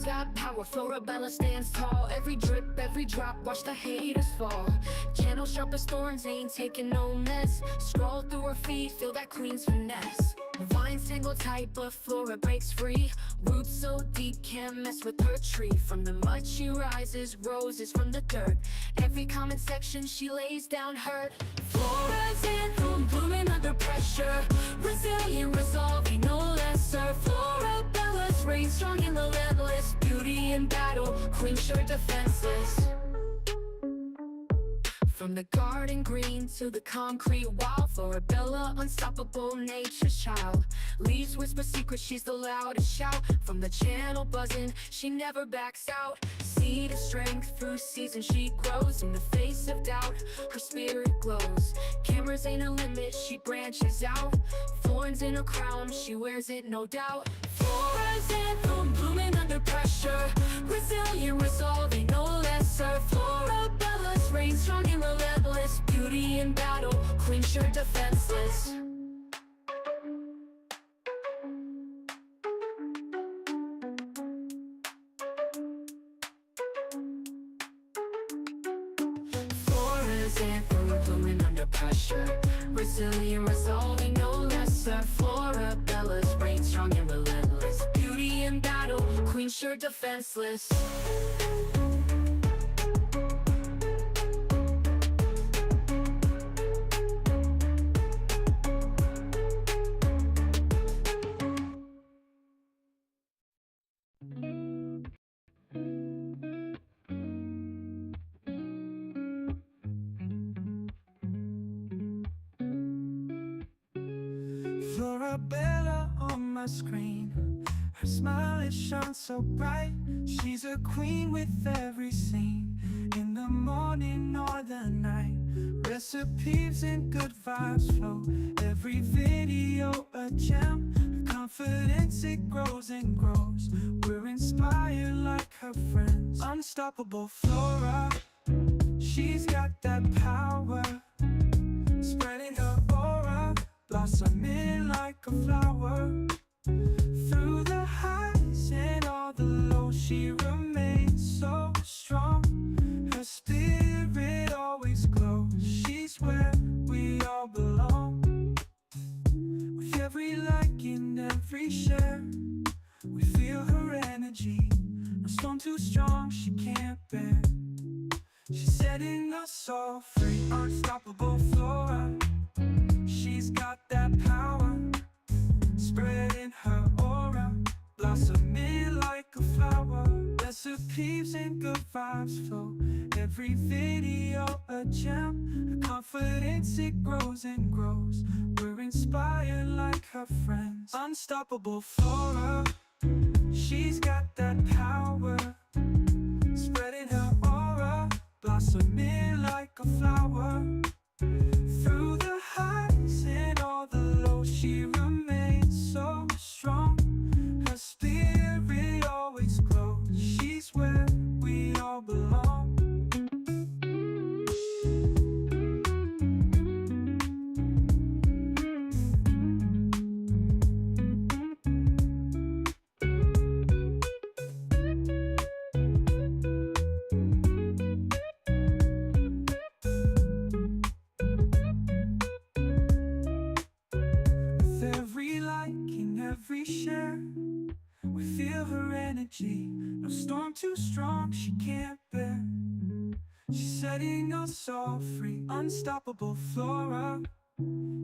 got power, Florabella stands tall. Every drip, every drop, watch the haters fall. Channel sharp as thorns, ain't taking no mess. Scroll through her feed, feel that queen's finesse. Vines tangle tight, but Flora breaks free. Roots so deep, can't mess with her tree. From the mud she rises, roses from the dirt. Every comment section she lays down hurt. Flora's anthem, blooming under pressure. Resilient, resolving, no lesser. Florabella's reign strong and relentless. Beauty in battle, queen sure defenseless. From the garden green to the concrete wall, Florabella, unstoppable nature's child. Leaves whisper secrets, she's the loudest shout. From the channel buzzing, she never backs out. Seed of strength, through seasons she grows. In the face of doubt, her spirit glows. Cameras ain't a limit, she branches out. Thorns in her crown, she wears it no doubt. Flora's anthem, blooming under pressure. Resilient, resolving, no lesser. Florabella's reign strong and relentless. Beauty in battle, queen sure defenseless. Flora's anthem, blooming under pressure. Resilient, resolving, no lesser. Florabella's reign strong and relentless. Beauty in battle, queen sure defenseless. Florabella on my screen. Her smile, it shines so bright. She's a queen with every scene. In the morning or the night, recipes and good vibes flow. Every video a gem. Her confidence, it grows and grows. We're inspired like her friends. Unstoppable Flora, she's got that power. Spreading her aura, blossoming like a flower. Through the highs and all the lows, she remains so strong. Her spirit always glows. She's where we all belong. With every like and every share, we feel her energy. No storm too strong, she can't bear. She's setting us all free. Unstoppable Flora, she's got that power. Spreading her aura, blossoming like a flower. Recipes and good vibes flow. Every video a gem. Her confidence, it grows and grows. We're inspired like her friends. Unstoppable Flora, she's got that power. Spreading her aura, blossoming like a flower. Through the highs and all the lows, she remains so strong. Her spirit always glows. She's where we all belong. With every like and every share, we feel her energy. No storm too strong, she can't bear. She's setting us all free. Unstoppable Flora,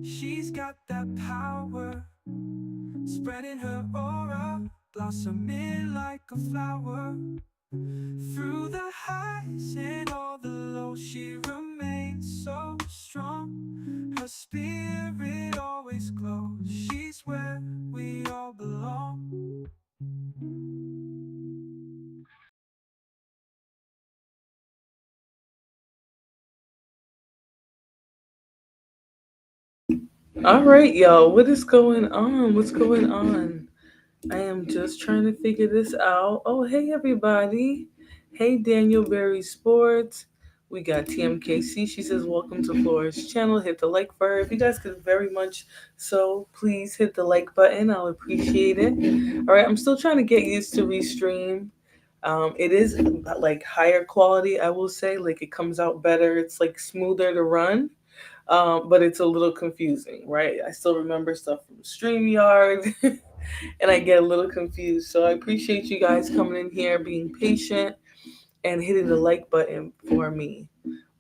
she's got that power. Spreading her aura, blossoming like a flower. Through the highs and all the lows, she remains so strong. Her spirit always glows. She's where we all belong. All right, y'all. What is going on? What's going on? I am just trying to figure this out. Oh, hey, everybody. Hey, Daniel Berry Sports. We got TMKC. She says, welcome to Flora's channel. Hit the like for her. If you guys could very much so, please hit the like button. I'll appreciate it. All right, I'm still trying to get used to Restream. It is like higher quality, I will say. Like it comes out better. It's like smoother to run, but it's a little confusing, right? I still remember stuff from StreamYard, and I get a little confused. So I appreciate you guys coming in here, being patient, and hitting the like button for me.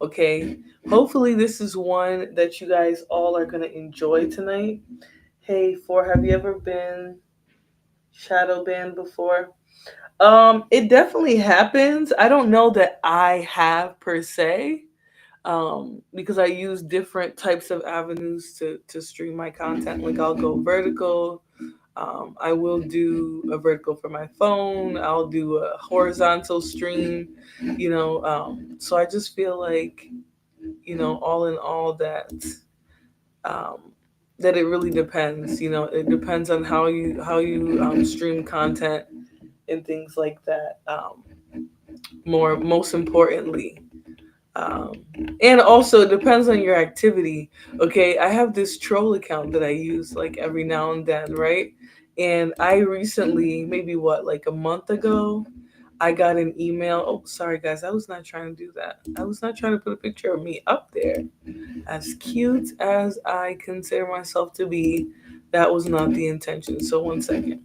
Okay. Hopefully, this is one that you guys all are going to enjoy tonight. Hey, have you ever been shadow banned before? It definitely happens. I don't know that I have per se, because I use different types of avenues to stream my content. Like I'll go vertical. I will do a vertical for my phone. I'll do a horizontal stream. So I just feel like, all in all, um, that it really depends. It depends on how you stream content and things like that. Most importantly, um, and also it depends on your activity. Okay, I have this troll account that I use like every now and then, right? And I recently, maybe what, like a month ago, I got an email. Oh, sorry guys, I was not trying to do that. I was not trying to put a picture of me up there. As cute as I consider myself to be, that was not the intention. So one second.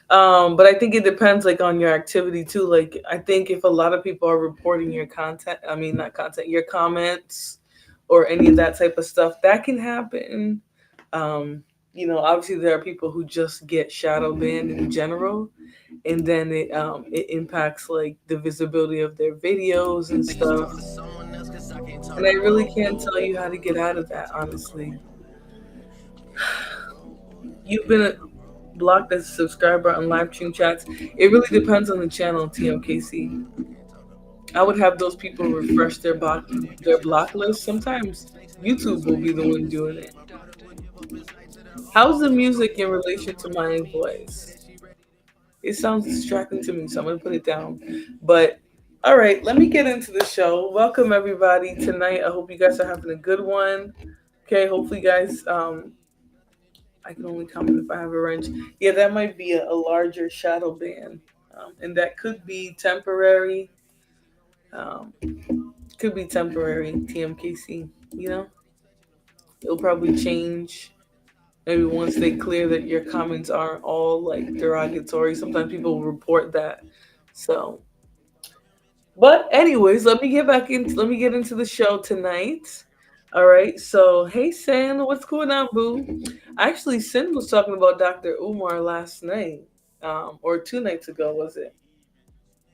But I think it depends like on your activity too. Like I think if a lot of people are reporting your content, I mean not content, your comments or any of that type of stuff, that can happen. Um, Obviously there are people who just get shadow banned in general, and then it impacts like the visibility of their videos and stuff. And I really can't tell you how to get out of that, honestly. You've been blocked as a subscriber on live stream chats. It really depends on the channel, TMKC. I would have those people refresh their block list. Sometimes YouTube will be the one doing it. How's the music in relation to my voice? It sounds distracting to me, so I'm gonna put it down. But all right, let me get into the show. Welcome everybody tonight. I hope you guys are having a good one. Okay, hopefully, guys. I can only comment if I have a wrench. Yeah, that might be a larger shadow band, and that could be temporary. Um, could be temporary. TMKC. It'll probably change. Maybe once they clear that your comments aren't all like derogatory. Sometimes people will report that. So, but anyways, let me get into the show tonight. All right. So, hey San, what's going on, boo? Actually, Sin was talking about Dr. Umar last night, or 2 nights ago, was it?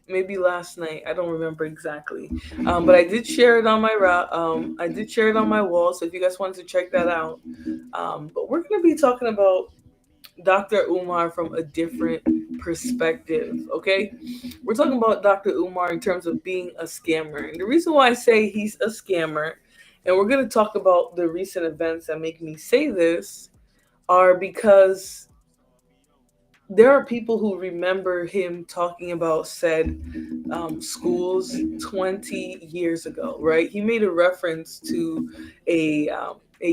Maybe last night. I don't remember exactly. But I did share it on my I did share it on my wall. So if you guys wanted to check that out, but we're gonna be talking about Dr. Umar from a different perspective. Okay, we're talking about Dr. Umar in terms of being a scammer, and the reason why I say he's a scammer, and we're gonna talk about the recent events that make me say this, are because there are people who remember him talking about said schools 20 years ago, right? He made a reference to a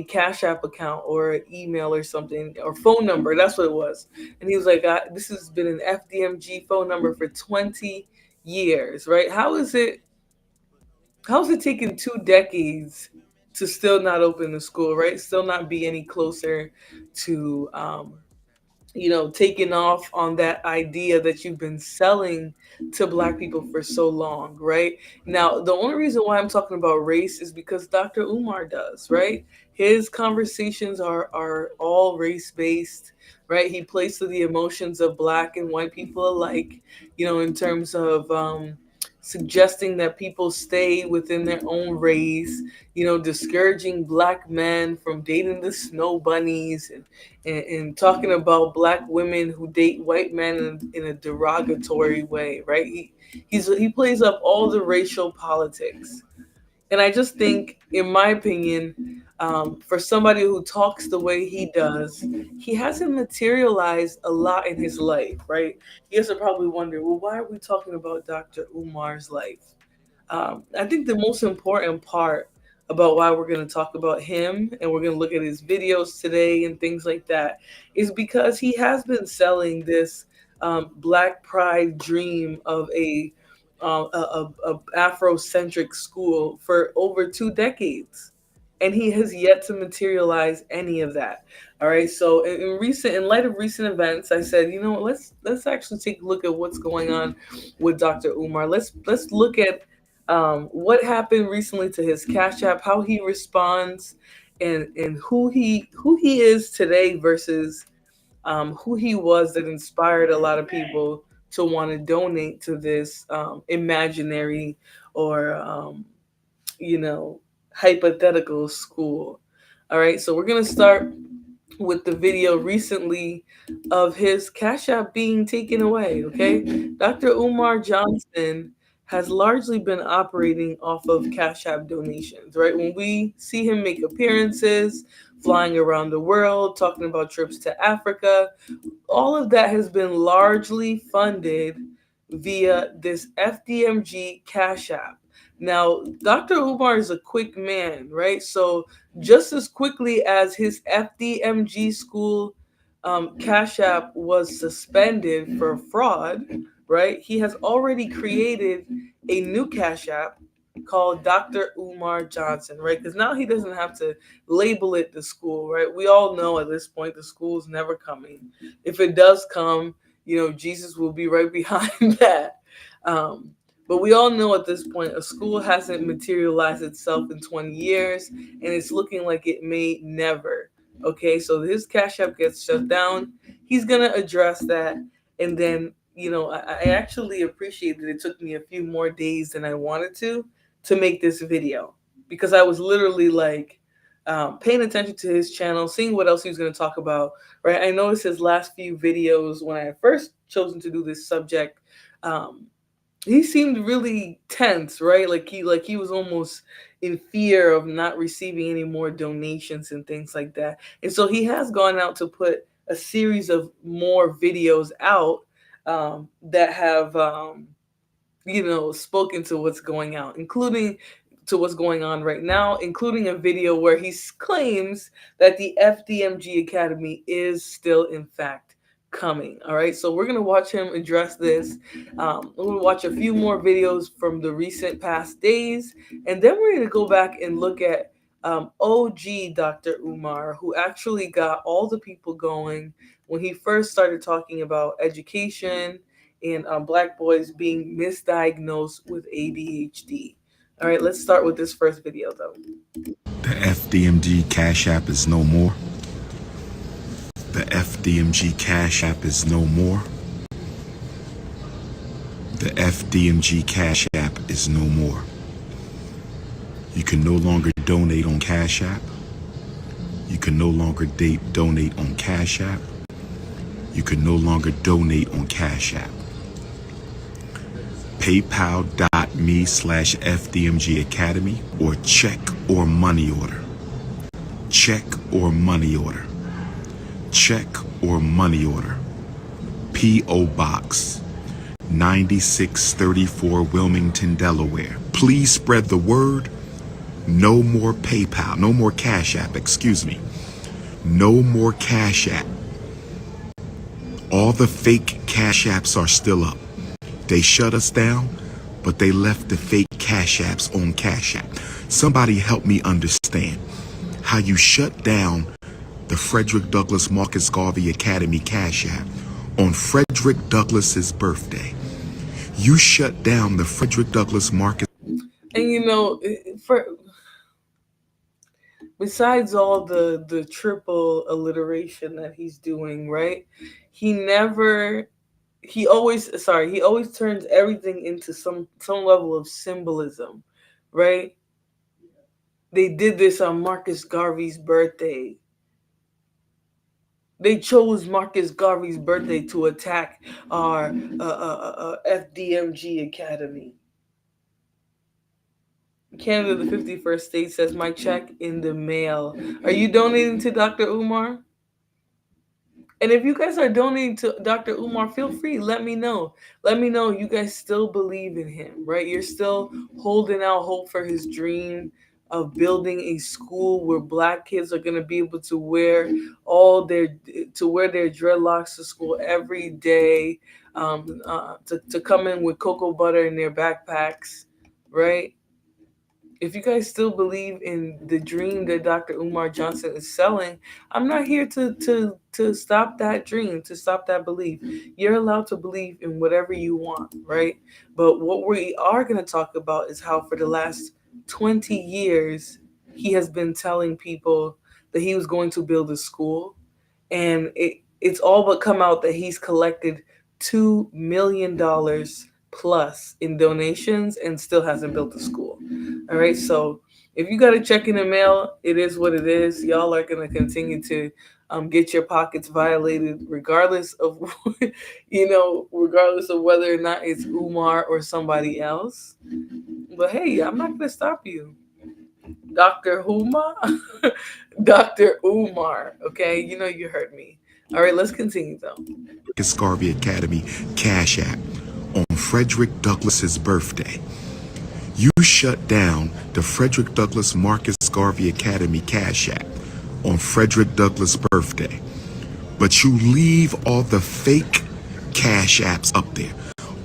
Cash App account or an email or something, or phone number. That's what it was. And he was like, this has been an FDMG phone number for 20 years, right? How is it taking 2 decades to still not open the school, right? Still not be any closer to taking off on that idea that you've been selling to black people for so long, right? Now, the only reason why I'm talking about race is because Dr. Umar does, right? His conversations are all race based, right? He plays to the emotions of black and white people alike, in terms of suggesting that people stay within their own race, discouraging black men from dating the snow bunnies, and talking about black women who date white men in a derogatory way, right? He plays up all the racial politics, and I just think, in my opinion, for somebody who talks the way he does, he hasn't materialized a lot in his life, right? You guys are probably wondering, well, why are we talking about Dr. Umar's life? I think the most important part about why we're going to talk about him and we're going to look at his videos today and things like that is because he has been selling this Black pride dream of a Afrocentric school for over 2 decades, and he has yet to materialize any of that. All right, so in light of recent events, I said, you know, let's actually take a look at what's going on with Dr. Umar. Let's look at what happened recently to his Cash App, how he responds, and who he is today versus who he was that inspired a lot of people to want to donate to this imaginary or you know hypothetical school. All right, so we're gonna start with the video recently of his Cash App being taken away. Okay, Dr. Umar Johnson has largely been operating off of Cash App donations. Right, when we see him make appearances, flying around the world, talking about trips to Africa, all of that has been largely funded via this FDMG Cash App. Now, Dr. Umar is a quick man, right? So, just as quickly as his FDMG school Cash App was suspended for fraud, right? He has already created a new Cash App called Dr. Umar Johnson, right? Because now he doesn't have to label it the school, right? We all know at this point the school's never coming. If it does come, Jesus will be right behind that. Um, but we all know at this point a school hasn't materialized itself in 20 years, and it's looking like it may never. Okay, so his Cash App gets shut down. He's gonna address that, and then I actually appreciate that it took me a few more days than I wanted to make this video, because I was literally like paying attention to his channel, seeing what else he was going to talk about. Right, I noticed his last few videos when I first chosen to do this subject. Um, he seemed really tense, right? Like he was almost in fear of not receiving any more donations and things like that. And so he has gone out to put a series of more videos out that have spoken to what's going out, including to what's going on right now, including a video where he claims that the FDMG Academy is still, in fact, coming. All right, so we're gonna watch him address this. We're gonna watch a few more videos from the recent past days, and then we're gonna go back and look at OG Dr. Umar, who actually got all the people going when he first started talking about education and black boys being misdiagnosed with ADHD. All right, let's start with this first video though. The FDMG Cash App is no more. The FDMG Cash App is no more. The FDMG Cash App is no more. You can no longer donate on Cash App. You can no longer donate on Cash App. You can no longer donate on Cash App. PayPal.me/FDMG Academy or check or money order. Check or money order. Check or money order. P.O. Box 9634 Wilmington, Delaware. Please spread the word. No more PayPal. No more Cash App, excuse me. No more Cash App. All the fake Cash Apps are still up. They shut us down, but they left the fake Cash Apps on Cash App. Somebody help me understand how you shut down the Frederick Douglass Marcus Garvey Academy Cash App on Frederick Douglass's birthday. You shut down the Frederick Douglass Marcus. And besides all the triple alliteration that he's doing, right? He always turns everything into some level of symbolism, right? They did this on Marcus Garvey's birthday. They chose Marcus Garvey's birthday to attack our FDMG Academy. Canada, the 51st state, says my check in the mail. Are you donating to Dr. Umar? And if you guys are donating to Dr. Umar, feel free. Let me know. Let me know you guys still believe in him, right? You're still holding out hope for his dream of building a school where black kids are going to be able to wear all their their dreadlocks to school every day, to come in with cocoa butter in their backpacks, right? If you guys still believe in the dream that Dr. Umar Johnson is selling, I'm not here to stop that dream, to stop that belief. You're allowed to believe in whatever you want, right? But what we are going to talk about is how for the last 20 years he has been telling people that he was going to build a school, and it's all but come out that he's collected $2 million plus in donations and still hasn't built a school. All right, so if you got a check in the mail, it is what it is. Y'all are gonna continue to get your pockets violated, regardless of regardless of whether or not it's Umar or somebody else. But hey, I'm not gonna stop you, Dr. Huma, Dr. Umar. Okay, you heard me. All right, let's continue though. Garvey Academy Cash App on Frederick Douglass's birthday. You shut down the Frederick Douglass Marcus Garvey Academy Cash App on Frederick Douglass' birthday, but you leave all the fake Cash Apps up there,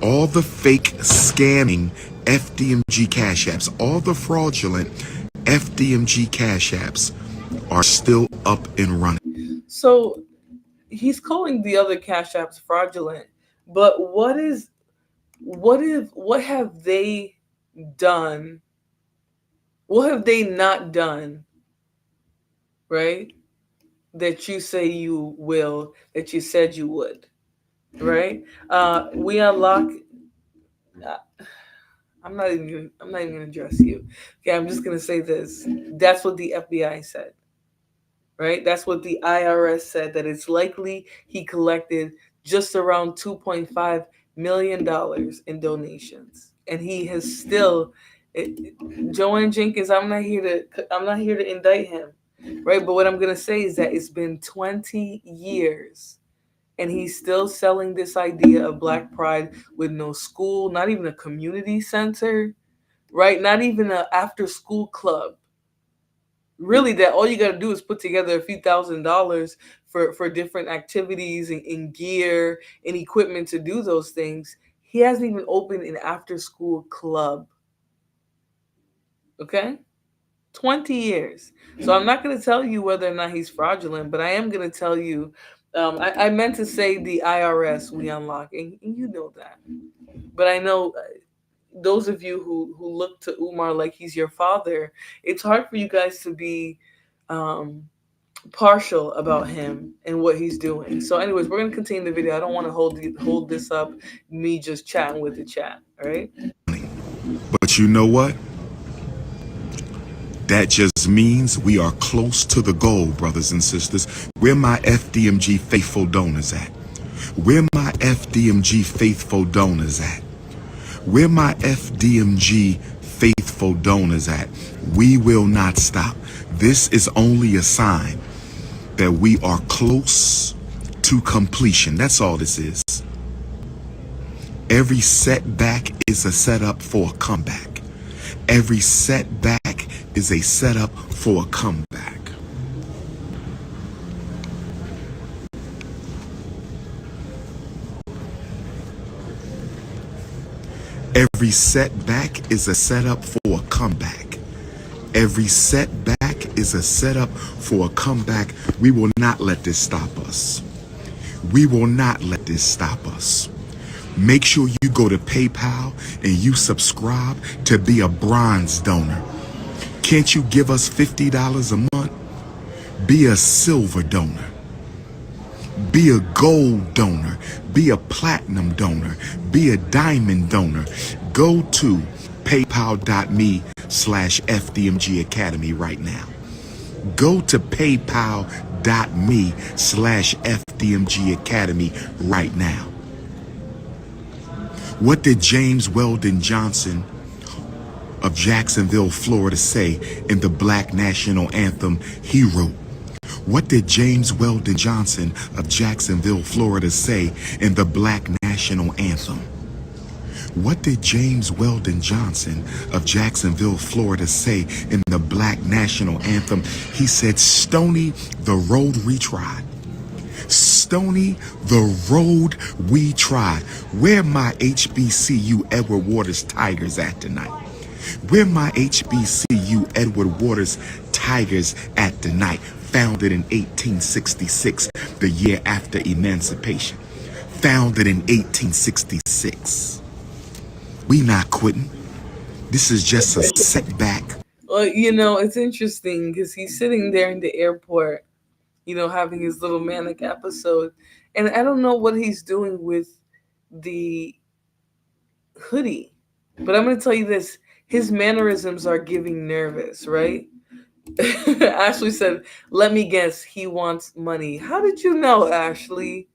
all the fake scamming FDMG Cash Apps, all the fraudulent FDMG Cash Apps are still up and running. So he's calling the other Cash Apps fraudulent, but what have they done? What have they not done, right? That you say you will, that you said you would, right? We unlock. I'm not even gonna address you. Okay, I'm just gonna say this. That's what the FBI said, right? That's what the IRS said, that it's likely he collected just around $2.5 million in donations, and he has still. Joanne Jenkins, I'm not here to indict him, right? But what I'm gonna say is that it's been 20 years, and he's still selling this idea of Black Pride with no school, not even a community center, right? Not even an after-school club. Really, that all you got to do is put together a few $1,000s for different activities and gear and equipment to do those things. He hasn't even opened an after-school club. Okay? 20 years. So I'm not going to tell you whether or not he's fraudulent, but I am going to tell you, I meant to say the IRS we unlock, and you know that. But I know those of you who look to Umar like he's your father, it's hard for you guys to be partial about him and what he's doing. So anyways, we're going to continue the video. I don't want to hold this up, me just chatting with the chat, all right? But you know what? That just means we are close to the goal, brothers and sisters. Where my FDMG faithful donors at? Where my FDMG faithful donors at? Where my FDMG faithful donors at? We will not stop. This is only a sign that we are close to completion. That's all this is. Every setback is a setup for a comeback. Every setback is a setup for a comeback. Every setback is a setup for a comeback. Every setback is a setup for a comeback. We will not let this stop us. We will not let this stop us. Make sure you go to PayPal and you subscribe to be a bronze donor. Can't you give us $50 a month? Be a silver donor. Be a gold donor. Be a platinum donor. Be a diamond donor. Go to paypal.me/FDMG Academy right now. Go to paypal.me/FDMG Academy right now. What did James Weldon Johnson of Jacksonville, Florida say in the Black National Anthem he wrote? What did James Weldon Johnson of Jacksonville, Florida say in the Black National Anthem? What did James Weldon Johnson of Jacksonville, Florida say in the Black National Anthem? He said, "Stony, the road we trod. Stony, the road we trod." Where my HBCU Edward Waters Tigers at tonight? Where my HBCU Edward Waters Tigers at tonight? Founded in 1866, the year after emancipation. Founded in 1866. We not quitting. This is just a setback. Well, it's interesting because he's sitting there in the airport, having his little manic episode. And I don't know what he's doing with the hoodie. But I'm going to tell you this, his mannerisms are giving nervous, right? Ashley said, "Let me guess, he wants money." How did you know, Ashley?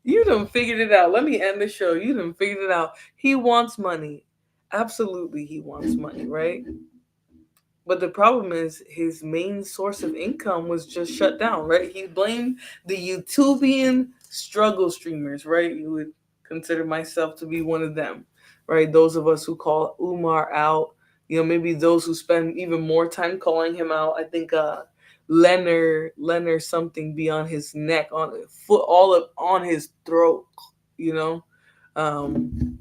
You done figured it out. Let me end the show. You done figured it out. He wants money. Absolutely, he wants money, right? But the problem is his main source of income was just shut down, right? He blamed the YouTubian struggle streamers, right? You would consider myself to be one of them, right? Those of us who call Umar out, maybe those who spend even more time calling him out. I think Leonard something be on his neck, on foot, all up on his throat, you know. Um,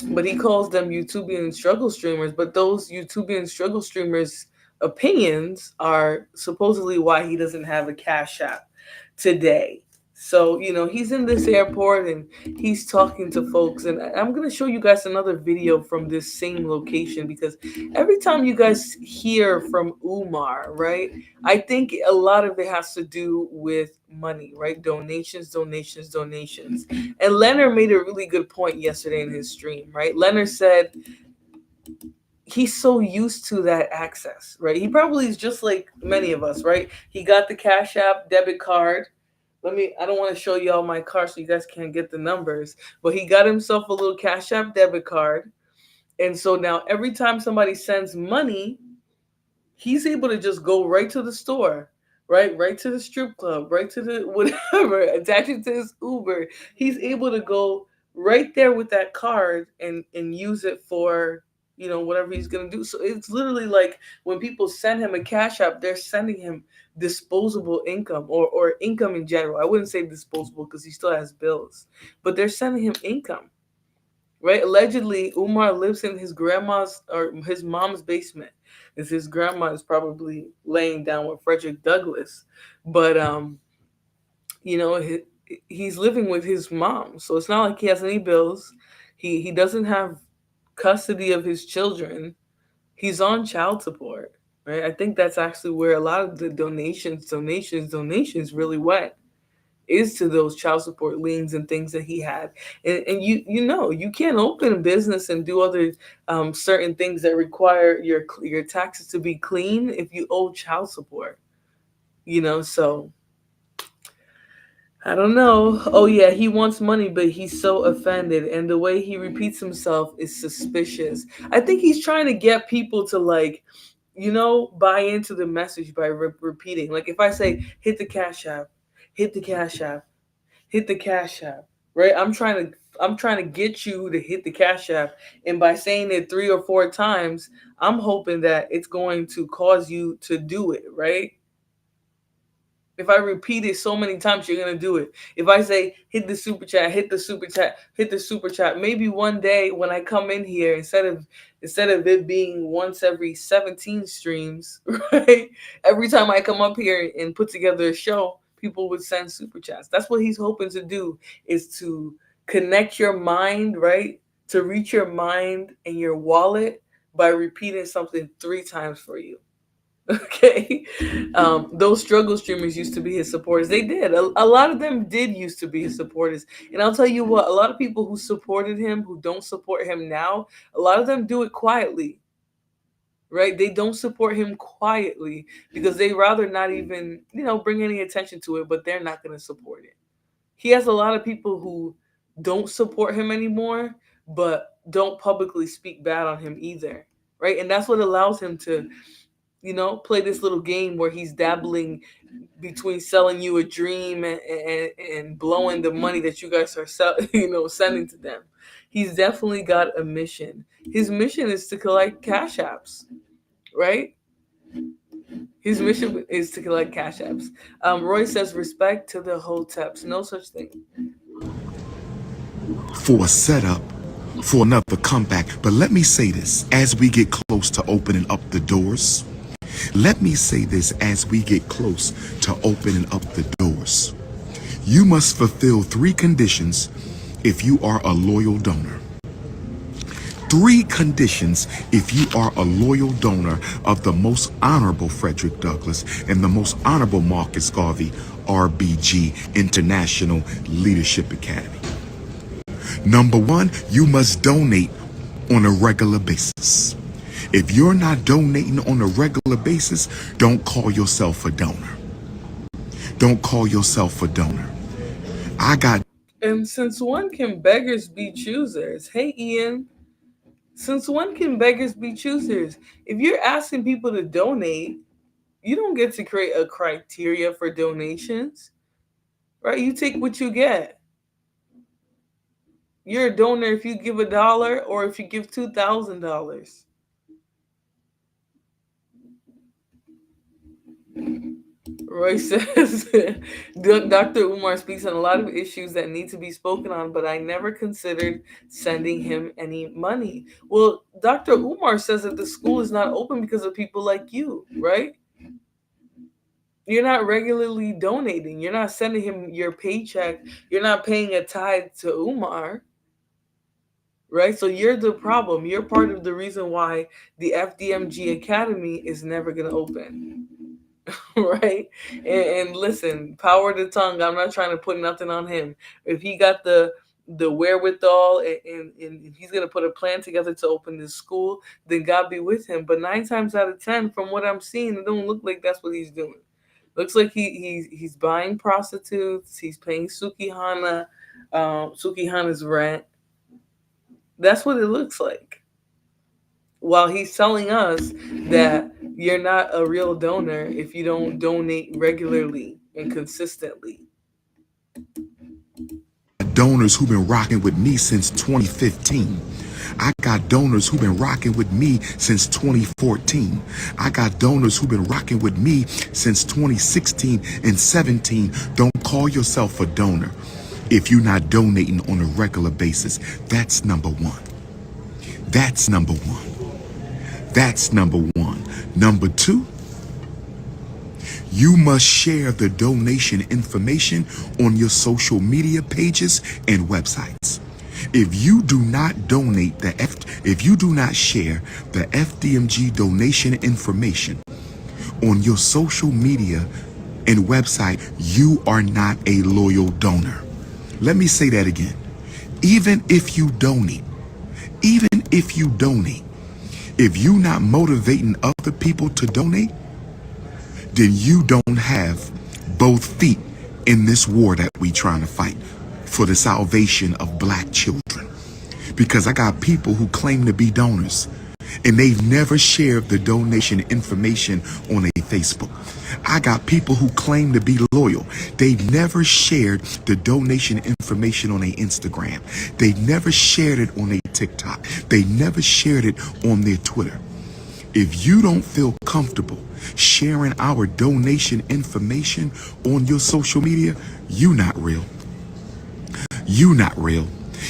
but he calls them YouTubian struggle streamers. But those YouTubian struggle streamers' opinions are supposedly why he doesn't have a cash app today. So, he's in this airport and he's talking to folks. And I'm going to show you guys another video from this same location because every time you guys hear from Umar, right, I think a lot of it has to do with money, right? Donations, donations, donations. And Leonard made a really good point yesterday in his stream, right? Leonard said he's so used to that access, right? He probably is just like many of us, right? He got the Cash App debit card. I don't want to show y'all my card so you guys can't get the numbers, but he got himself a little Cash App debit card. And so now every time somebody sends money, he's able to just go right to the store, right to the strip club, right to the whatever, attach it to his Uber. He's able to go right there with that card and use it for whatever he's gonna do. So it's literally like when people send him a cash app, they're sending him disposable income or income in general. I wouldn't say disposable because he still has bills, but they're sending him income. Right? Allegedly, Umar lives in his grandma's or his mom's basement. As his grandma is probably laying down with Frederick Douglass, but he's living with his mom, so it's not like he has any bills. He doesn't have custody of his children. He's on child support, right? I think that's actually where a lot of the donations really went, is to those child support liens and things that he had. And you can't open a business and do other certain things that require your taxes to be clean if you owe child support. So I don't know. Oh yeah, he wants money, but he's so offended, and the way he repeats himself is suspicious. I think he's trying to get people to buy into the message by repeating. Like if I say hit the cash app, hit the cash app, hit the cash app, right? I'm trying to get you to hit the cash app, and by saying it 3 or 4 times, I'm hoping that it's going to cause you to do it, right? If I repeat it so many times, you're gonna do it. If I say hit the super chat, hit the super chat, hit the super chat, maybe one day when I come in here, instead of it being once every 17 streams, right? Every time I come up here and put together a show, people would send super chats. That's what he's hoping to do, is to connect your mind, right? To reach your mind and your wallet by repeating something 3 times for you. Okay. Those struggle streamers used to be his supporters. They did. A lot of them did used to be his supporters. And I'll tell you what, a lot of people who supported him, who don't support him now, a lot of them do it quietly. Right? They don't support him quietly because they rather not even, bring any attention to it, but they're not going to support it. He has a lot of people who don't support him anymore, but don't publicly speak bad on him either. Right? And that's what allows him to play this little game where he's dabbling between selling you a dream and blowing the money that you guys are sending to them. He's definitely got a mission. His mission is to collect cash apps, right? His mission is to collect cash apps. Roy says respect to the hoteps. No such thing. For a setup, for another comeback. But let me say this as we get close to opening up the doors. Let me say this as we get close to opening up the doors. You must fulfill 3 conditions if you are a loyal donor. 3 conditions if you are a loyal donor of the most honorable Frederick Douglass and the most honorable Marcus Garvey RBG International Leadership Academy. Number 1, you must donate on a regular basis. If you're not donating on a regular basis, don't call yourself a donor. Don't call yourself a donor. And since when can beggars be choosers? Hey, Ian. Since when can beggars be choosers? If you're asking people to donate, you don't get to create a criteria for donations, right? You take what you get. You're a donor if you give $1 or if you give $2,000. Roy says, Dr. Umar speaks on a lot of issues that need to be spoken on, but I never considered sending him any money. Well, Dr. Umar says that the school is not open because of people like you, right? You're not regularly donating. You're not sending him your paycheck. You're not paying a tithe to Umar, right? So you're the problem. You're part of the reason why the FDMG Academy is never going to open. Right? And listen, power to tongue. I'm not trying to put nothing on him. If he got the wherewithal and he's gonna put a plan together to open this school, then God be with him. But 9 times out of 10, from what I'm seeing, it don't look like that's what he's doing. Looks like he's buying prostitutes. He's paying Sukihana's rent. That's what it looks like. While he's telling us that you're not a real donor if you don't donate regularly and consistently. Donors who've been rocking with me since 2015. I got donors who've been rocking with me since 2014. I got donors who've been rocking with me since 2016 and 17. Don't call yourself a donor if you're not donating on a regular basis. That's number 1. That's number 1. That's number 1. Number 2, you must share the donation information on your social media pages and websites. If you do not donate if you do not share the FDMG donation information on your social media and website, you are not a loyal donor. Let me say that again. Even if you donate, if you're not motivating other people to donate, then you don't have both feet in this war that we trying to fight for the salvation of black children. Because I got people who claim to be donors and they've never shared the donation information on a Facebook. I got people who claim to be loyal. They've never shared the donation information on a Instagram. They've never shared it on a TikTok. They never shared it on their Twitter. If you don't feel comfortable sharing our donation information on your social media, you not real. You not real.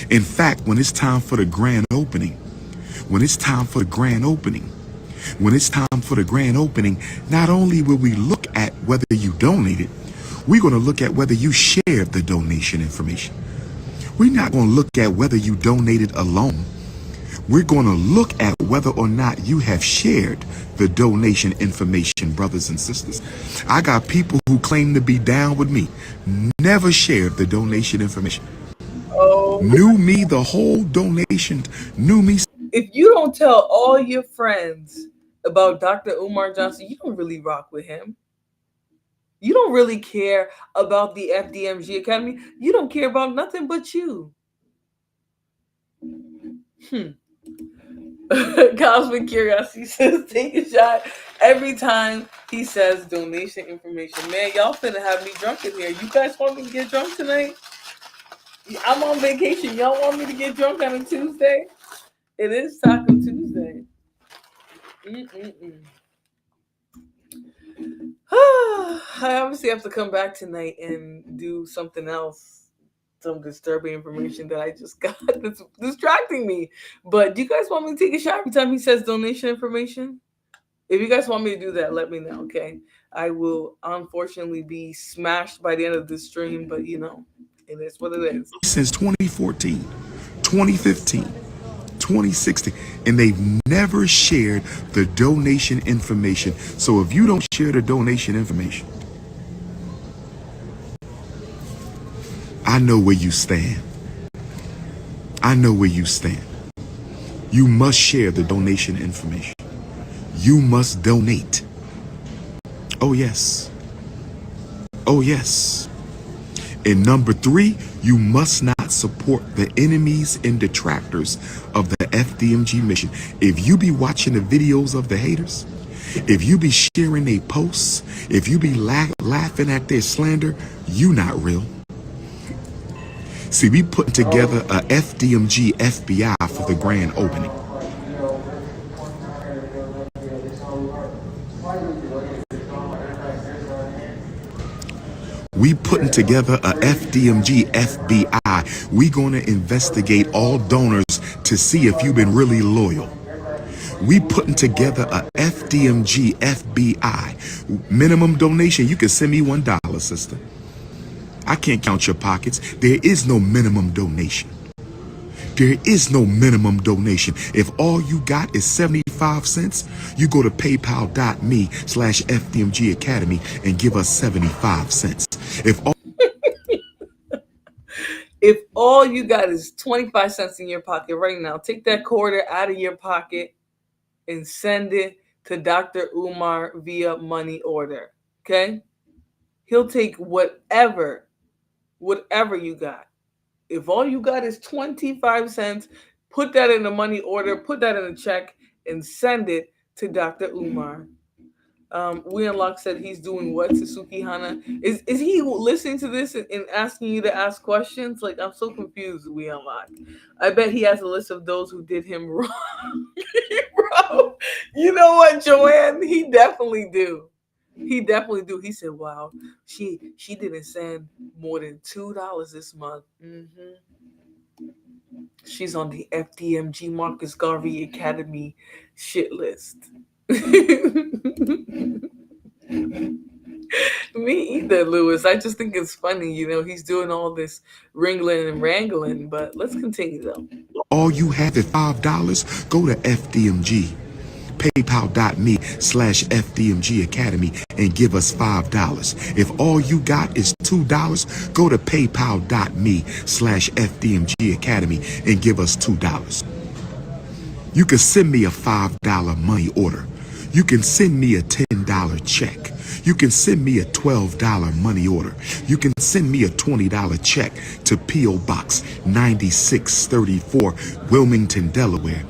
In fact, when it's time for the grand opening, not only will we look at whether you donated, we're going to look at whether you shared the donation information. We're not going to look at whether you donated alone. We're going to look at whether or not you have shared the donation information, brothers and sisters. I got people who claim to be down with me, never shared the donation information. Oh, Knew me the whole donation, knew me. if you don't tell all your friends about Dr. Umar Johnson, you don't really rock with him. You don't really care about the FDMG Academy. You don't care about nothing but you. Cosmic Curiosity says take a shot every time he says donation information. Man, y'all finna have me drunk in here. You guys want me to get drunk tonight? I'm on vacation. Y'all want me to get drunk on a Tuesday? It is Taco Tuesday. Mm-mm-mm. I obviously have to come back tonight and do something else. Some disturbing information that I just got that's distracting me. But do you guys want me to take a shot every time he says donation information? If you guys want me to do that, let me know, okay? I will unfortunately be smashed by the end of this stream, but it is what it is. Since 2014, 2015, 2016, and they've never shared the donation information. So if you don't share the donation information, I know where you stand. I know where you stand. You must share the donation information. You must donate. Oh, yes. Oh, yes. And number 3, you must not support the enemies and detractors of the FDMG mission. If you be watching the videos of the haters, if you be sharing their posts, if you be laughing at their slander, you not real. See, we putting together a FDMG FBI for the grand opening. We putting together a FDMG FBI. We gonna investigate all donors to see if you've been really loyal. We putting together a FDMG FBI. Minimum donation, you can send me $1, sister. I can't count your pockets. There is no minimum donation. There is no minimum donation. If all you got is 75 cents, you go to paypal.me/FDMG Academy and give us 75 cents. If all you got is 25 cents in your pocket right now, take that quarter out of your pocket and send it to Dr. Umar via money order. Okay? He'll take whatever you got. If all you got is 25 cents, put that in a money order, put that in a check, and send it to Dr. Umar. We Unlock said he's doing what, Suzuki Hana? Is he listening to this and asking you to ask questions? Like, I'm so confused, We Unlock. I bet he has a list of those who did him wrong. Bro, you know what, Joanne? He definitely do. He definitely do. He said, "Wow, she didn't send more than $2 this month. She's on the FDMG Marcus Garvey Academy shit list." Me either, Lewis. I just think it's funny, he's doing all this wrangling and wrangling, but let's continue though. All you have is $5, go to FDMG. PayPal.me/FDMG Academy and give us $5. If all you got is $2, go to PayPal.me/FDMG Academy and give us $2. You can send me a $5 money order. You can send me a $10 check. You can send me a $12 money order. You can send me a $20 check to P.O. Box 9634, Wilmington, Delaware.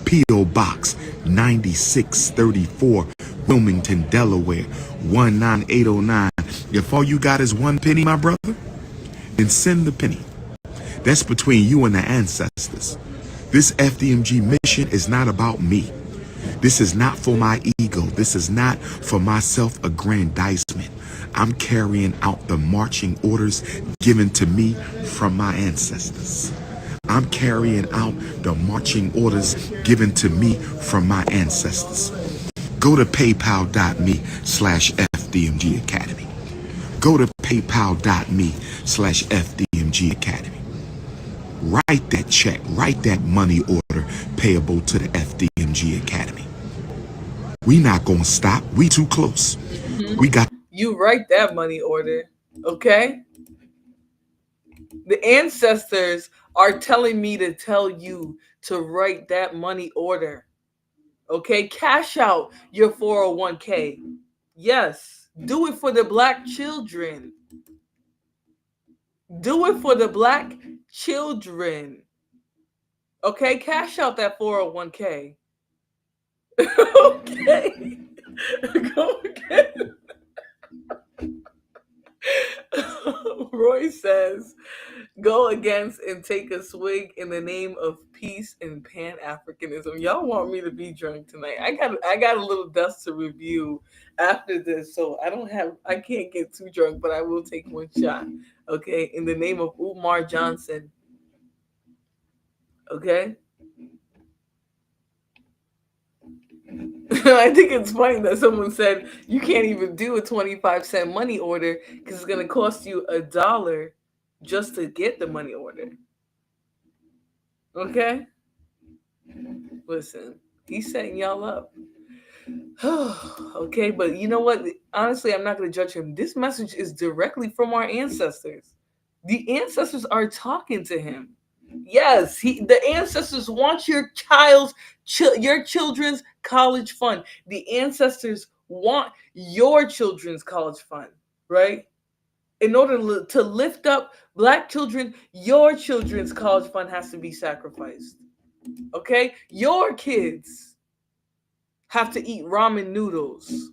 P.O. Box 9634, Wilmington, Delaware 19809. If all you got is 1 penny, my brother, then send the penny. That's between you and the ancestors. This FDMG mission is not about me. This is not for my ego. This is not for my self-aggrandizement. I'm carrying out the marching orders given to me from my ancestors. I'm carrying out the marching orders given to me from my ancestors. Go to paypal.me/FDMG Academy. Go to paypal.me/FDMG Academy. Write that check, write that money order payable to the FDMG Academy. We not gonna stop. We too close. We got you write that money order, okay? The ancestors are telling me to tell you to write that money order. Okay? Cash out your 401k. Yes. Do it for the black children. Do it for the black children. Okay? Cash out that 401k. Okay. Go again. Roy says, go against and take a swig in the name of peace and Pan-Africanism. Y'all want me to be drunk tonight. I got a little dust to review after this, so I can't get too drunk, but I will take one shot. Okay, in the name of Umar Johnson. Okay? I think it's funny that someone said you can't even do a 25-cent money order because it's going to cost you $1 just to get the money order. Okay? Listen, he's setting y'all up. Okay, but you know what? Honestly, I'm not going to judge him. This message is directly from our ancestors. The ancestors are talking to him. Yes, the ancestors want your children's college fund. The ancestors want your children's college fund, right? In order to lift up Black children, your children's college fund has to be sacrificed. Okay? Your kids have to eat ramen noodles.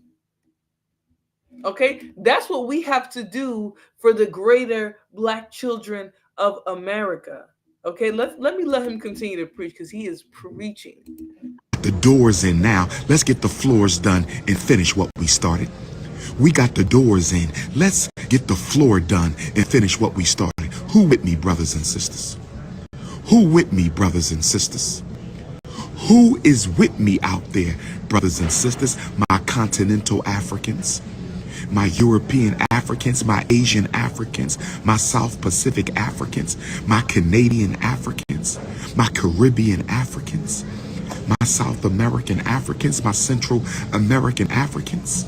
Okay? That's what we have to do for the greater Black children of America. Okay, let me let him continue to preach because he is preaching. The doors in now. Let's get the floors done and finish what we started. We got the doors in. Let's get the floor done and finish what we started. Who with me, brothers and sisters? Who with me, brothers and sisters? Who is with me out there, brothers and sisters? My continental Africans, my European Africans, my Asian Africans, my South Pacific Africans, my Canadian Africans, my Caribbean Africans, my South American Africans, my Central American Africans,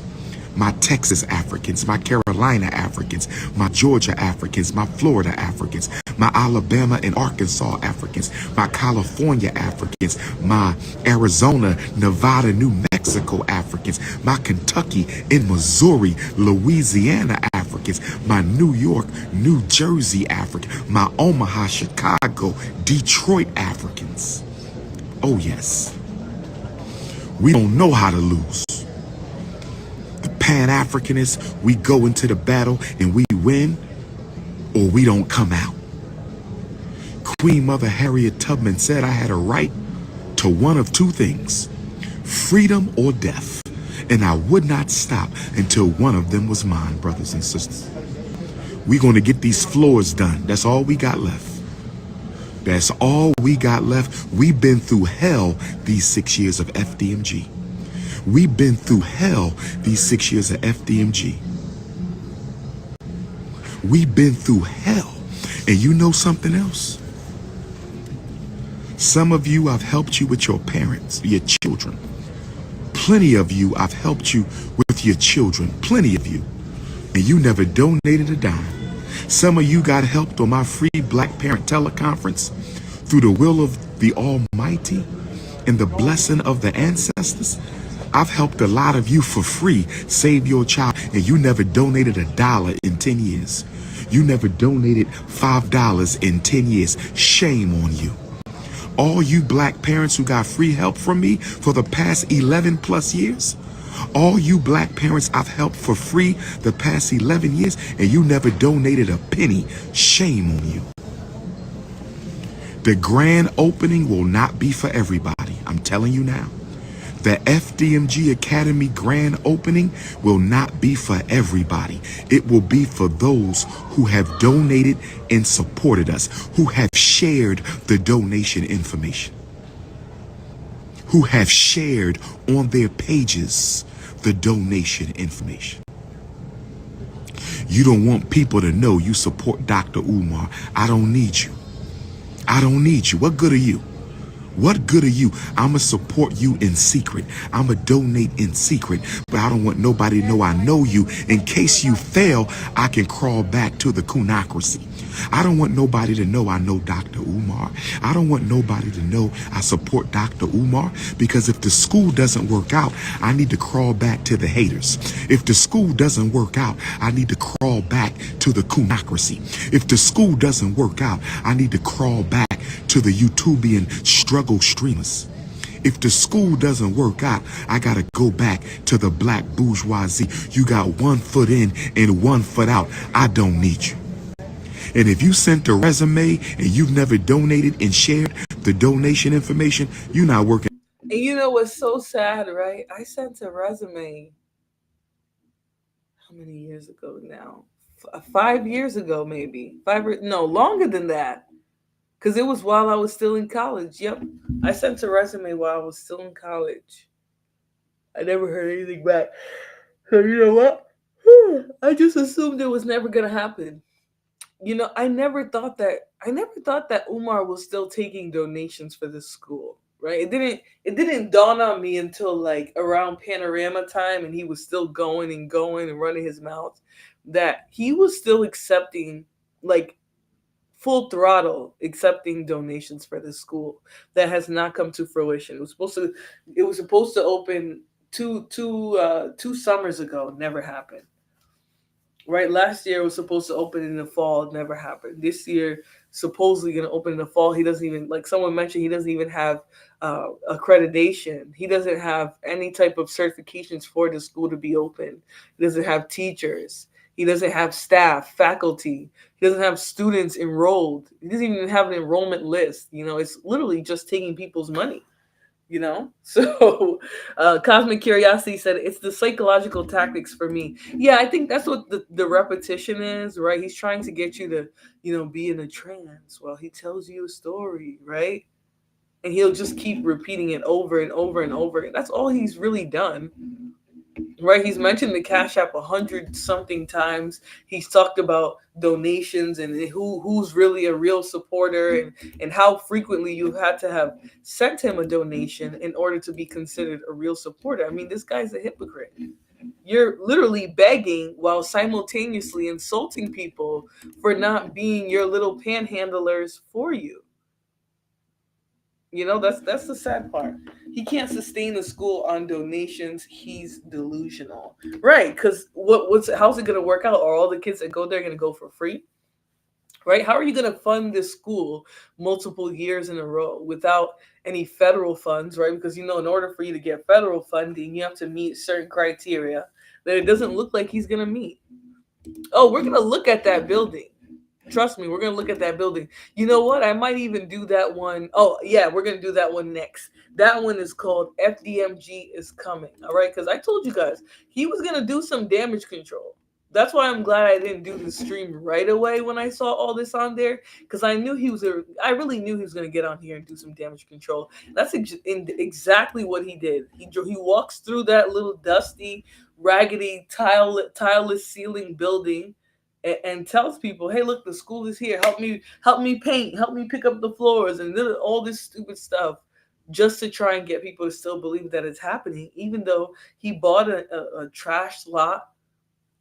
my Texas Africans, my Carolina Africans, my Georgia Africans, my Florida Africans, my Alabama and Arkansas Africans, my California Africans, my Arizona, Nevada, New Mexico Africans, my Kentucky and Missouri, Louisiana Africans, my New York, New Jersey Africans, my Omaha, Chicago, Detroit Africans. Oh yes, we don't know how to lose. Pan-Africanists, we go into the battle and we win or we don't come out. Queen Mother Harriet Tubman said I had a right to one of two things, freedom or death, and I would not stop until one of them was mine, brothers and sisters. We're going to get these floors done. That's all we got left. That's all we got left. We've been through hell these 6 years of FDMG. We've been through hell these 6 years of FDMG. We've been through hell. And you know something else? Some of you, I've helped you with your parents, your children. Plenty of you, I've helped you with your children. Plenty of you. And you never donated a dime. Some of you got helped on my free Black Parent teleconference through the will of the Almighty and the blessing of the ancestors. I've helped a lot of you for free save your child, and you never donated $1 in 10 years. You never donated $5 in 10 years. Shame on you. All you Black parents who got free help from me for the past 11 plus years, all you Black parents I've helped for free the past 11 years, and you never donated a penny. Shame on you. The grand opening will not be for everybody. I'm telling you now. The FDMG Academy grand opening will not be for everybody. It will be for those who have donated and supported us, who have shared the donation information, who have shared on their pages the donation information. You don't want people to know you support Dr. Umar. I don't need you. I don't need you. What good are you? What good are you? I'ma support you in secret. I'ma donate in secret. But I don't want nobody to know I know you. In case you fail, I can crawl back to the kunocracy. I don't want nobody to know I know Dr. Umar. I don't want nobody to know I support Dr. Umar, because if the school doesn't work out, I need to crawl back to the haters. If the school doesn't work out, I need to crawl back to the kunocracy. If the school doesn't work out, I need to crawl back to the YouTubian struggle streamers. If the school doesn't work out, I gotta go back to the black bourgeoisie. You got 1 foot in and 1 foot out. I don't need you. And if you sent a resume and you've never donated and shared the donation information, you're not working. And you know what's so sad, right? I sent a resume how many years ago now? 5 years ago, maybe. No, longer than that. Because it was while I was still in college. Yep. I sent a resume while I was still in college. I never heard anything back. So you know what? I just assumed it was never gonna happen. You know, I never thought that Umar was still taking donations for this school. Right? It didn't dawn on me until like around Panorama time, and he was still going and running his mouth, that he was still accepting, like, full throttle accepting donations for this school. That has not come to fruition. It was supposed to open two summers ago. Never happened. Right, last year it was supposed to open in the fall. It never happened. This year, supposedly going to open in the fall. He doesn't even, like someone mentioned, he doesn't even have accreditation. He doesn't have any type of certifications for the school to be open. He doesn't have teachers. He doesn't have staff, faculty. He doesn't have students enrolled. He doesn't even have an enrollment list. You know, it's literally just taking people's money. You know, so Cosmic Curiosity said it's the psychological tactics for me. Yeah, I think that's what the repetition is, right? He's trying to get you to, be in a trance while he tells you a story, right? And he'll just keep repeating it over and over and over. That's all he's really done. Right, he's mentioned the Cash App 100 something times. He's talked about donations and who's really a real supporter, and how frequently you had to have sent him a donation in order to be considered a real supporter. I mean, this guy's a hypocrite. You're literally begging while simultaneously insulting people for not being your little panhandlers for you. You know, that's the sad part. He can't sustain the school on donations. He's delusional, right? Because how's it gonna work out? Are all the kids that go there gonna go for free? Right? How are you gonna fund this school multiple years in a row without any federal funds? Right? Because in order for you to get federal funding, you have to meet certain criteria that it doesn't look like he's gonna meet. Oh, we're gonna look at that building. Trust me, we're going to look at that building. You know what? I might even do that one. Oh, yeah, we're going to do that one next. That one is called FDMG is coming. All right? Because I told you guys, he was going to do some damage control. That's why I'm glad I didn't do the stream right away when I saw all this on there. Because I really knew he was going to get on here and do some damage control. That's exactly what he did. He walks through that little dusty, raggedy, tileless ceiling building, and tells people, hey, look, the school is here. Help me paint. Help me pick up the floors, and all this stupid stuff, just to try and get people to still believe that it's happening, even though he bought a trash lot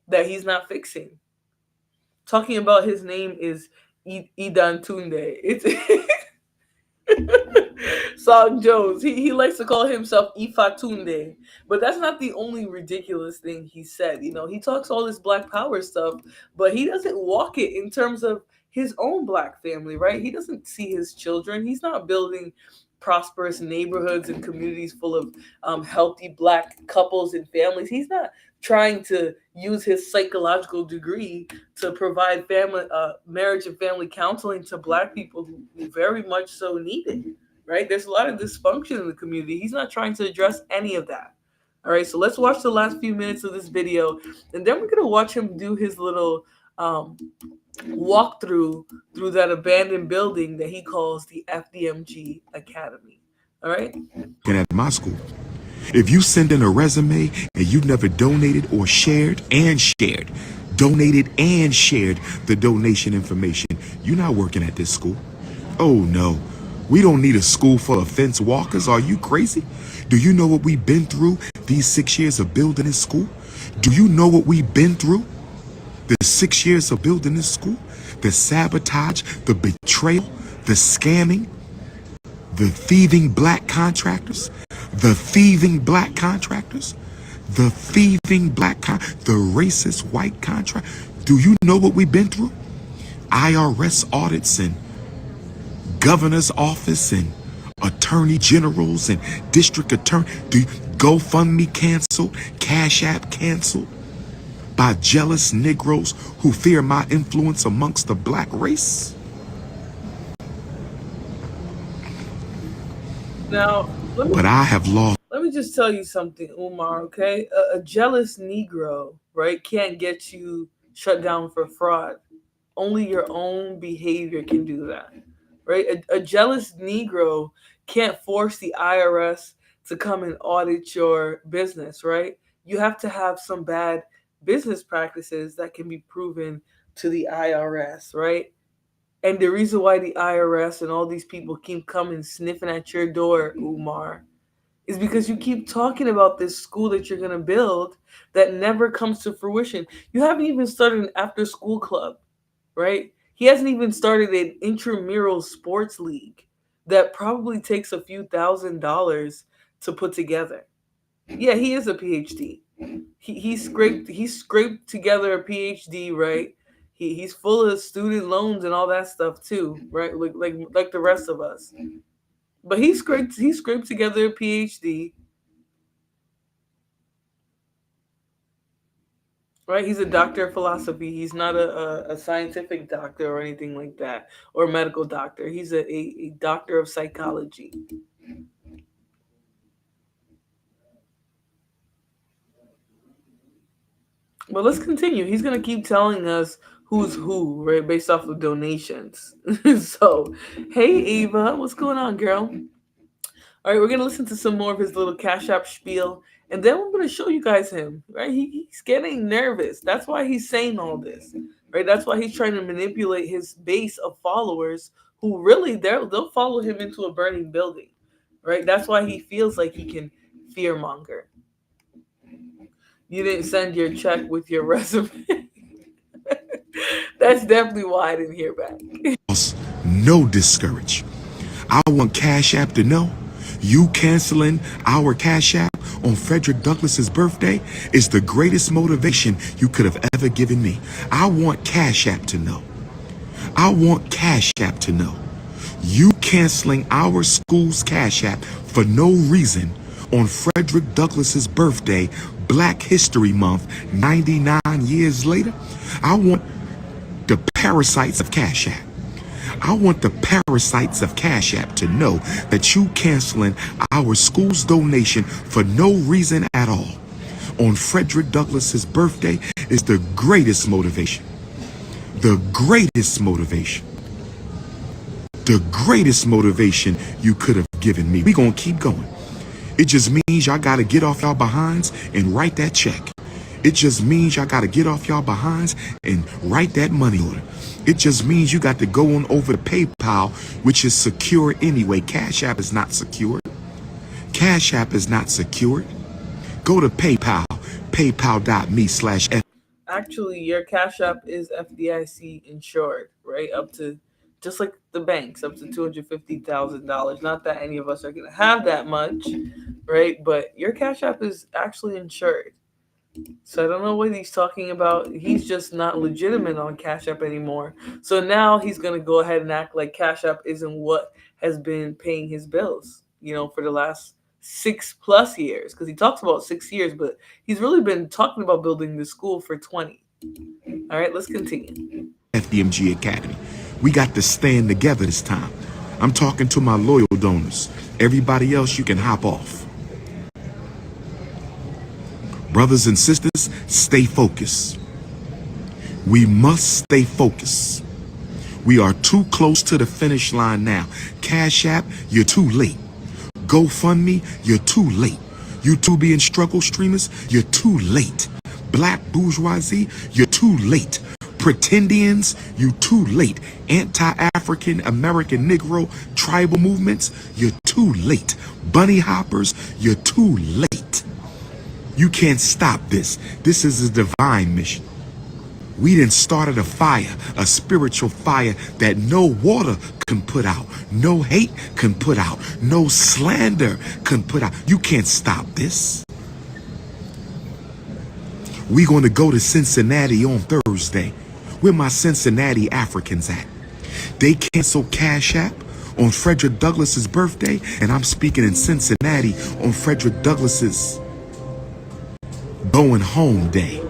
that he's not fixing. Talking about his name is Idan Tunde. It's Song Jones. He likes to call himself Ifatunde. But that's not the only ridiculous thing he said. He talks all this Black Power stuff, but he doesn't walk it in terms of his own Black family, right? He doesn't see his children. He's not building prosperous neighborhoods and communities full of healthy Black couples and families. He's not trying to use his psychological degree to provide family, marriage and family counseling to Black people who very much so need it. Right? There's a lot of dysfunction in the community. He's not trying to address any of that. All right, so let's watch the last few minutes of this video, and then we're going to watch him do his little walkthrough through that abandoned building that he calls the FDMG Academy. All right? At my school, if you send in a resume and you've never donated or donated and shared the donation information, you're not working at this school. Oh, no. We don't need a school full of fence walkers. Are you crazy? Do you know what we've been through these 6 years of building this school? Do you know what we've been through? The 6 years of building this school? The sabotage, the betrayal, the scamming, the thieving Black contractors, the racist white contract. Do you know what we've been through? IRS audits and governor's office and attorney attorney generals and district attorney. Do GoFundMe canceled, Cash App canceled by jealous Negroes who fear my influence amongst the black race? Now, But I have lost. let me just tell you something, Umar, okay? A jealous Negro, right, can't get you shut down for fraud. Only your own behavior can do that, right? A jealous Negro can't force the IRS to come and audit your business, right? You have to have some bad business practices that can be proven to the IRS, right? And the reason why the IRS and all these people keep coming sniffing at your door, Umar, is because you keep talking about this school that you're going to build that never comes to fruition. You haven't even started an after school club, right? He hasn't even started an intramural sports league that probably takes a few $1,000s to put together. Yeah, he is a PhD. He scraped together a PhD, right? He's full of student loans and all that stuff too, right? Like the rest of us. But he scraped together a PhD, right? He's a doctor of philosophy. He's not a scientific doctor or anything like that, or a medical doctor. He's a doctor of psychology. But let's continue. He's gonna keep telling us who's who, right, based off of donations. So, hey Ava, what's going on, girl? All right, we're gonna listen to some more of his little Cash App spiel, and then we're gonna show you guys him. Right, he's getting nervous. That's why he's saying all this. Right, that's why he's trying to manipulate his base of followers, who really they'll follow him into a burning building. Right, that's why he feels like he can fearmonger. You didn't send your check with your resume. That's definitely why I didn't hear back. No discourage. I want Cash App to know you canceling our Cash App on Frederick Douglass's birthday is the greatest motivation you could have ever given me. I want Cash App to know. I want Cash App to know you canceling our school's Cash App for no reason on Frederick Douglass's birthday, Black History Month, 99 years later. I want the parasites of Cash App. I want the parasites of Cash App to know that you canceling our school's donation for no reason at all on Frederick Douglass's birthday is the greatest motivation. The greatest motivation. The greatest motivation you could have given me. We gonna keep going. It just means y'all gotta get off y'all behinds and write that check. It just means y'all gotta get off y'all behinds and write that money order. It just means you got to go on over to PayPal, which is secure anyway. Cash App is not secured. Cash App is not secured. Go to PayPal, paypal.me/F. Actually, your Cash App is FDIC insured, right? Up to, just like the banks, up to $250,000. Not that any of us are gonna have that much, right? But your Cash App is actually insured. So I don't know what he's talking about. He's just not legitimate on Cash App anymore. So now he's gonna go ahead and act like Cash App isn't what has been paying his bills, for the last 6+ years. Because he talks about 6 years, but he's really been talking about building the school for 20. All right, let's continue. FDMG Academy. We got to stand together this time. I'm talking to my loyal donors. Everybody else, you can hop off. Brothers and sisters, stay focused. We must stay focused. We are too close to the finish line now. Cash App, you're too late. GoFundMe, you're too late. You two being struggle streamers, you're too late. Black bourgeoisie, you're too late. Pretendians, you too late. Anti-African American Negro tribal movements, you're too late. Bunny hoppers, you're too late. You can't stop this. This is a divine mission. We done started a fire, a spiritual fire that no water can put out, no hate can put out, no slander can put out. You can't stop this. We gonna go to Cincinnati on Thursday. Where my Cincinnati Africans at? They cancel Cash App on Frederick Douglass's birthday, and I'm speaking in Cincinnati on Frederick Douglass's going home day.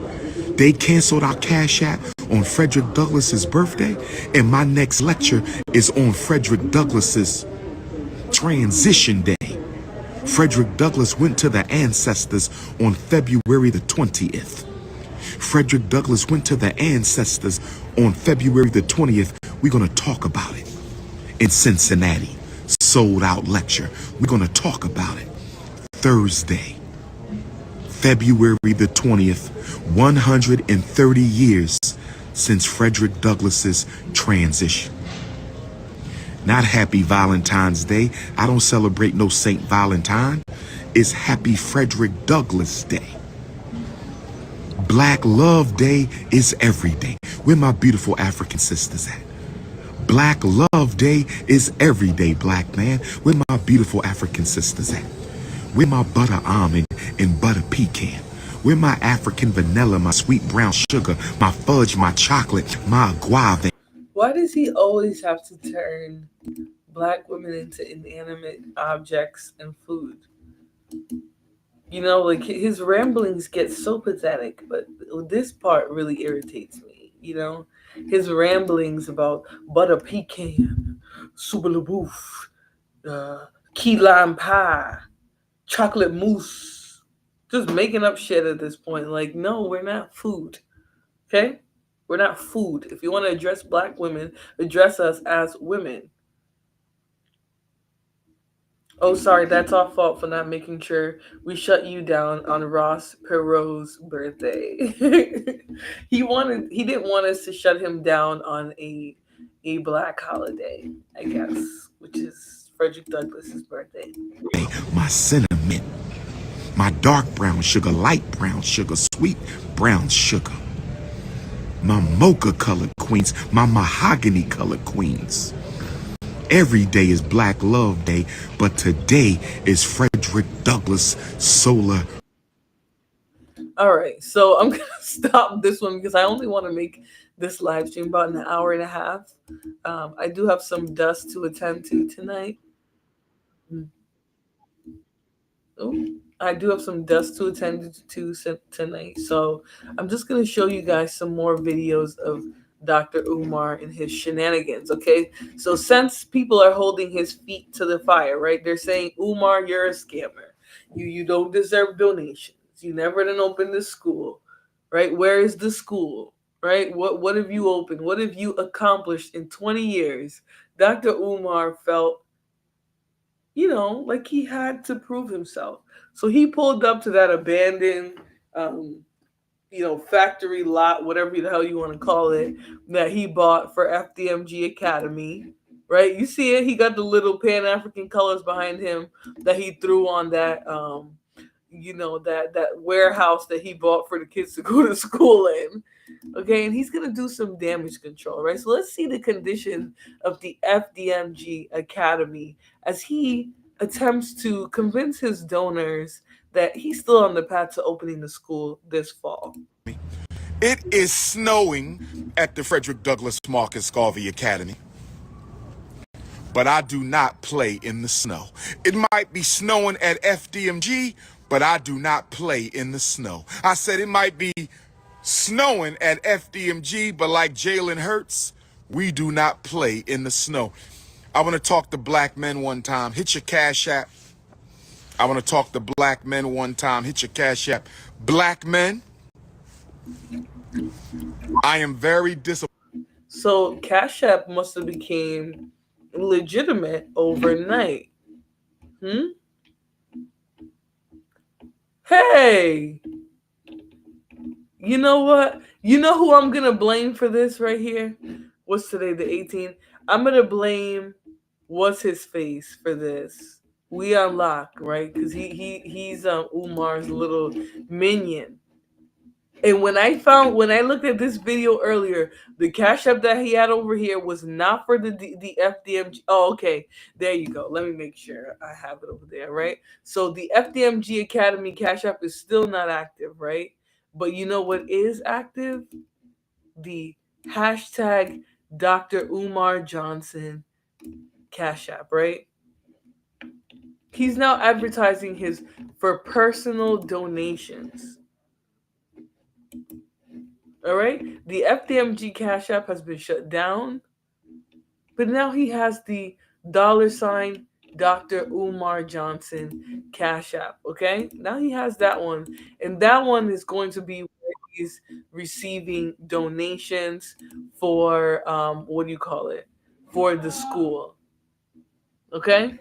They canceled our Cash App on Frederick Douglass's birthday, and my next lecture is on Frederick Douglass's transition day. Frederick Douglass went to the ancestors on February the 20th. Frederick Douglass went to the ancestors on February the 20th. We're going to talk about it in Cincinnati. Sold out lecture. We're going to talk about it Thursday, February the 20th, 130 years since Frederick Douglass's transition. Not Happy Valentine's Day. I don't celebrate no Saint Valentine. It's Happy Frederick Douglass Day. Black Love Day is every day. Where my beautiful African sisters at? Black Love Day is every day, black man. Where my beautiful African sisters at? Where my butter almond and butter pecan? Where my African vanilla, my sweet brown sugar, my fudge, my chocolate, my guava? Why does he always have to turn black women into inanimate objects and food? You know, like his ramblings get so pathetic, but this part really irritates me. You know, his ramblings about butter pecan, soup de bouffe, key lime pie, chocolate mousse, just making up shit at this point. Like, no, we're not food. Okay? We're not food. If you want to address black women, address us as women. Oh, sorry, that's our fault for not making sure we shut you down on Ross Perot's birthday. He didn't want us to shut him down on a black holiday, I guess, which is Frederick Douglass's birthday. My cinnamon, my dark brown sugar, light brown sugar, sweet brown sugar, my mocha colored queens, my mahogany colored queens. Every day is Black Love Day, but today is Frederick Douglass Solar. All right, so I'm gonna stop this one because I only want to make this live stream about an hour and a half. I do have some dust to attend to tonight. Oh, I do have some dust to attend to tonight, so I'm just gonna show you guys some more videos of Dr. Umar and his shenanigans. Okay, so since people are holding his feet to the fire, right? They're saying, Umar, you're a scammer. You don't deserve donations. You never done opened the school, right? Where is the school, right? What have you opened? What have you accomplished in 20 years? Dr. Umar felt, you know, like he had to prove himself. So he pulled up to that abandoned, factory lot, whatever the hell you want to call it, that he bought for FDMG Academy, right? You see it? He got the little Pan-African colors behind him that he threw on that, that warehouse that he bought for the kids to go to school in. Okay, and he's gonna do some damage control, right? So let's see the condition of the FDMG Academy as he attempts to convince his donors that he's still on the path to opening the school this fall. It is snowing at the Frederick Douglass Marcus Garvey Academy, but I do not play in the snow. It might be snowing at FDMG, but I do not play in the snow. I said it might be snowing at FDMG, but like Jalen Hurts, we do not play in the snow. I want to talk to black men one time. Hit your Cash App. I want to talk to black men one time. Hit your Cash App. Black men, I am very disappointed. So Cash App must have became legitimate overnight. Hey, you know what? You know who I'm gonna blame for this right here? What's today, the 18th? I'm gonna blame what's his face for this. We Unlock, right? Because he's Umar's little minion. And when I looked at this video earlier, the Cash App that he had over here was not for the FDMG. Oh, okay. There you go. Let me make sure I have it over there, right? So the FDMG Academy Cash App is still not active, right? But you know what is active? The hashtag Dr. Umar Johnson Cash App, right? He's now advertising his for personal donations. All right? The FDMG Cash App has been shut down, but now he has the $ Dr. Umar Johnson Cash App. Okay? Now he has that one. And that one is going to be where he's receiving donations for what do you call it? For the school. Okay?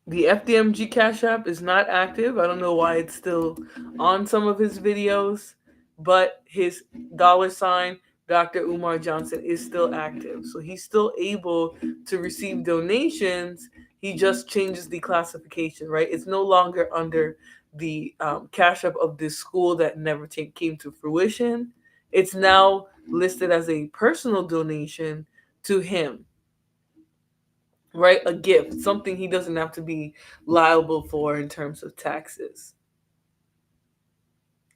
The FDMG Cash App is not active. I don't know why it's still on some of his videos, but his $ Dr. Umar Johnson is still active. So he's still able to receive donations. He just changes the classification, right? It's no longer under the Cash App of this school that never came to fruition. It's now listed as a personal donation to him, right? A gift, something he doesn't have to be liable for in terms of taxes.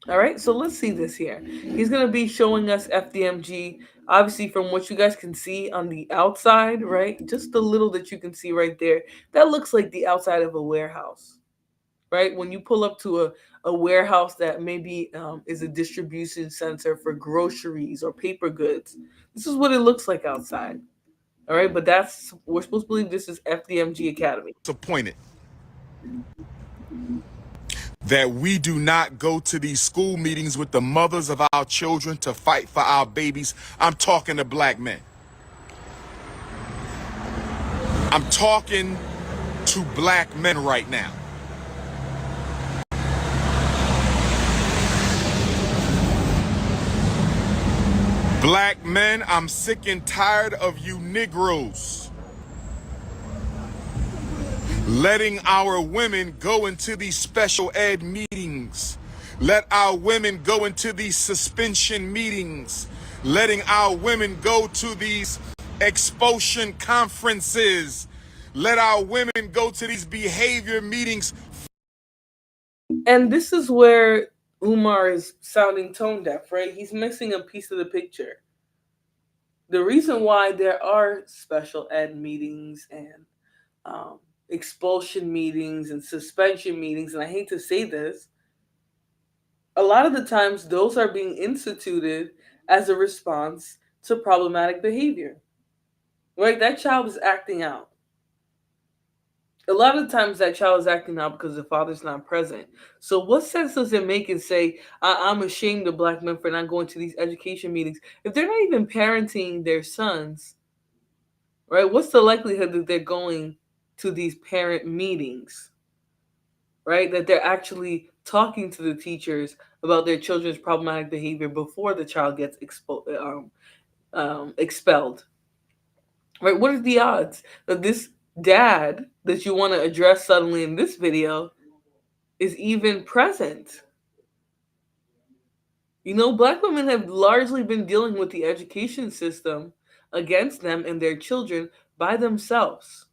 All right, so let's see this here. He's going to be showing us FDMG, obviously, from what you guys can see on the outside, right? Just the little that you can see right there. That looks like the outside of a warehouse, right? When you pull up to a warehouse that maybe is a distribution center for groceries or paper goods, this is what it looks like outside. All right, but we're supposed to believe this is FDMG Academy. Disappointed that we do not go to these school meetings with the mothers of our children to fight for our babies. I'm talking to black men. I'm talking to black men right now. Black men, I'm sick and tired of you Negroes letting our women go into these special ed meetings. Let our women go into these suspension meetings. Letting our women go to these expulsion conferences. Let our women go to these behavior meetings. And this is where Umar is sounding tone deaf, right? He's missing a piece of the picture. The reason why there are special ed meetings and expulsion meetings and suspension meetings, and I hate to say this, a lot of the times those are being instituted as a response to problematic behavior, right? That child is acting out. A lot of times that child is acting out because the father's not present. So what sense does it make and say, I'm ashamed of black men for not going to these education meetings if they're not even parenting their sons, right? What's the likelihood that they're going to these parent meetings, right? That they're actually talking to the teachers about their children's problematic behavior before the child gets expelled, right? What are the odds that this dad that you want to address suddenly in this video is even present? You know, black women have largely been dealing with the education system against them and their children by themselves,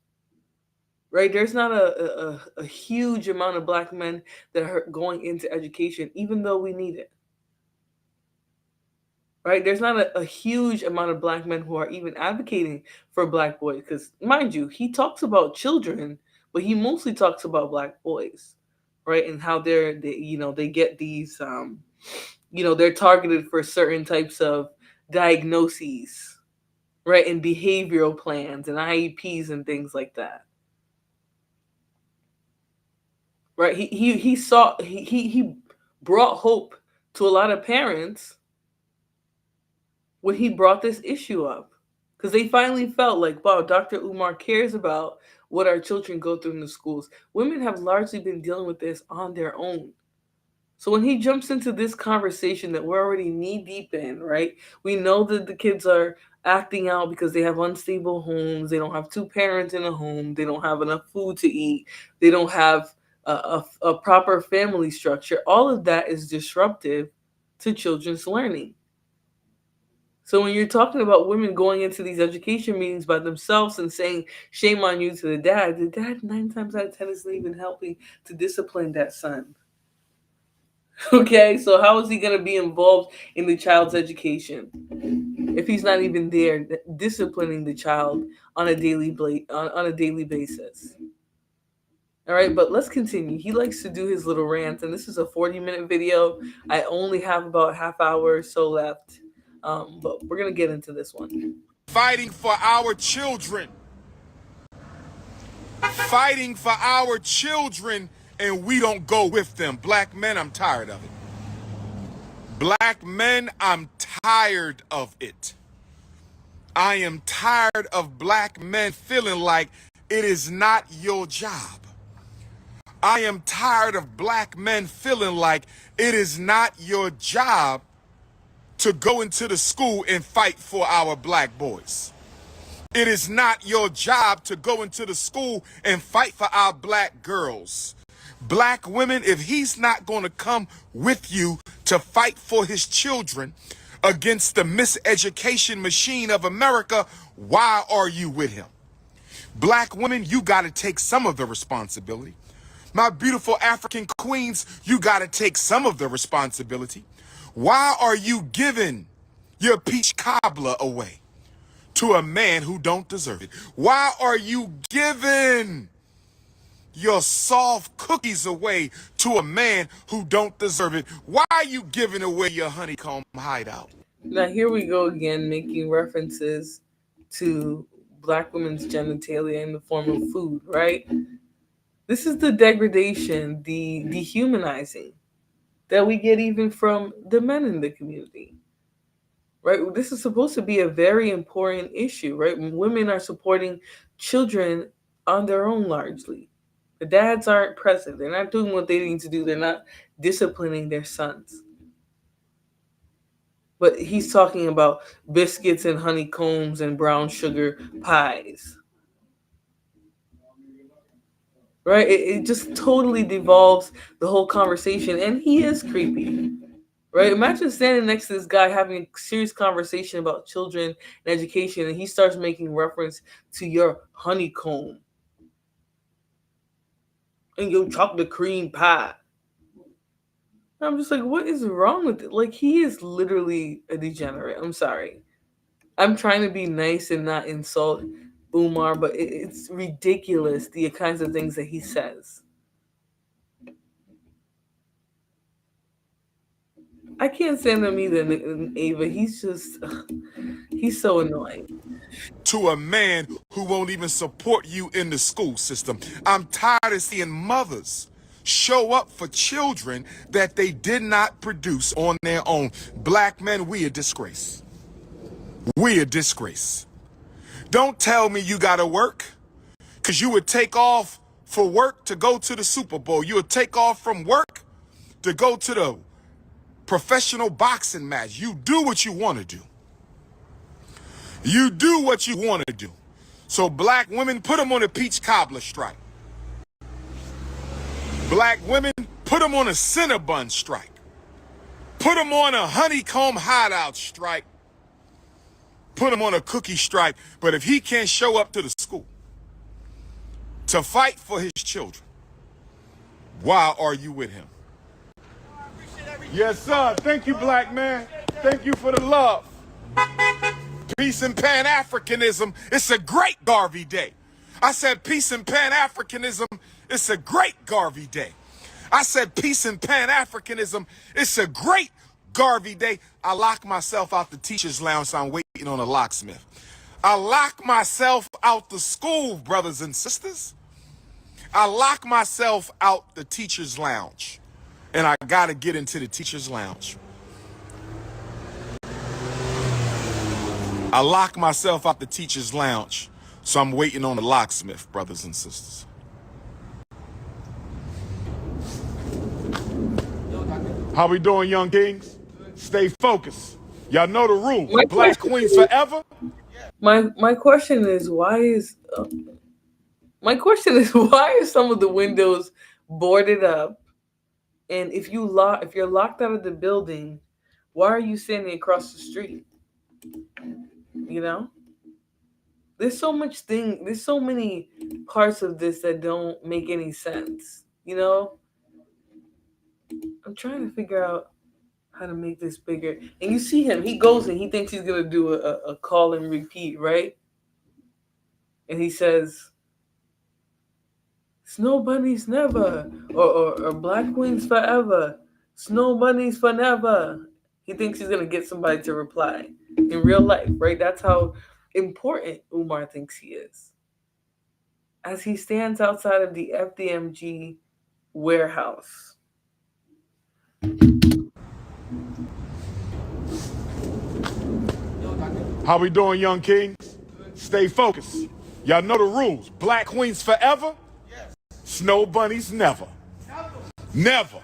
right? There's not a huge amount of black men that are going into education, even though we need it. Right? There's not a huge amount of black men who are even advocating for black boys. Because, mind you, he talks about children, but he mostly talks about black boys, right? And how they get these, they're targeted for certain types of diagnoses, right? And behavioral plans and IEPs and things like that. Right? He brought hope to a lot of parents when he brought this issue up, because they finally felt like, wow, Dr. Umar cares about what our children go through in the schools. Women have largely been dealing with this on their own. So when he jumps into this conversation that we're already knee deep in, right? We know that the kids are acting out because they have unstable homes. They don't have two parents in a home. They don't have enough food to eat. They don't have a proper family structure. All of that is disruptive to children's learning. So when you're talking about women going into these education meetings by themselves and saying, shame on you to the dad 9 times out of 10 isn't even helping to discipline that son. Okay, so how is he going to be involved in the child's education? if he's not even there disciplining the child on a on a daily basis. All right, but let's continue. He likes to do his little rants, and this is a 40-minute video. I only have about half hour or so left, but we're gonna get into this one. Fighting for our children. Fighting for our children, and we don't go with them. Black men, I'm tired of it. Black men, I'm tired of it. I am tired of black men feeling like it is not your job. I am tired of black men feeling like it is not your job to go into the school and fight for our black boys. It is not your job to go into the school and fight for our black girls. Black women, if he's not going to come with you to fight for his children against the miseducation machine of America, why are you with him? Black women, you got to take some of the responsibility. My beautiful African queens, you got to take some of the responsibility. Why are you giving your peach cobbler away to a man who don't deserve it? Why are you giving your soft cookies away to a man who don't deserve it? Why are you giving away your honeycomb hideout? Now here we go again, making references to black women's genitalia in the form of food, right? This is the degradation, the dehumanizing that we get even from the men in the community, right? This is supposed to be a very important issue, right? Women are supporting children on their own largely. The dads aren't present. They're not doing what they need to do. They're not disciplining their sons. But he's talking about biscuits and honeycombs and brown sugar pies. Right? It just totally devolves the whole conversation. And he is creepy. Right? Imagine standing next to this guy having a serious conversation about children and education, and he starts making reference to your honeycomb and your chocolate cream pie. I'm just like, what is wrong with it? Like, he is literally a degenerate. I'm sorry. I'm trying to be nice and not insult Umar, but it's ridiculous the kinds of things that he says. I can't stand him either, Ava. He's just, he's so annoying. To a man who won't even support you in the school system. I'm tired of seeing mothers show up for children that they did not produce on their own. Black men, we a disgrace. We a disgrace. Don't tell me you gotta work, because you would take off for work to go to the Super Bowl. You would take off from work to go to the professional boxing match. You do what you want to do. You do what you want to do. So black women, put them on a peach cobbler strike. Black women, put them on a Cinnabon strike. Put them on a honeycomb hideout strike. Put him on a cookie strike. But if he can't show up to the school to fight for his children, why are you with him? Yes, sir. Thank you, black man. Thank you for the love. Peace and Pan-Africanism. It's a great Garvey Day. I said peace and Pan-Africanism. It's a great Garvey Day. I said peace and Pan-Africanism. It's a great Garvey Day. I lock myself out the teacher's lounge, so I'm waiting on a locksmith. I lock myself out the school, brothers and sisters. I lock myself out the teacher's lounge. And I gotta get into the teacher's lounge. I lock myself out the teacher's lounge, so I'm waiting on the locksmith, brothers and sisters. How we doing, young kings? Stay focused. Y'all know the rules. Black queens forever. My question is why is some of the windows boarded up? And if you're locked out of the building, why are you standing across the street? You know? There's so many parts of this that don't make any sense. You know? I'm trying to figure out how to make this bigger. And you see him, he goes and he thinks he's gonna do a call and repeat, right? And he says, "Snow bunnies never," or "Black wings forever," "Snow bunnies forever." He thinks he's gonna get somebody to reply in real life, right? That's how important Umar thinks he is. As he stands outside of the FDMG warehouse. How we doing, young kings? Stay focused. Y'all know the rules. Black queens forever. Snow bunnies never. Never.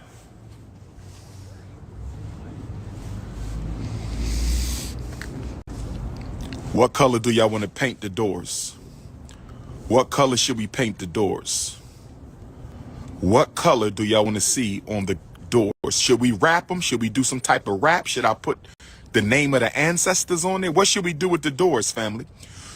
What color do y'all want to paint the doors? What color should we paint the doors? What color do y'all want to see on the doors? Should we wrap them? Should we do some type of wrap? Should I put the name of the ancestors on there? What should we do with the doors, family?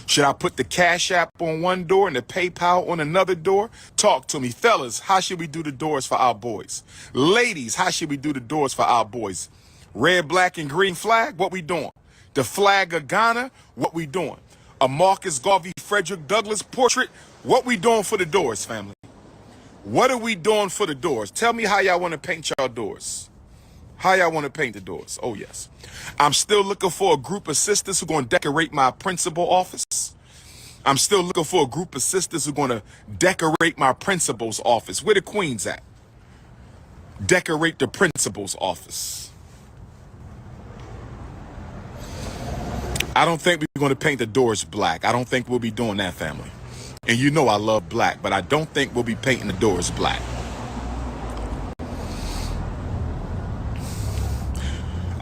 Should I put the Cash App on one door and the PayPal on another door? Talk to me. Fellas, how should we do the doors for our boys? Ladies, how should we do the doors for our boys? Red, black, and green flag? What we doing? The flag of Ghana? What we doing? A Marcus Garvey Frederick Douglass portrait? What we doing for the doors, family? What are we doing for the doors? Tell me how y'all want to paint y'all doors. How y'all want to paint the doors? Oh, yes. I'm still looking for a group of sisters who are going to decorate my principal office. I'm still looking for a group of sisters who are going to decorate my principal's office. Where the queens at? Decorate the principal's office. I don't think we're going to paint the doors black. I don't think we'll be doing that, family. And you know I love black, but I don't think we'll be painting the doors black.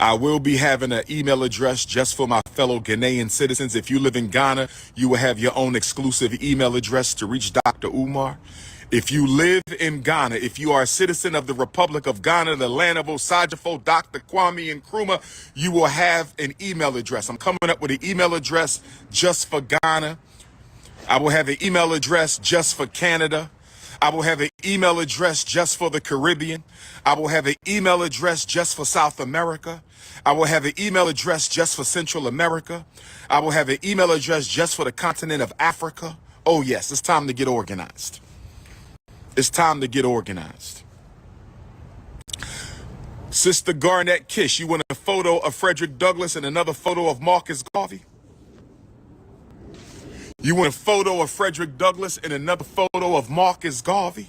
I will be having an email address just for my fellow Ghanaian citizens. If you live in Ghana, you will have your own exclusive email address to reach Dr. Umar. If you live in Ghana, if you are a citizen of the Republic of Ghana, the land of Osajifo, Dr. Kwame Nkrumah, you will have an email address. I'm coming up with an email address just for Ghana. I will have an email address just for Canada. I will have an email address just for the Caribbean. I will have an email address just for South America. I will have an email address just for Central America. I will have an email address just for the continent of Africa. Oh, yes, it's time to get organized. It's time to get organized. Sister Garnett Kish, you want a photo of Frederick Douglass and another photo of Marcus Garvey? You want a photo of Frederick Douglass and another photo of Marcus Garvey?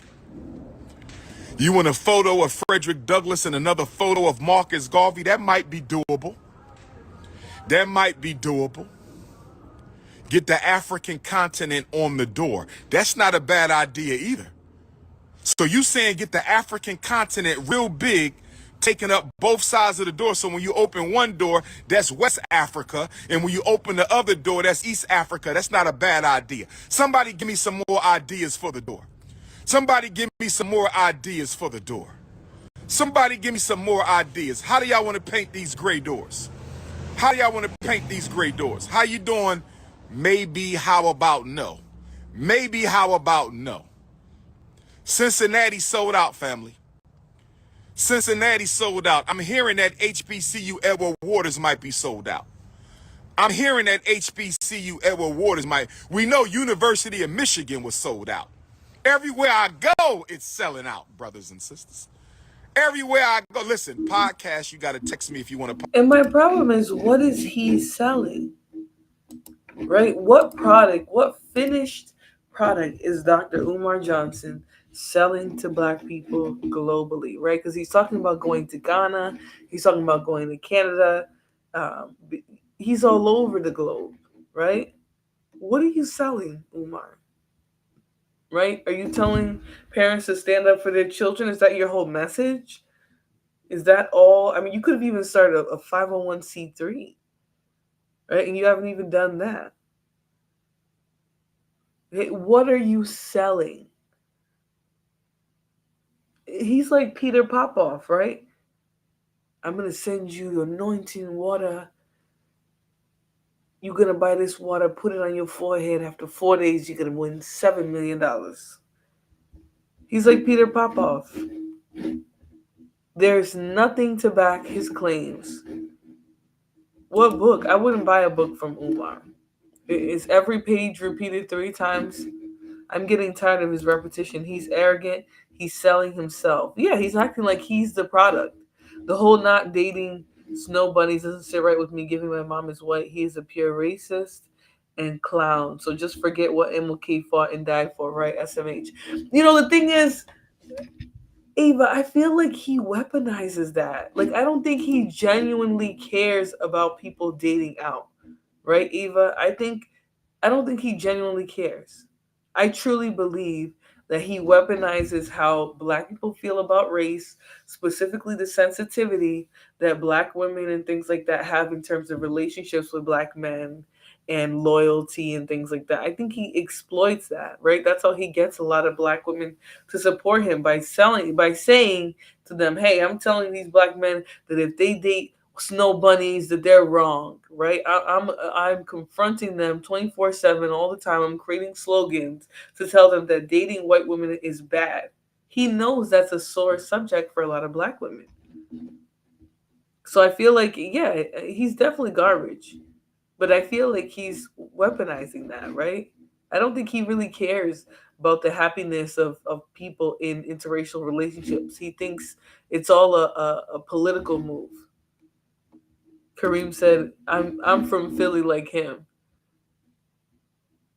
You want a photo of Frederick Douglass and another photo of Marcus Garvey? That might be doable. That might be doable. Get the African continent on the door. That's not a bad idea either. So you saying get the African continent real big, taking up both sides of the door. So when you open one door, that's West Africa. And when you open the other door, that's East Africa. That's not a bad idea. Somebody give me some more ideas for the door. Somebody give me some more ideas for the door. Somebody give me some more ideas. How do y'all want to paint these gray doors? How do y'all want to paint these gray doors? How you doing? Maybe, how about no? Maybe, how about no? Cincinnati sold out, family. Cincinnati sold out. I'm hearing that HBCU Edward Waters might be sold out. I'm hearing that HBCU Edward Waters might. We know University of Michigan was sold out. Everywhere I go, it's selling out, brothers and sisters. Everywhere I go. Listen, podcast, you got to text me if you want to. And my problem is, what is he selling? Right? What product, what finished product is Dr. Umar Johnson selling to Black people globally, right? Because he's talking about going to Ghana, he's talking about going to Canada, he's all over the globe, right? What are you selling, Umar? Right? Are you telling parents to stand up for their children? Is that your whole message? Is that all? I mean, you could have even started a 501c3, right? And you haven't even done that. Okay, what are you selling? He's like Peter Popoff, right? I'm going to send you anointing water. You're going to buy this water, put it on your forehead. After 4 days, you're going to win $7 million. He's like Peter Popoff. There's nothing to back his claims. What book? I wouldn't buy a book from Umar. Is every page repeated 3 times? I'm getting tired of his repetition. He's arrogant. He's selling himself. Yeah, he's acting like he's the product. The whole not dating snow bunnies doesn't sit right with me. Giving my mom his white. He is a pure racist and clown. So just forget what MLK fought and died for, right? SMH. The thing is, Ava, I feel like he weaponizes that. Like, I don't think he genuinely cares about people dating out, right, Ava? I don't think he genuinely cares. I truly believe that he weaponizes how black people feel about race, specifically the sensitivity that black women and things like that have in terms of relationships with black men and loyalty and things like that. I think he exploits that, right? That's how he gets a lot of black women to support him by saying to them, "Hey, I'm telling these black men that if they date snow bunnies that they're wrong," right? I'm confronting them 24/7 all the time. I'm creating slogans to tell them that dating white women is bad. He knows that's a sore subject for a lot of black women. So I feel like, yeah, he's definitely garbage. But I feel like he's weaponizing that, right? I don't think he really cares about the happiness of people in interracial relationships. He thinks it's all a political move. Kareem said, I'm from Philly like him.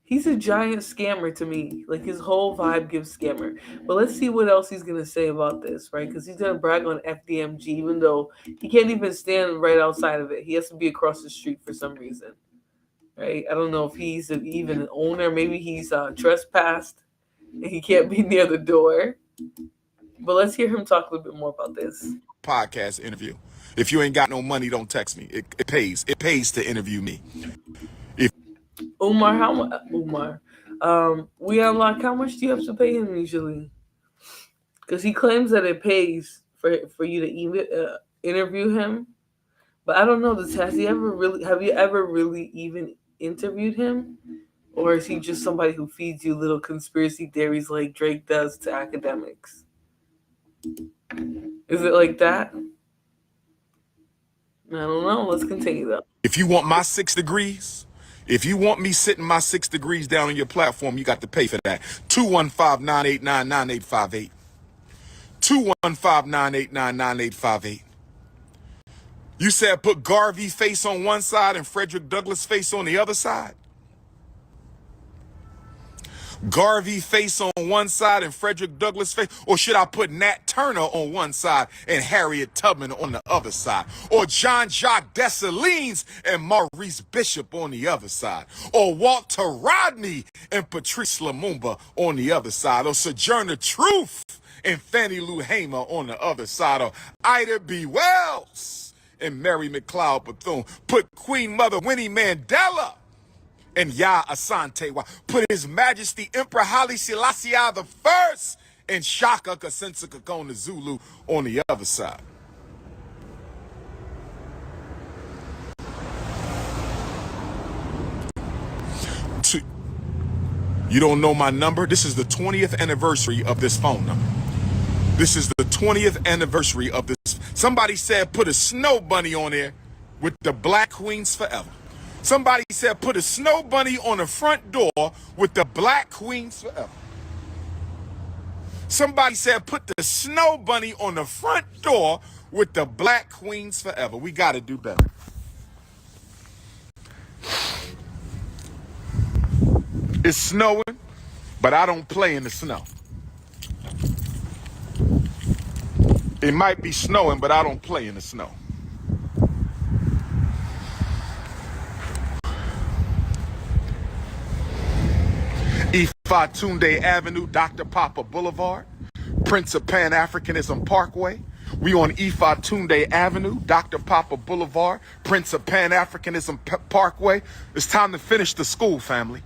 He's a giant scammer to me. Like, his whole vibe gives scammer. But let's see what else he's gonna say about this, right? Because he's gonna brag on FDMG, even though he can't even stand right outside of it. He has to be across the street for some reason, right? I don't know if he's even an owner. Maybe he's trespassed and he can't be near the door. But let's hear him talk a little bit more about this. Podcast interview. If you ain't got no money, don't text me. It pays. It pays to interview me. Umar, how much? Umar, we unlock. How much do you have to pay him usually? Because he claims that it pays for you to even interview him. But I don't know. Has he ever really? Have you ever really even interviewed him, or is he just somebody who feeds you little conspiracy theories like Drake does to academics? Is it like that? I don't know. Let's continue though. If you want my 6 degrees, if you want me sitting my 6 degrees down on your platform, you got to pay for that. 215-989-9858. 215-989-9858. You said put Garvey face on one side and Frederick Douglass face on the other side? Garvey face on one side and Frederick Douglass face? Or should I put Nat Turner on one side and Harriet Tubman on the other side? Or John Jacques Dessalines and Maurice Bishop on the other side? Or Walter Rodney and Patrice Lumumba on the other side? Or Sojourner Truth and Fannie Lou Hamer on the other side? Or Ida B. Wells and Mary McLeod Bethune? Put Queen Mother Winnie Mandela and Yah Asante. Put His Majesty Emperor Haile Selassie the First and Shaka Kasensa Kakona Zulu on the other side. You don't know my number? This is the 20th anniversary of this phone number. This is the 20th anniversary of this. Somebody said put a snow bunny on there with the Black Queens Forever. Somebody said put a snow bunny on the front door with the Black Queens Forever. Somebody said put the snow bunny on the front door with the Black Queens Forever. We got to do better. It's snowing, but I don't play in the snow. It might be snowing, but I don't play in the snow. Ifatunde Avenue, Dr. Papa Boulevard, Prince of Pan-Africanism Parkway. We on Ifatunde Avenue, Dr. Papa Boulevard, Prince of Pan-Africanism Parkway. It's time to finish the school, family.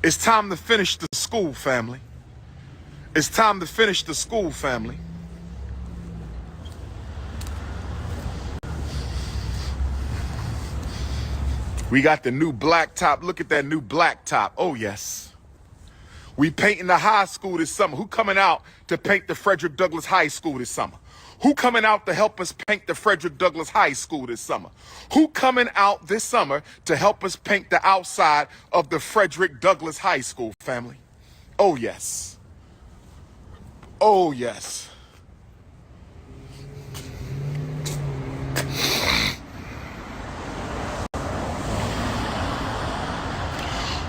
It's time to finish the school, family. It's time to finish the school, family. We got the new blacktop. Look at that new blacktop. Oh, yes. We painting the high school this summer. Who coming out to paint the Frederick Douglass High School this summer? Who coming out to help us paint the Frederick Douglass High School this summer? Who coming out this summer to help us paint the outside of the Frederick Douglass High School, family? Oh, yes. Oh, yes.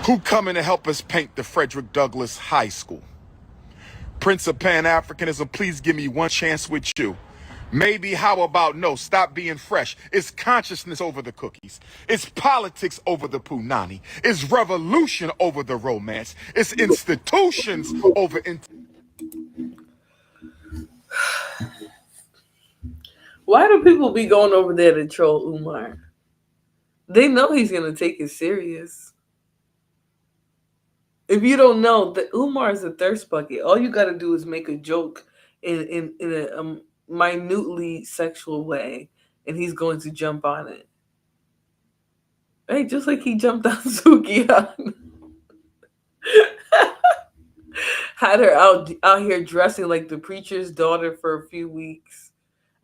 Who coming to help us paint the Frederick Douglass High School? Prince of Pan-Africanism, please give me one chance with you. Maybe how about no, stop being fresh. It's consciousness over the cookies. It's politics over the punani. It's revolution over the romance. It's institutions over... Why do people be going over there to troll Umar? They know he's gonna take it serious. If you don't know, that Umar is a thirst bucket. All you gotta do is make a joke in a minutely sexual way, and he's going to jump on it. Right? Just like he jumped on Sukian. Had her out here dressing like the preacher's daughter for a few weeks,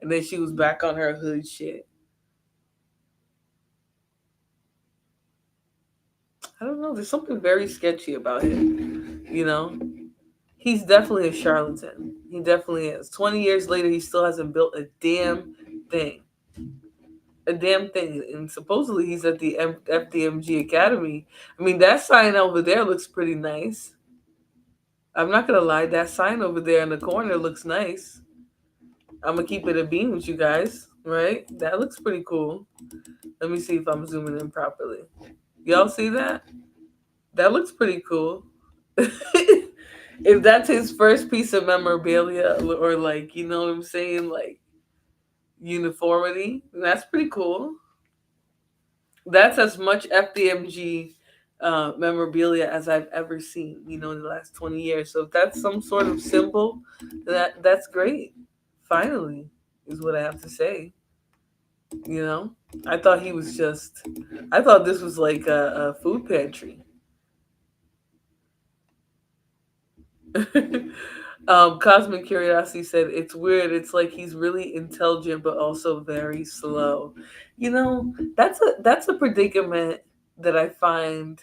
and then she was back on her hood shit. I don't know. There's something very sketchy about him. You know, he's definitely a charlatan. He definitely is. 20 years later, he still hasn't built a damn thing. A damn thing. And supposedly he's at the FDMG Academy. I mean, that sign over there looks pretty nice. I'm not gonna lie, that sign over there in the corner looks nice. I'm gonna keep it a beam with you guys, right? That looks pretty cool. Let me see if I'm zooming in properly. Y'all see that? That looks pretty cool. If that's his first piece of memorabilia, or like, you know what I'm saying, like uniformity, that's pretty cool. That's as much FDMG memorabilia as I've ever seen, you know, in the last 20 years. So if that's some sort of symbol, that's great. Finally, is what I have to say. You know, I thought this was like a food pantry. Cosmic Curiosity said it's weird. It's like he's really intelligent but also very slow. You know, that's a predicament that I find.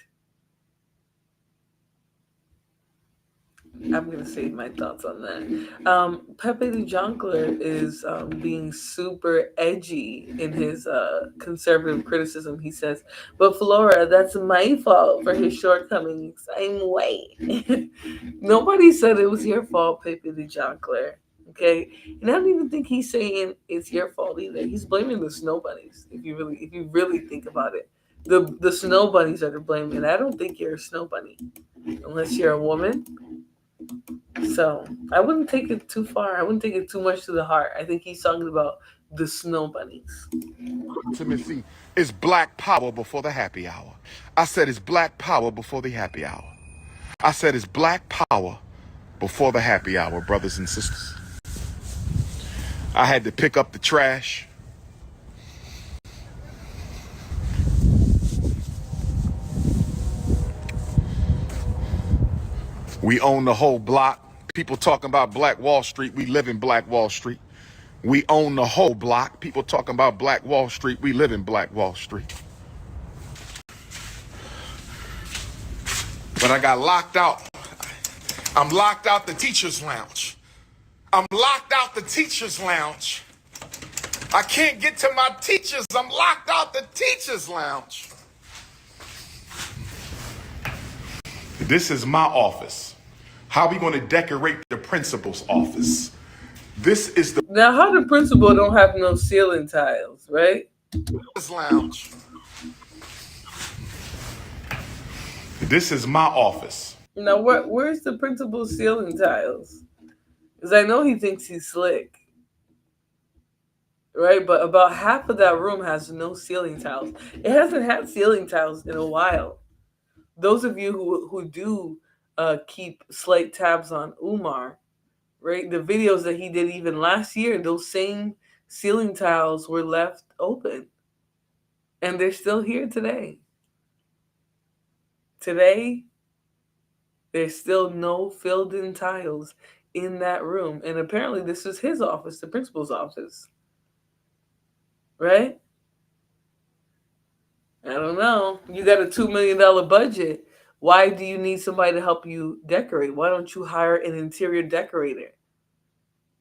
I'm gonna save my thoughts on that. Pepe the Jongleur is being super edgy in his conservative criticism. He says, "But Flora, that's my fault for his shortcomings. I'm white." Nobody said it was your fault, Pepe the Jongleur. Okay, and I don't even think he's saying it's your fault either. He's blaming the snow bunnies. If you really think about it, the snow bunnies are to blame, and I don't think you're a snow bunny unless you're a woman. So I wouldn't take it too far. I wouldn't take it too much to the heart. I think he's talking about the snow bunnies. Timothy, it's black power before the happy hour. I said it's black power before the happy hour. I said it's black power before the happy hour, brothers and sisters. I had to pick up the trash. We own the whole block. People talking about Black Wall Street. We live in Black Wall Street. We own the whole block. People talking about Black Wall Street. We live in Black Wall Street. But I got locked out. I'm locked out the teacher's lounge. I'm locked out the teacher's lounge. I can't get to my teachers. I'm locked out the teacher's lounge. This is my office. How are we going to decorate the principal's office? This is the Now, how the principal don't have no ceiling tiles, right? lounge. This is my office. Now, where's the principal's ceiling tiles? Because I know he thinks he's slick, right? But about half of that room has no ceiling tiles. It hasn't had ceiling tiles in a while. Those of you who do keep slight tabs on Umar, right? The videos that he did even last year, those same ceiling tiles were left open. And they're still here today. Today, there's still no filled in tiles in that room. And apparently this is his office, the principal's office. Right? I don't know. You got a $2 million budget. Why do you need somebody to help you decorate? Why don't you hire an interior decorator?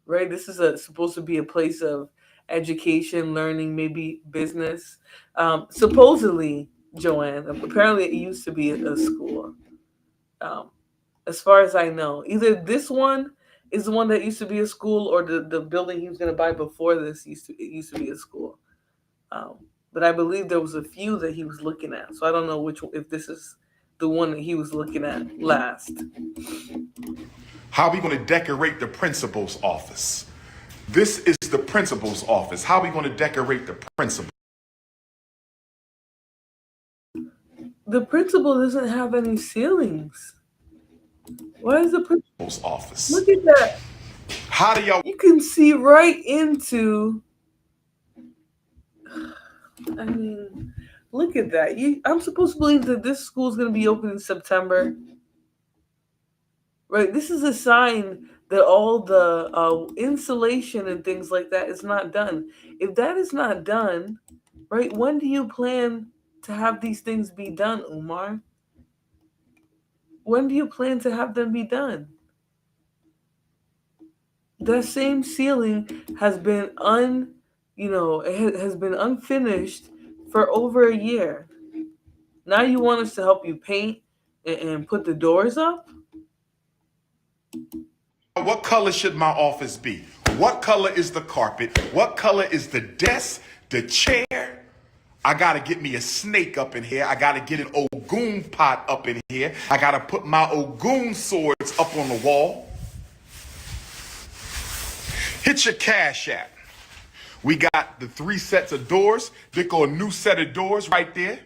Right? This is supposed to be a place of education, learning, maybe business. Supposedly, Joanne, apparently it used to be a school. Um, as far as I know, either this one is the one that used to be a school, or the building he was going to buy before this used to be a school. Um, but I believe there was a few that he was looking at, so I don't know if this is the one that he was looking at last. How are we going to decorate the principal's office? This is the principal's office. How are we going to decorate the principal? The principal doesn't have any ceilings. Why is the principal? Office. Look at that. How do y'all? You can see right into. I mean, look at that. I'm supposed to believe that this school is going to be open in September. Right. This is a sign that all the insulation and things like that is not done. If that is not done, right, when do you plan to have these things be done, Umar? When do you plan to have them be done? That same ceiling has been has been unfinished for over a year. Now you want us to help you paint and put the doors up? What color should my office be? What color is the carpet? What color is the desk, the chair? I gotta get me a snake up in here. I gotta get an Ogun pot up in here. I gotta put my Ogun swords up on the wall. Hit your Cash App. We got the 3 sets of doors. There go a new set of doors right there.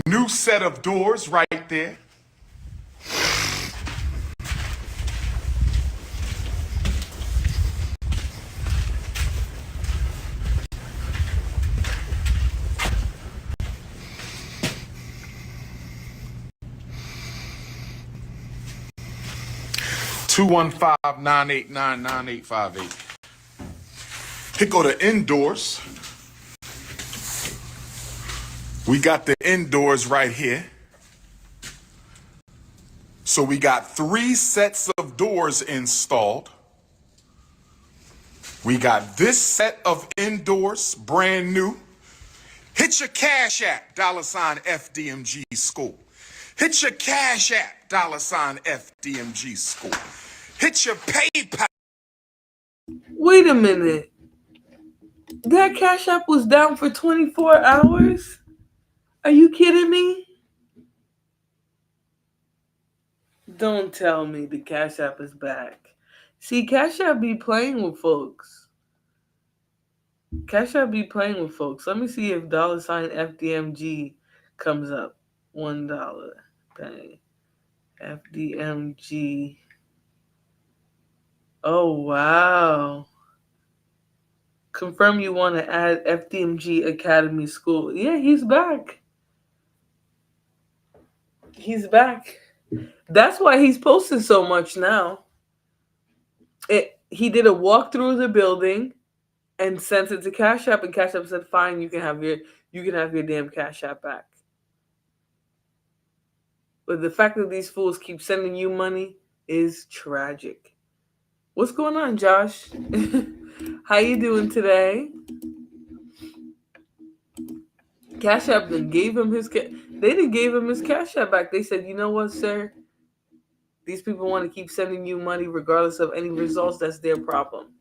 New set of doors right there. Two 9899858. Here go the indoors. We got the indoors right here. So we got 3 sets of doors installed. We got this set of indoors, brand new. Hit your Cash App, $FDMG School. Hit your Cash App, $FDMG School. Hit your PayPal. Wait a minute. That Cash App was down for 24 hours? Are you kidding me? Don't tell me the Cash App is back. See, Cash App be playing with folks. Cash App be playing with folks. Let me see if $FDMG comes up. $1. Pay. FDMG. Oh, wow. Confirm you want to add FDMG Academy School. Yeah, he's back. He's back. That's why he's posted so much now. He did a walkthrough of the building and sent it to Cash App, and Cash App said, "Fine, you can have your damn Cash App back." But the fact that these fools keep sending you money is tragic. What's going on, Josh? How you doing today? Cash App then gave him his they didn't gave him his Cash App back. They said, "You know what, sir? These people want to keep sending you money regardless of any results. That's their problem.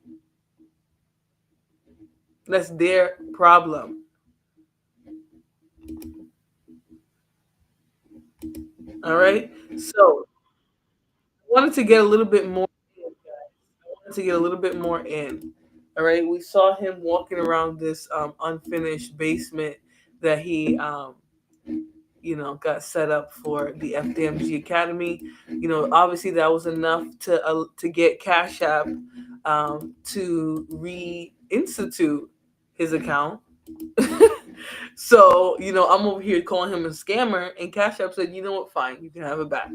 That's their problem." All right. So I wanted to get a little bit more in, guys. I wanted to get a little bit more in. All right. We saw him walking around this unfinished basement that he got set up for the FDMG Academy. Obviously that was enough to get Cash App to reinstitute his account. So, I'm over here calling him a scammer, and Cash App said, "You know what, fine, you can have it back."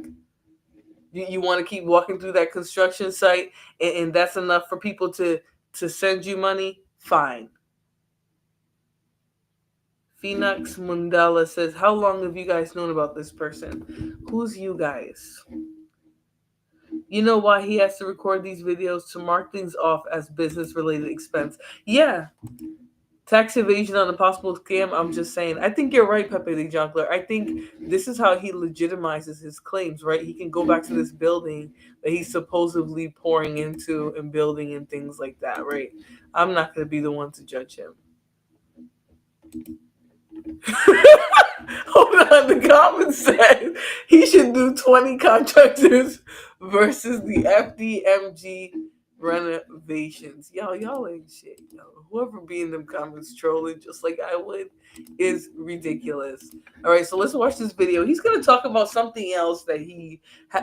You want to keep walking through that construction site, and that's enough for people to send you money? Fine. Phoenix Mundala says, how long have you guys known about this person? Who's you guys? You know why he has to record these videos? To mark things off as business related expense. Yeah. Tax evasion on a possible scam. I'm just saying. I think you're right, Pepe the Juggler. I think this is how he legitimizes his claims, right? He can go back to this building that he's supposedly pouring into and building and things like that, right? I'm not going to be the one to judge him. Hold on, the comments said he should do 20 contractors versus the FDMG renovations. Y'all ain't shit, yo. Whoever be in them comments trolling just like I would is ridiculous. All right, so let's watch this video. He's gonna talk about something else that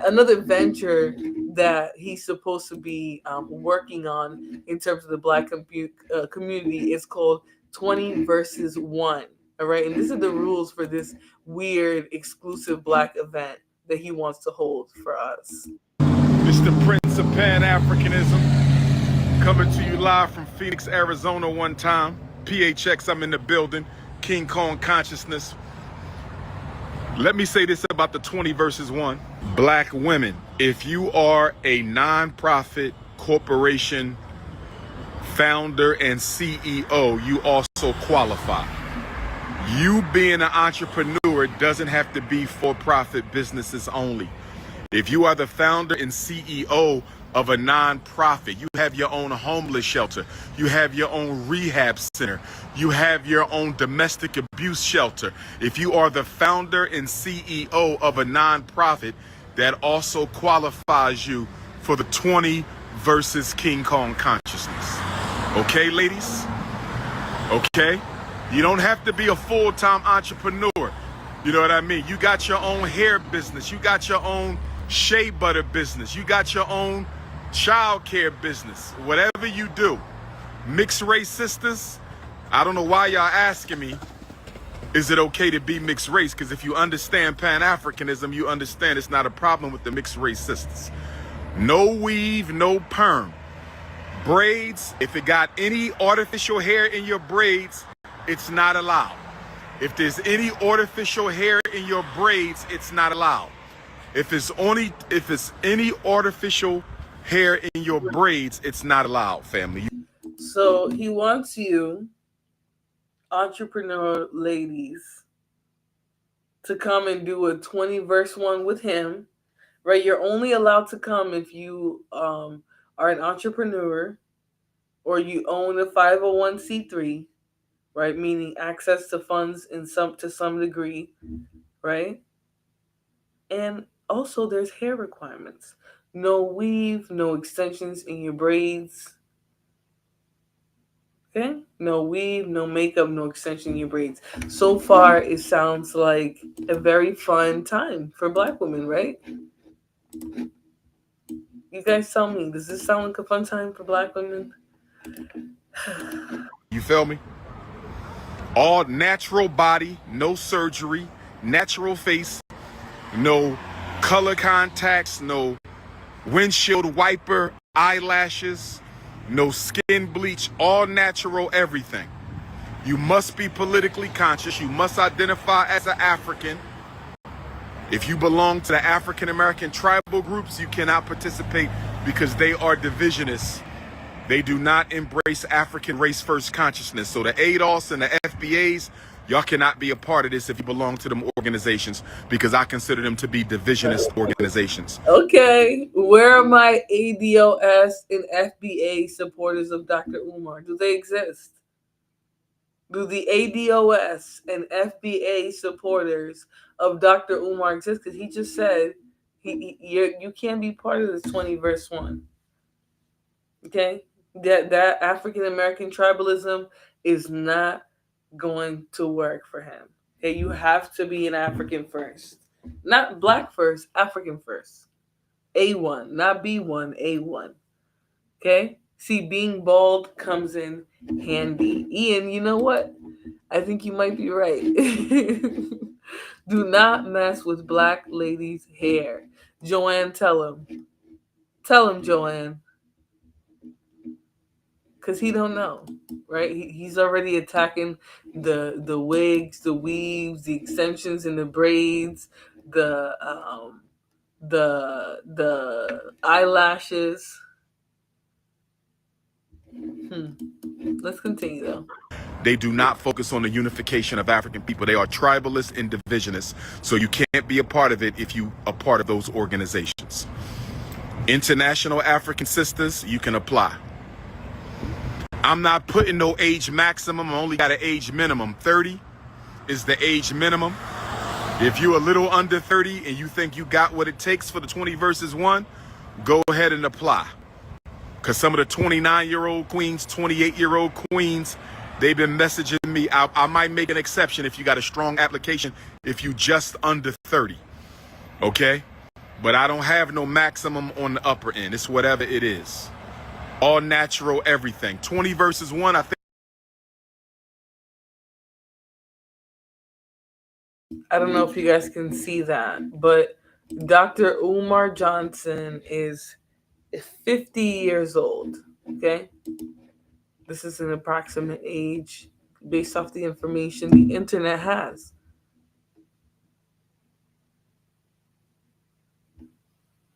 another venture that he's supposed to be working on in terms of the Black community. It's called 20 versus 1. All right, and these are the rules for this weird exclusive Black event that he wants to hold for us. Mr. Prince of Pan-Africanism, coming to you live from Phoenix, Arizona one time. PHX, I'm in the building. King Kong Consciousness. Let me say this about the 20 versus 1. Black women, if you are a non-profit corporation founder and CEO, you also qualify. You being an entrepreneur doesn't have to be for-profit businesses only. If you are the founder and CEO of a non-profit, you have your own homeless shelter, you have your own rehab center, you have your own domestic abuse shelter. If you are the founder and CEO of a non-profit, that also qualifies you for the 20 versus King Kong consciousness. Okay, ladies? Okay? You don't have to be a full-time entrepreneur. You know what I mean? You got your own hair business. You got your own shea butter business. You got your own child care business. Whatever you do. Mixed race sisters, I don't know why y'all asking me, is it okay to be mixed race? Because if you understand Pan-Africanism, you understand it's not a problem with the mixed race sisters. No weave, no perm. Braids, if it got any artificial hair in your braids, it's not allowed. If there's any artificial hair in your braids, it's not allowed. If it's any artificial hair in your braids, it's not allowed, family. So he wants you, entrepreneur ladies, to come and do a 20 verse 1 with him, right? You're only allowed to come if you are an entrepreneur or you own a 501c3, right? Meaning access to funds to some degree, right? And also there's hair requirements. No weave, no extensions in your braids. Okay? No weave, no makeup, no extension in your braids. So far, it sounds like a very fun time for Black women, right? You guys tell me, does this sound like a fun time for Black women? You feel me? All natural body, no surgery, natural face, no color contacts, no windshield wiper, eyelashes, no skin bleach, all natural everything. You must be politically conscious. You must identify as an African. If you belong to the African American tribal groups, you cannot participate because they are divisionists. They do not embrace African race first consciousness. So the ADOS and the FBAs, y'all cannot be a part of this if you belong to them organizations, because I consider them to be divisionist organizations. Okay, where are my ADOS and FBA supporters of Dr. Umar? Do they exist? Do the ADOS and FBA supporters of Dr. Umar exist? Because he just said you can't be part of this 20 verse 1. Okay? That African American tribalism is not going to work for him. Okay, you have to be an African first. Not Black first, African first. A1, not B1, A1. Okay? See, being bald comes in handy. Ian, you know what? I think you might be right. Do not mess with Black ladies' hair. Joanne, tell him. Tell him, Joanne, because he don't know, right? He's already attacking the wigs, the weaves, the extensions and the braids, the eyelashes. Hmm. Let's continue though. They do not focus on the unification of African people. They are tribalists and divisionists. So you can't be a part of it if you are part of those organizations. International African Sisters, you can apply. I'm not putting no age maximum. I only got an age minimum. 30 is the age minimum. If you're a little under 30 and you think you got what it takes for the 20 versus 1, go ahead and apply. Because some of the 29-year-old queens, 28-year-old queens, they've been messaging me. I might make an exception if you got a strong application if you just under 30. Okay? But I don't have no maximum on the upper end. It's whatever it is. All natural, everything. 20 versus 1, I think. I don't know if you guys can see that, but Dr. Umar Johnson is 50 years old. Okay? This is an approximate age based off the information the internet has.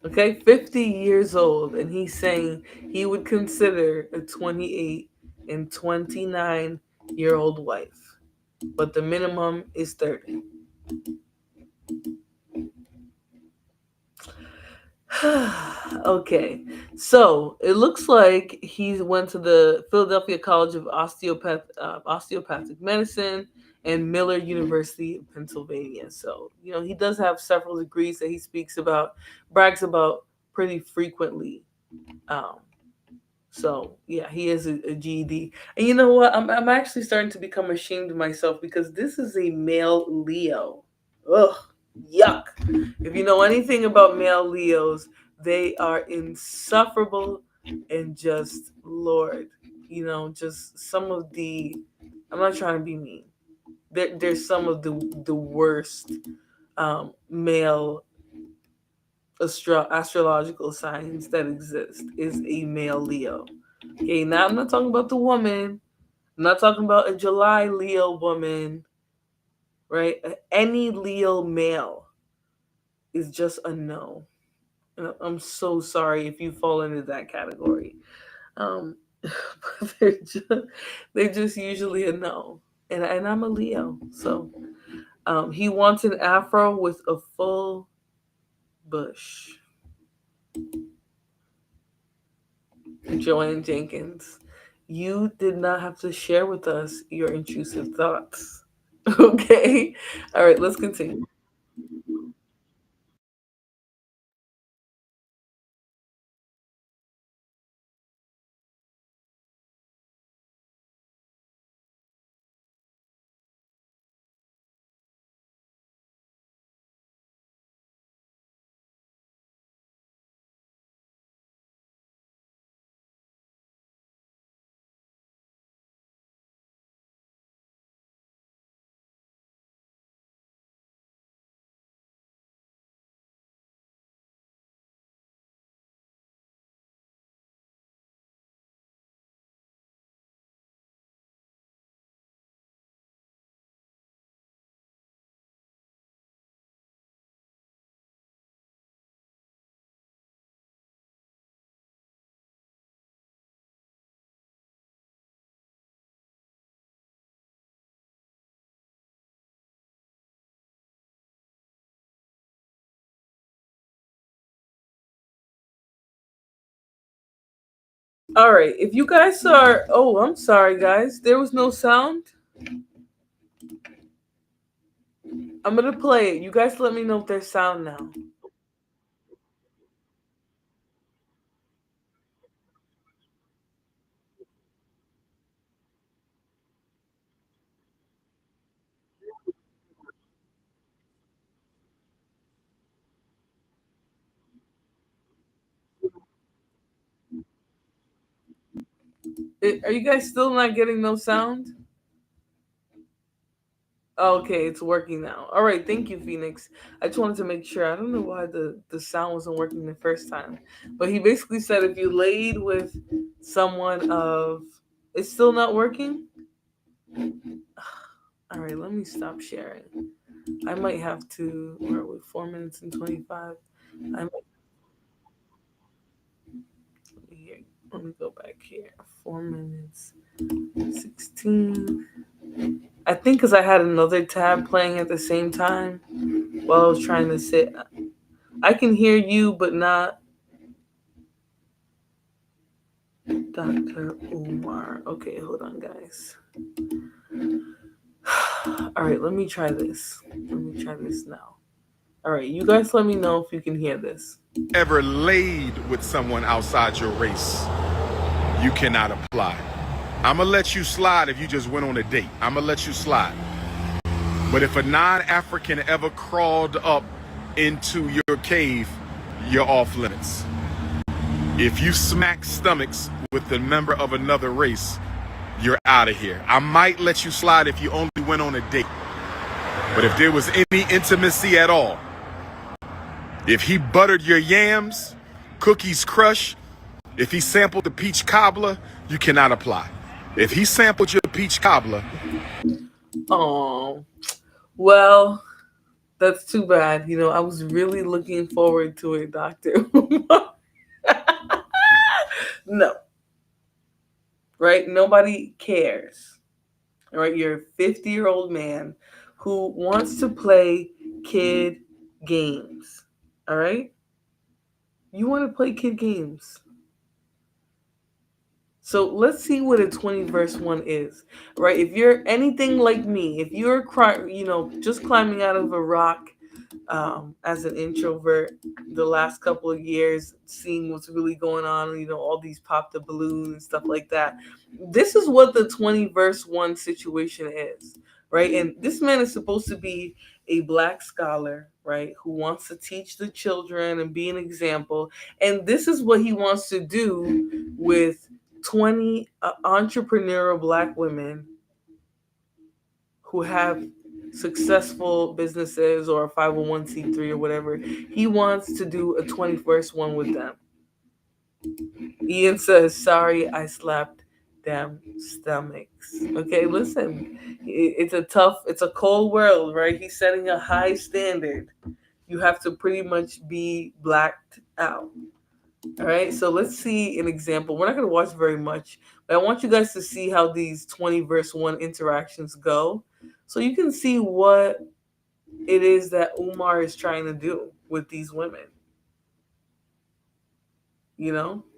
Okay, 50 years old, and he's saying he would consider a 28 and 29-year-old wife, but the minimum is 30. Okay, so it looks like he went to the Philadelphia College of Osteopathic Medicine and Miller University of Pennsylvania. So, he does have several degrees that he speaks about, brags about pretty frequently. Um, so, yeah, he is a GED. And you know what? I'm actually starting to become ashamed of myself because this is a male Leo. Ugh, yuck. If you know anything about male Leos, they are insufferable and just, Lord, just some of the, I'm not trying to be mean. There's some of the worst male astrological signs that exist is a male Leo. Okay, now I'm not talking about the woman. I'm not talking about a July Leo woman, right? Any Leo male is just a no. And I'm so sorry if you fall into that category. Um, but they're just usually a no. And I'm a Leo. So he wants an afro with a full bush. Joanne Jenkins, you did not have to share with us your intrusive thoughts. Okay? All right, let's continue. All right, if you guys are, oh, I'm sorry, guys, there was no sound. I'm gonna play it. You guys let me know if there's sound now. Are you guys still not getting no sound? Okay, it's working now. All right, thank you, Phoenix. I just wanted to make sure. I don't know why the sound wasn't working the first time, but he basically said if you laid with someone of, it's still not working. All right, let me stop sharing. I might have to. Where are we? 4 minutes and 25. I might. Here, let me go back here. 4 minutes 16. I think because I had another tab playing at the same time while I was trying to sit. I can hear you, but not Dr. Umar. Okay, hold on, guys. All right, let me try this. Let me try this now. All right, you guys let me know if you can hear this. Ever laid with someone outside your race, you cannot apply. I'm gonna let you slide if you just went on a date. I'm gonna let you slide. But if a non-African ever crawled up into your cave, you're off limits. If you smack stomachs with a member of another race, you're out of here. I might let you slide if you only went on a date. But if there was any intimacy at all, if he buttered your yams, cookies crush, if he sampled the peach cobbler, you cannot apply. If he sampled your peach cobbler. Oh, well, that's too bad. You know, I was really looking forward to it, Dr. Umar. No. Right? Nobody cares. All right? You're a 50-year-old man who wants to play kid games. All right? You want to play kid games. So let's see what a 20 verse 1 is. Right? If you're anything like me, if you're just climbing out of a rock as an introvert the last couple of years, seeing what's really going on, all these pop the balloon and stuff like that. This is what the 20 verse 1 situation is, right? And this man is supposed to be a black scholar, right, who wants to teach the children and be an example. And this is what he wants to do with 20 entrepreneurial black women who have successful businesses or a 501c3 or whatever. He wants to do a 21st one with them. Ian says, sorry, I slapped them stomachs. Okay, listen, it's a cold world, right? He's setting a high standard. You have to pretty much be blacked out. All right, so let's see an example. We're not going to watch very much, but I want you guys to see how these 20 verse 1 interactions go, so you can see what it is that Umar is trying to do with these women.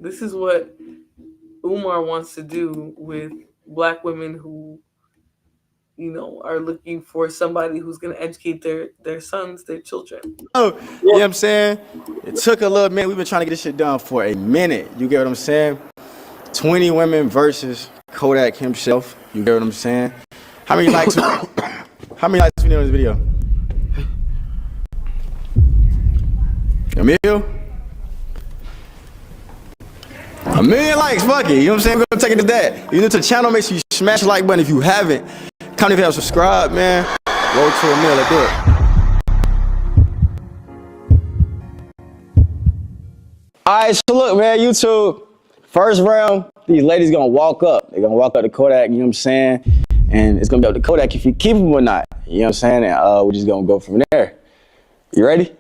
This is what Umar wants to do with black women who, are looking for somebody who's going to educate their sons, their children. Oh, you know what I'm saying? It took a little minute. We've been trying to get this shit done for a minute. You get what I'm saying? 20 women versus Kodak himself. You get what I'm saying? How many likes? How many likes we need on this video? A million likes, fuck it. You know what I'm saying? We're gonna take it to that. If you're new to the channel, make sure you smash the like button. If you haven't, comment if you have subscribed, man. Roll to a million, let's do it. Alright, so look, man, YouTube. First round, these ladies gonna walk up. They're gonna walk up to Kodak, you know what I'm saying? And it's gonna be up to Kodak if you keep them or not. You know what I'm saying? And we're just gonna go from there. You ready?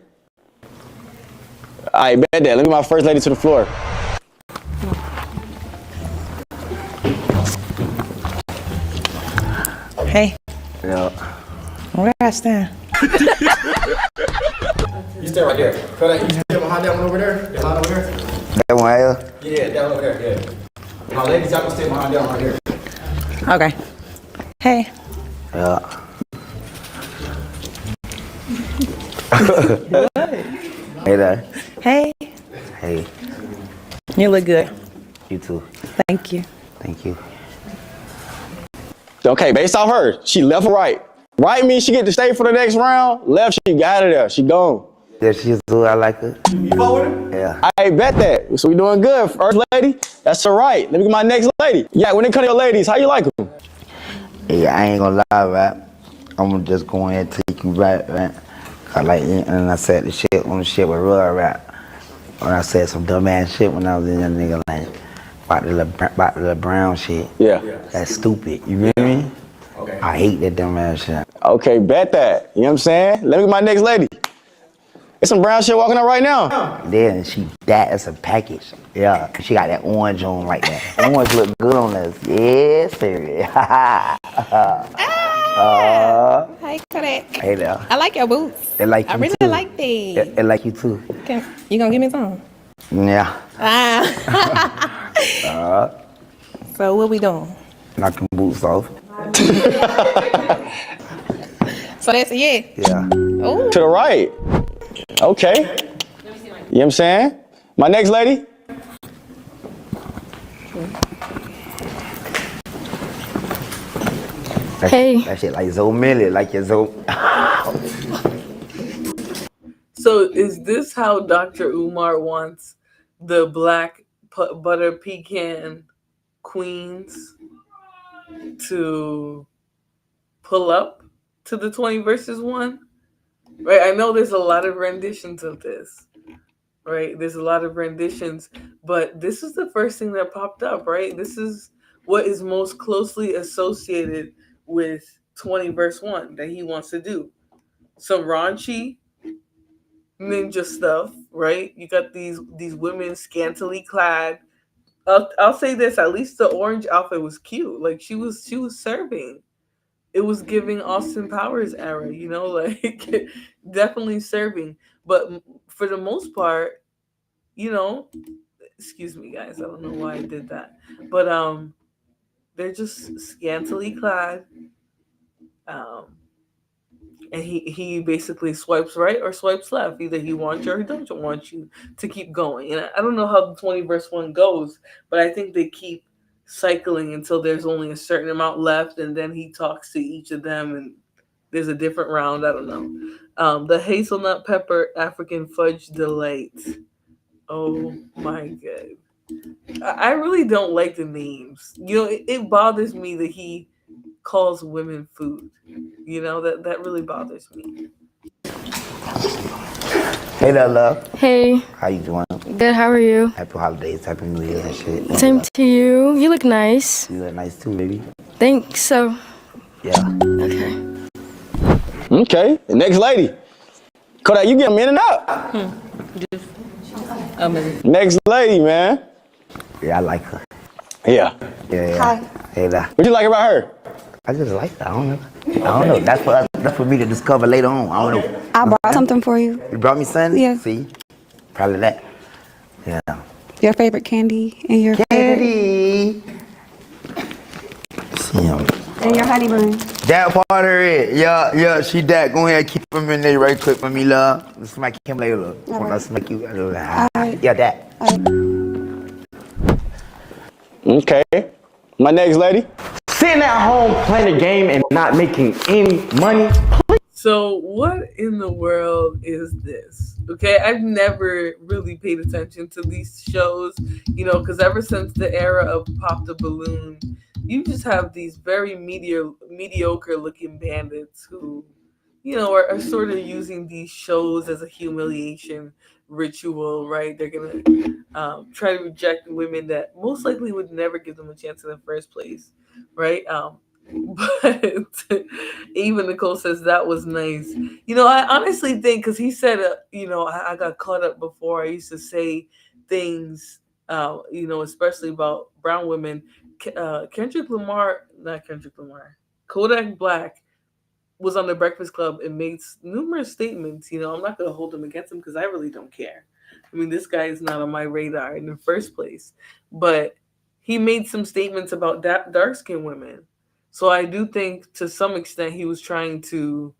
Alright, bet that. Let me get my first lady to the floor. Hey. Yeah. Where I stand? You stay right there. Kodak, you stay behind that one over there? That line over there? That one here? Yeah, that one over there, yeah. My ladies, y'all can stay behind that one right here. Okay. Hey. Yeah. Hey there. Hey. Hey. You look good. You too. Thank you. Thank you. Okay, based off her, she left or right? Right means she get to stay for the next round. Left, she got her there. She gone. Yeah, she's good. I like her. You fuck with her? Yeah. I bet that. So we doing good. First lady, that's all right. Let me get my next lady. Yeah, when it comes to your ladies, how you like them? Yeah, I ain't gonna lie, rap. I'm gonna just go ahead and take you back, man. And I said the shit on the shit with real rap. When I said some dumb ass shit when I was in that nigga like about the little brown shit. Yeah. That's stupid. You feel me? Okay. I hate that dumb ass shit. Okay, bet that. You know what I'm saying? Let me get my next lady. There's some brown shit walking up right now. Yeah, and that's a package. Yeah, she got that orange on like that. Orange look good on us. Yes, sir. Hi, Kodak. Hey there. I like your boots. They like you I really too. like these. They like you too. You gonna give me some? Yeah. So what we doing? Knock them boots off. So that's a yeah. Yeah. Oh. To the right. Okay. You know what I'm saying? My next lady. Hey. That shit like Zoe Millie, like your Zoe. So is this how Dr. Umar wants the black butter pecan queens to pull up to the 20 versus 1? Right? I know there's a lot of renditions of this. Right? There's a lot of renditions, but this is the first thing that popped up, right? This is what is most closely associated with 20 verse 1 that he wants to do. Some raunchy ninja stuff, right? You got these women scantily clad. I'll say this, at least the orange outfit was cute. Like she was serving. It was giving Austin Powers era, you know, like definitely serving. But for the most part, you know, excuse me guys, I don't know why I did that. But they're just scantily clad. Um and he basically swipes right or swipes left. Either he wants you or he doesn't want you to keep going. And I don't know how the 20 verse 1 goes, but I think they keep cycling until there's only a certain amount left, and then he talks to each of them and there's a different round. I don't know. The hazelnut pepper African fudge delight. Oh my god. I really don't like the names. You know, it bothers me that he calls women food. You know, that really bothers me. Hey there, love. Hey. How you doing? Good, how are you? Happy holidays, happy New Year and shit. Same to you. You look nice. You look nice too, baby. Thanks. So. Yeah. Okay. Okay. The next lady. Kodak, you get them in and out. Next lady, man. Yeah, I like her. Yeah. Yeah. Hi. Hey there. What you like about her? I just like her. I don't know. That's for me to discover later on. I don't know. I brought something for you. You brought me something? Yeah. See? Probably that. Yeah. Your favorite candy and your favorite Candy. See him. and your honey bun. That part of it. Yeah, she that. Go ahead, keep them in there right quick for me, love. Smack him later, love. When I smack you, I do that. Alright. Yeah, that. Okay. My next lady. Sitting at home playing a game and not making any money. So what in the world is this? Okay, I've never really paid attention to these shows, you know, because ever since the era of Pop the Balloon, you just have these very mediocre looking bandits who, you know, are sort of using these shows as a humiliation ritual, right? They're gonna try to reject women that most likely would never give them a chance in the first place, right? But even Nicole says that was nice. You know, I honestly think because he said, you know, I got caught up before. I used to say things, you know, especially about brown women. Not Kendrick Lamar, Kodak Black was on the Breakfast Club and made numerous statements. You know, I'm not going to hold him against him because I really don't care. I mean, this guy is not on my radar in the first place. But he made some statements about dark-skinned women. So I do think to some extent he was trying to,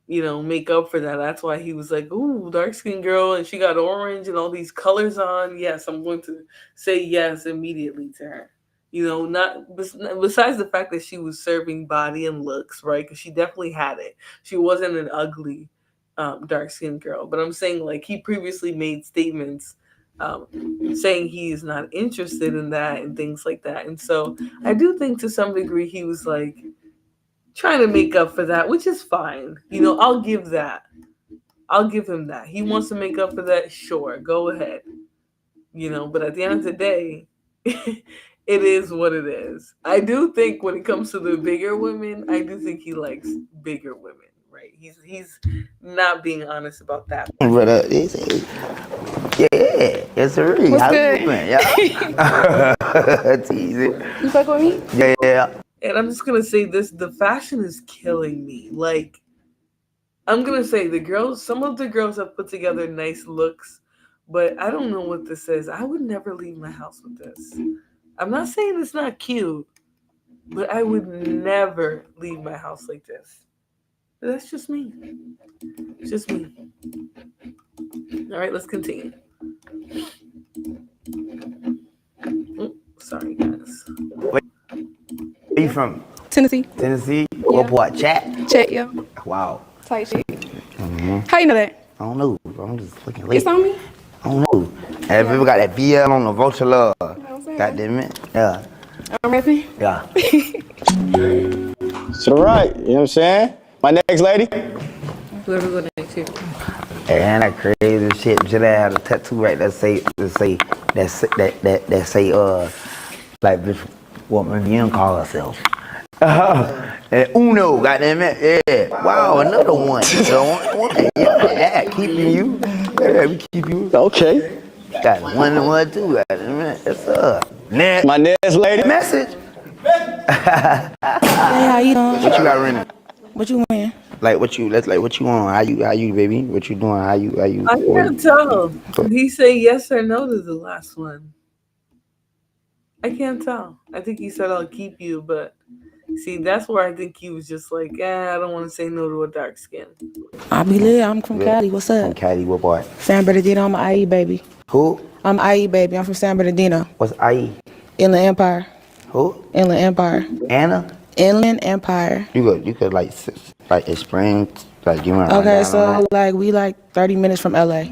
you know, make up for that. That's why he was like, ooh, dark-skinned girl, and she got orange and all these colors on. Yes, I'm going to say yes immediately to her. You know, not besides the fact that she was serving body and looks, right? Because she definitely had it. She wasn't an ugly dark-skinned girl. But I'm saying, like, he previously made statements saying he is not interested in that and things like that. And so I do think to some degree he was like trying to make up for that, which is fine. You know, I'll give that. I'll give him that. He wants to make up for that, sure, go ahead. You know, but at the end of the day, it is what it is. I do think when it comes to the bigger women, I do think he likes bigger women, right? He's not being honest about that. But yeah, it's a real. What's How good? you doing? Yeah. It's easy. You fuck with me? Yeah. And I'm just gonna say this: the fashion is killing me. Like, I'm gonna say the girls, some of the girls have put together nice looks, but I don't know what this is. I would never leave my house with this. I'm not saying it's not cute, but I would never leave my house like this. But that's just me. It's just me. All right, let's continue. Oh, sorry, guys. Where you from? Tennessee. Tennessee? What part? Chat? Check, yo. Wow. Type shit. How you know that? I don't know. I'm just looking late. It's on me? I don't know. Have people got that BL on the Vulture Love? God damn it. Yeah. I'm rapping. Yeah. To the right, you know what I'm saying? My next lady. Whoever go next here. And that crazy shit. Should I have a tattoo right that say like this woman Young call herself. And Uno, goddamn it. Yeah. Wow, another one. Yeah, keeping you. Yeah, we keep you. Okay. Got one, two, goddamn it. That's up. Next. My next lady. Message. Hey, how you doing? What you got running? What you wearing? Like what you on? How you baby? What you doing? How you I can't tell. Did he say yes or no to the last one? I can't tell. I think he said I'll keep you, but see, that's where I think he was just like, I don't want to say no to a dark skin. I be lit. I'm from Cali. What's From up? Cali, what part? San Bernardino. I'm an IE baby. Who? I'm IE baby. I'm from San Bernardino. What's IE? Inland Empire. Who? Inland Empire. Anna? Inland Empire. You could like explain, like give me a Okay, rundown so on that. like we like 30 minutes from LA.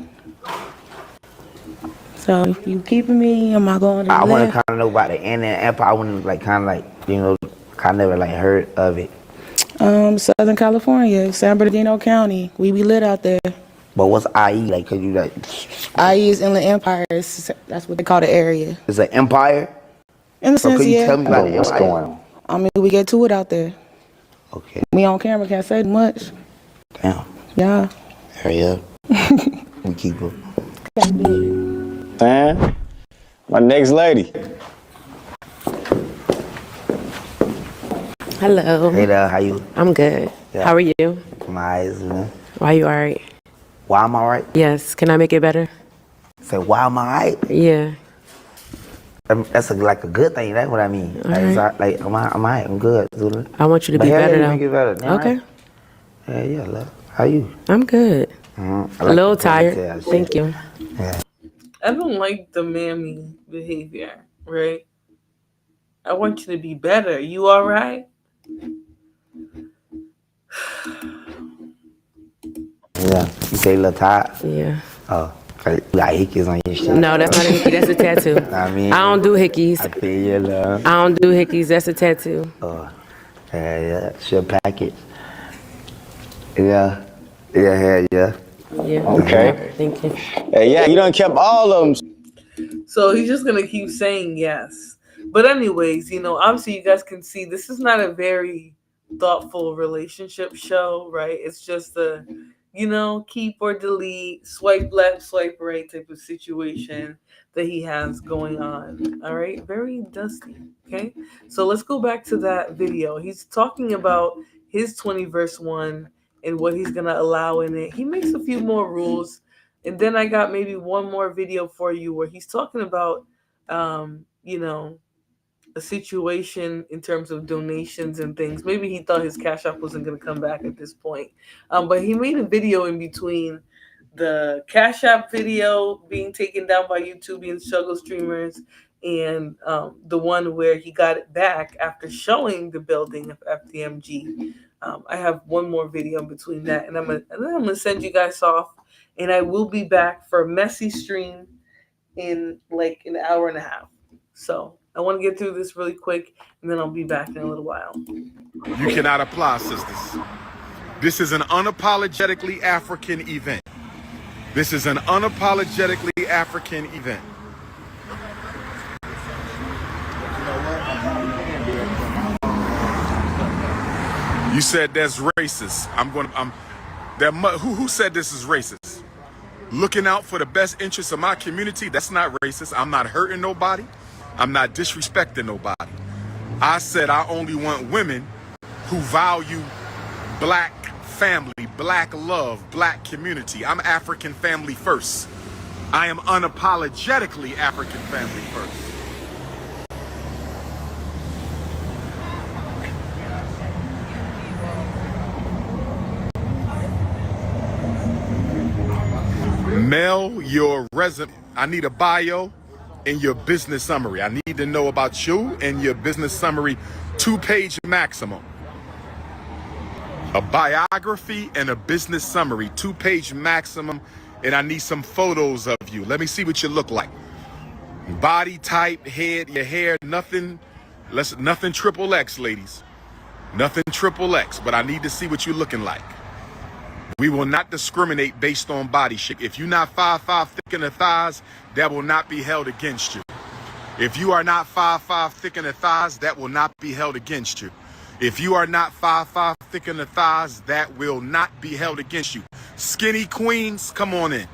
So if you keeping me, am I going to I want to left? kind of know about the Anna Empire. I want to kind of never like heard of it. Southern California, San Bernardino County. We be lit out there. But what's IE like? Cause you like, IE is Inland Empire. That's what they call the area. it's an empire. In the So sense, could you yeah. tell me about What's empire? going on? I mean, we get to it out there. Okay. We on camera, can't say much. Damn. Yeah. Hurry up. We keep it. Man. My next lady. Hello. Hey there, how you? I'm good. Yeah. How are you? My eyes, man. Why you alright? Why am I right? Yes. Can I make it better? Say, why am I right? Yeah. That's like a good thing. That's what I mean. Like, it's like I'm alright. I'm good. Zulu. I want you to But be hell better yeah, though. make it better. Damn Okay. right. Yeah, yeah. Love. How you? I'm good. I A like little the ponytail tired. shit. Thank you. Yeah. I don't like the mammy behavior, right? I want you to be better. You all right? Yeah. You say a little tired? Yeah. Oh. 'Cause you got hickeys on your shit. No, that's not a hickey. That's a tattoo. I mean, I don't do hickeys. I feel you, love. I don't do hickeys. That's a tattoo. Oh. Yeah. Sure package. Yeah. Yeah. Yeah. Okay. Thank you. Hey, yeah, you done kept all of them. So he's just gonna keep saying yes. But anyways, obviously you guys can see this is not a very thoughtful relationship show, right? It's just a, keep or delete, swipe left, swipe right type of situation that he has going on. All right, very dusty. Okay, so let's go back to that video. He's talking about his 20 verse 1 and what he's gonna allow in it. He makes a few more rules. And then I got maybe one more video for you where he's talking about, a situation in terms of donations and things. Maybe he thought his Cash App wasn't going to come back at this point. But he made a video in between the Cash App video being taken down by YouTube and struggle streamers and the one where he got it back after showing the building of FDMG. I have one more video in between that, and then I'm gonna send you guys off. And I will be back for a messy stream in like an hour and a half. So I want to get through this really quick, and then I'll be back in a little while. You cannot apply, sisters. This is an unapologetically African event. This is an unapologetically African event. You said that's racist. Who said this is racist? Looking out for the best interests of my community, that's not racist. I'm not hurting nobody. I'm not disrespecting nobody. I said I only want women who value black family, black love, black community. I'm African family first. I am unapologetically African family first. Mail your resume. I need a bio and your business summary. I need to know about you and your business summary, 2-page maximum. A biography and a business summary, 2-page maximum, and I need some photos of you. Let me see what you look like. Body type, head, your hair, nothing triple X, ladies. Nothing triple X, but I need to see what you're looking like. We will not discriminate based on body shape. If you're not 5'5" thick in the thighs, that will not be held against you. If you are not 5'5" thick in the thighs, that will not be held against you. If you are not 5'5" thick in the thighs, that will not be held against you. Skinny queens, come on in.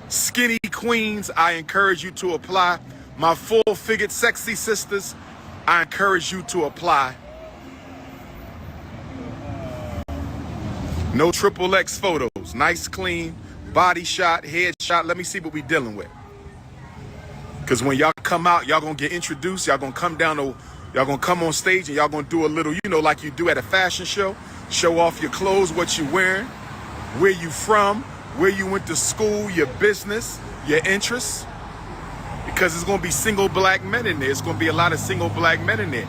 Skinny queens, I encourage you to apply. My full-figured sexy sisters, I encourage you to apply. No triple X photos. Nice, clean, body shot, head shot. Let me see what we dealing with. Because when y'all come out, y'all going to get introduced. Y'all going to come y'all going to come on stage and y'all going to do a little, like you do at a fashion show. Show off your clothes, what you wearing, where you from, where you went to school, your business, your interests. Because it's going to be single black men in there. It's going to be a lot of single black men in there.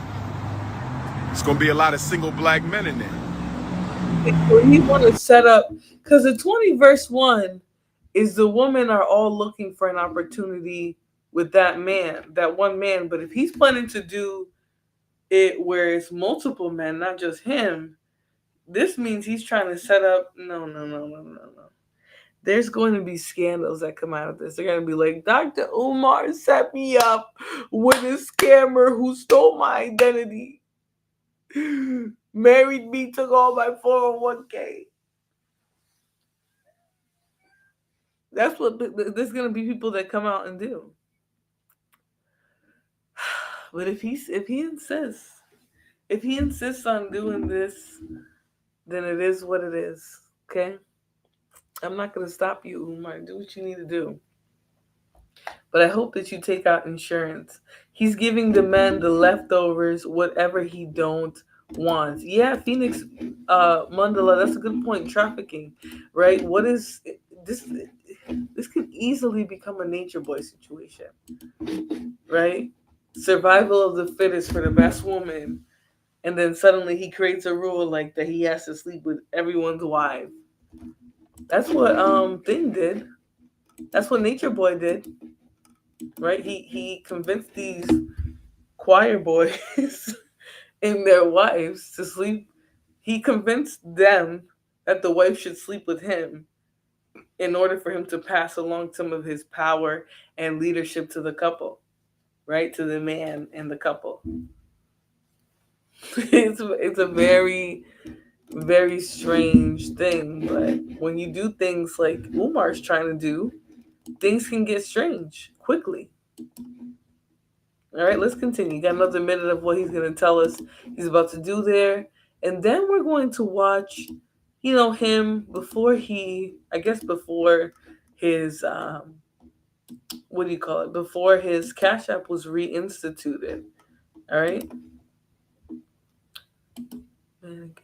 It's going to be a lot of single black men in there. When you want to set up, because the 20 verse 1 is the women are all looking for an opportunity with that man, that one man. But if he's planning to do it where it's multiple men, not just him, this means he's trying to set up. No. There's going to be scandals that come out of this. They're going to be like, Dr. Umar set me up with a scammer who stole my identity. Married me, took all my 401k. That's what there's going to be people that come out and do. But if he insists on doing this, then it is what it is. Okay? I'm not going to stop you, Umar. Do what you need to do. But I hope that you take out insurance. He's giving the men the leftovers, whatever he don't want. Yeah, Phoenix Mandela, that's a good point. Trafficking, right? What is this? This could easily become a nature boy situation, right? Survival of the fittest for the best woman. And then suddenly he creates a rule like that he has to sleep with everyone's wife. That's what Thing did. That's what Nature Boy did. Right? He convinced these choir boys and their wives to sleep. He convinced them that the wife should sleep with him in order for him to pass along some of his power and leadership to the couple, right? To the man and the couple. It's a very, very strange thing, but when you do things like Umar's trying to do, things can get strange quickly. All right, let's continue. Got another minute of what he's going to tell us he's about to do there. And then we're going to watch, him before his, before his Cash App was reinstituted. All right.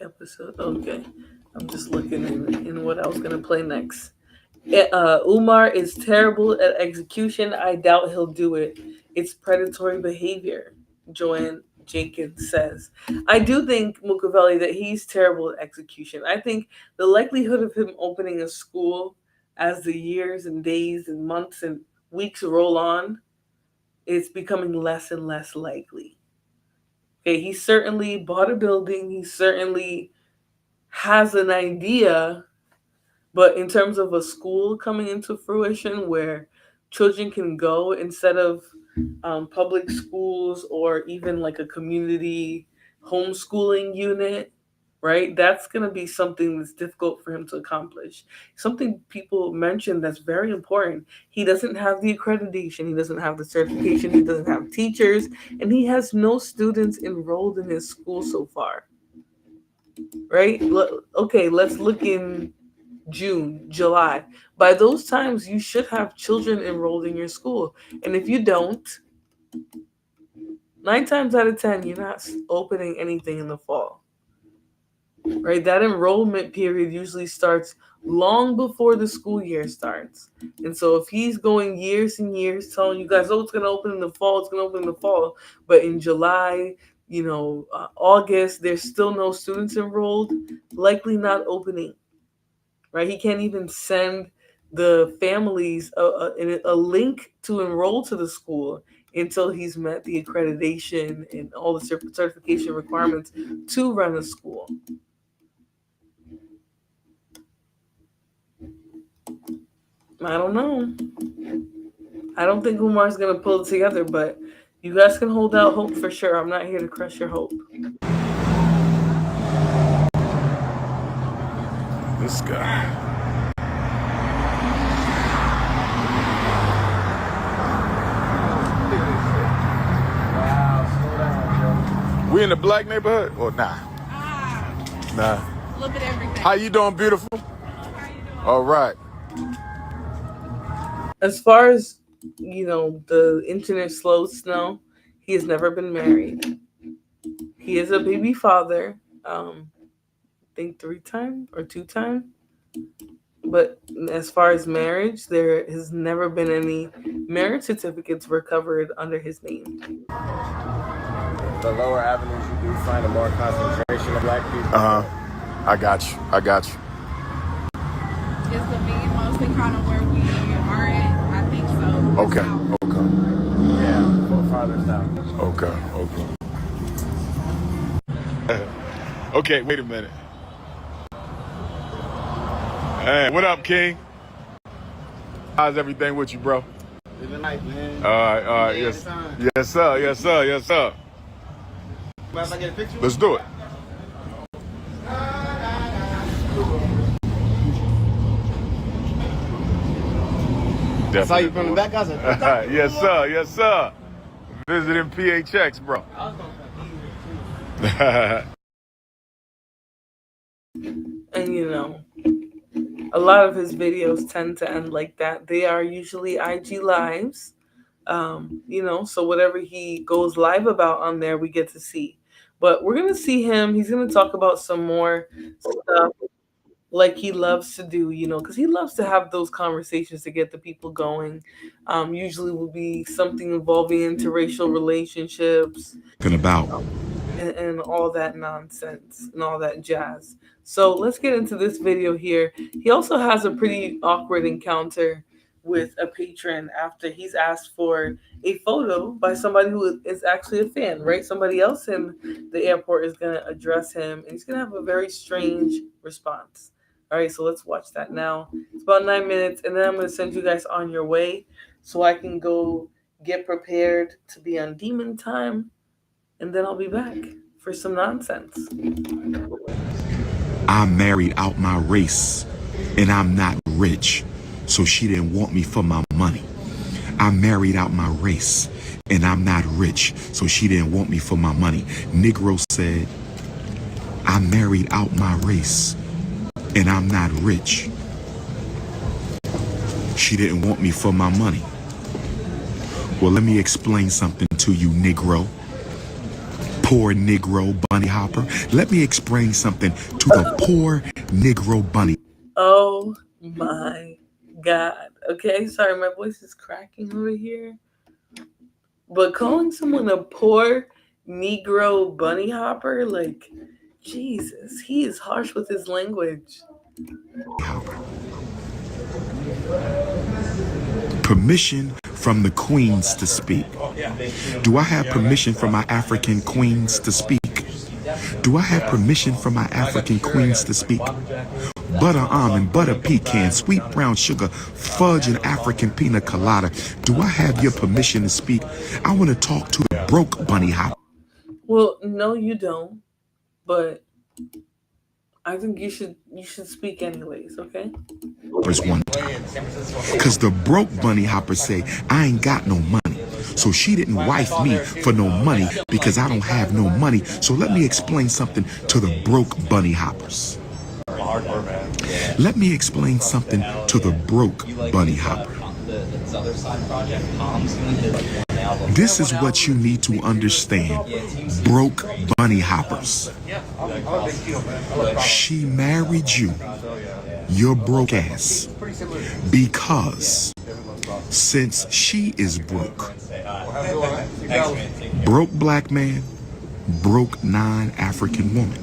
Episode. Okay. I'm just looking in what I was going to play next. Umar is terrible at execution. I doubt he'll do it. It's predatory behavior, Joanne Jenkins says. I do think, Mukavelli, that he's terrible at execution. I think the likelihood of him opening a school as the years and days and months and weeks roll on it's becoming less and less likely. Okay, he certainly bought a building, he certainly has an idea, but in terms of a school coming into fruition where children can go instead of public schools or even like a community homeschooling unit, right? That's going to be something that's difficult for him to accomplish. Something people mention that's very important. He doesn't have the accreditation, he doesn't have the certification, he doesn't have teachers, and he has no students enrolled in his school so far, right? Okay, let's look in June, July. By those times, you should have children enrolled in your school. And if you don't, 9 times out of 10, you're not opening anything in the fall, right? That enrollment period usually starts long before the school year starts. And so if he's going years and years telling you guys, oh, it's going to open in the fall, it's going to open in the fall, but in July, August, there's still no students enrolled, likely not opening, right? He can't even send the families a link to enroll to the school until he's met the accreditation and all the certification requirements to run a school. I don't know. I don't think Umar's going to pull it together, but you guys can hold out hope for sure. I'm not here to crush your hope. This guy. We in the black neighborhood or nah? Nah. A little bit of everything. How you doing, beautiful? All right. As far as, the internet slows snow, he has never been married. He is a baby father, I think 3 times or 2 times. But as far as marriage, there has never been any marriage certificates recovered under his name. The lower avenues, you do find a more concentration of black people. I got you. Is the main mostly kind of where we are at? I think so. Okay. Yeah, go farther south. Okay. Okay, wait a minute. Hey, what up, King? How's everything with you, bro? Living life, man. All right. Yes, sir. Mind if I get a picture? Let's do it. I saw you from the back. I was like, Yes, sir. Visiting PHX, bro. And a lot of his videos tend to end like that. They are usually IG lives. So whatever he goes live about on there, we get to see. But we're going to see him. He's going to talk about some more stuff like he loves to do, because he loves to have those conversations to get the people going. Usually will be something involving interracial relationships. About And all that nonsense and all that jazz. So let's get into this video here. He also has a pretty awkward encounter with a patron after he's asked for a photo by somebody who is actually a fan, right? Somebody else in the airport is going to address him, and he's going to have a very strange response. All right, so let's watch that now. It's about 9 minutes, and then I'm going to send you guys on your way so I can go get prepared to be on demon time, and then I'll be back for some nonsense. I married out my race, and I'm not rich, so she didn't want me for my money. I married out my race, and I'm not rich, so she didn't want me for my money. Negro said, I married out my race, and I'm not rich. She didn't want me for my money. Well, let me explain something to you, Negro. Poor Negro bunny hopper. Let me explain something to the poor Negro bunny. Oh my God. Okay, sorry, my voice is cracking over here. But calling someone a poor Negro bunny hopper, like, Jesus, he is harsh with his language. Permission from the queens to speak? Do I have permission from my African queens to speak? Do I have permission from my African queens to speak? Butter almond, butter pecan, sweet brown sugar, fudge and African pina colada. Do I have your permission to speak? I want to talk to the broke bunny hopper. Well, no, you don't. But I think you should speak anyways, okay? One time. Cause the broke bunny hopper say, I ain't got no money. So she didn't wife me for no money because I don't have no money. So let me explain something to the broke bunny hoppers. Let me explain something to the broke bunny hopper. This is what you need to understand, broke bunny hoppers. She married you, your broke ass, because since she is broke, broke black man, broke non-African woman,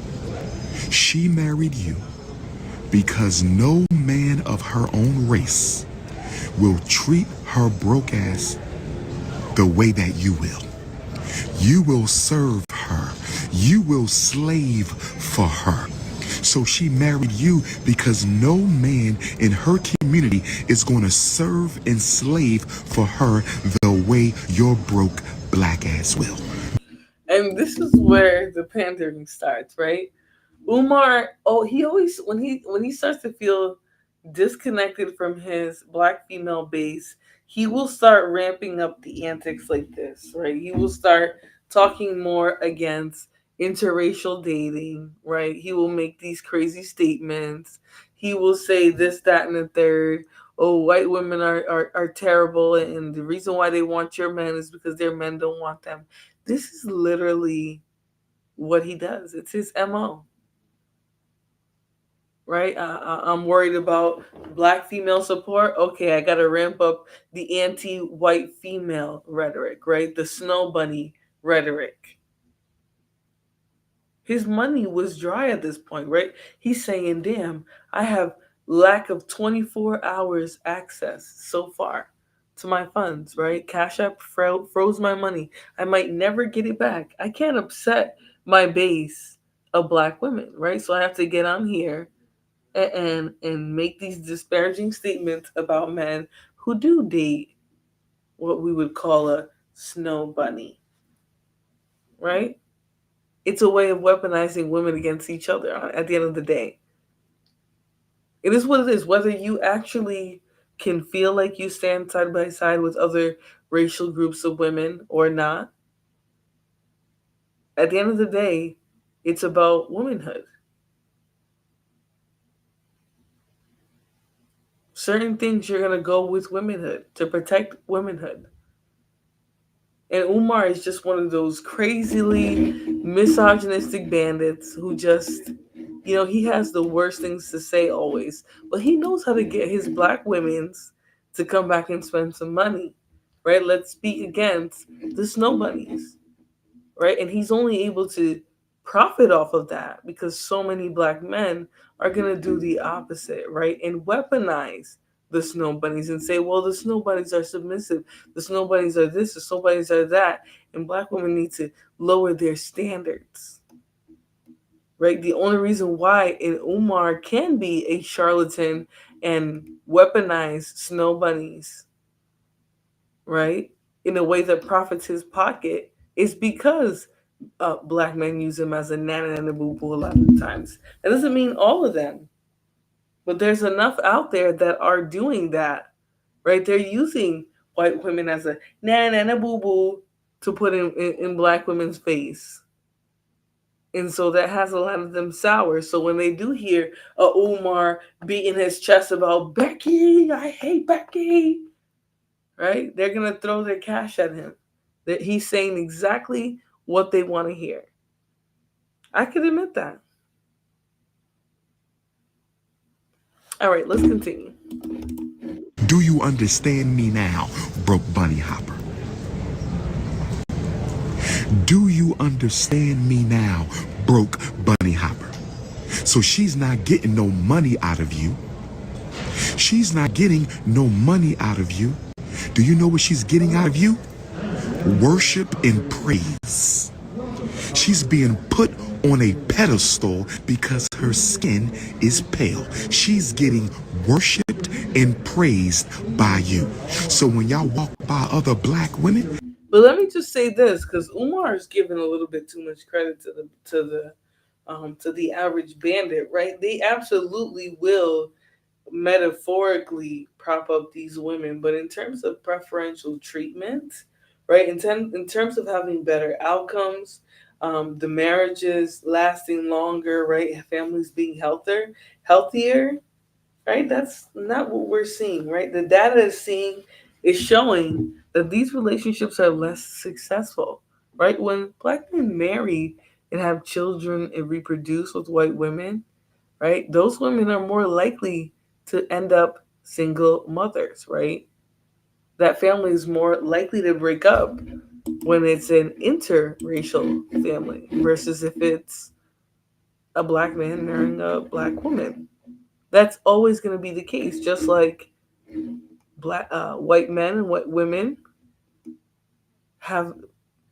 she married you because no man of her own race will treat her broke ass the way that you will. You will serve her. You will slave for her. So she married you because no man in her community is going to serve and slave for her the way your broke black ass will. And this is where the pandering starts, right? Umar, he always when he starts to feel disconnected from his black female base, he will start ramping up the antics like this, right? He will start talking more against interracial dating, right? He will make these crazy statements. He will say this, that, and the third. Oh, white women are terrible, and the reason why they want your men is because their men don't want them. This is literally what he does. It's his MO. Right? I'm worried about black female support. Okay, I got to ramp up the anti-white female rhetoric, right? The snow bunny rhetoric. His money was dry at this point, right? He's saying, damn, I have lack of 24 hours access so far to my funds, right? Cash App froze my money. I might never get it back. I can't upset my base of black women, right? So I have to get on here and make these disparaging statements about men who do date what we would call a snow bunny, right? It's a way of weaponizing women against each other at the end of the day. It is what it is. Whether you actually can feel like you stand side by side with other racial groups of women or not, at the end of the day, it's about womanhood. Certain things you're going to go with womanhood to protect womanhood. And Umar is just one of those crazily misogynistic bandits who just, he has the worst things to say always. But he knows how to get his black women's to come back and spend some money, right? Let's speak against the snow bunnies, right? And he's only able to profit off of that because so many black men are going to do the opposite, right? And weaponize the snow bunnies and say, well, the snow bunnies are submissive. The snow bunnies are this, the snow bunnies are that. And black women need to lower their standards, right? The only reason why an Umar can be a charlatan and weaponize snow bunnies, right, in a way that profits his pocket is because black men use them as a nana and a boo-boo a lot of times. That doesn't mean all of them, but there's enough out there that are doing that, right? They're using white women as a nana and a boo-boo to put in black women's face. And so that has a lot of them sour. So when they do hear Umar beating his chest about Becky, I hate Becky, right? They're going to throw their cash at him. That he's saying exactly what they want to hear. I could admit that. All right, let's continue. Do you understand me now, broke bunny hopper? Do you understand me now, broke bunny hopper? So she's not getting no money out of you. She's not getting no money out of you. Do you know what she's getting out of you? Worship and praise. She's being put on a pedestal because her skin is pale. She's getting worshiped and praised by you. So when y'all walk by other black women, But let me just say this, because Umar is giving a little bit too much credit to the average bandit, right? They absolutely will metaphorically prop up these women, but in terms of preferential treatment, right? In terms of having better outcomes, the marriages lasting longer, right? Families being healthier, right? That's not what we're seeing, right? The data is showing that these relationships are less successful, right? When black men marry and have children and reproduce with white women, right? Those women are more likely to end up single mothers, right? That family is more likely to break up when it's an interracial family versus if it's a black man marrying a black woman. That's always going to be the case, just like white men and white women have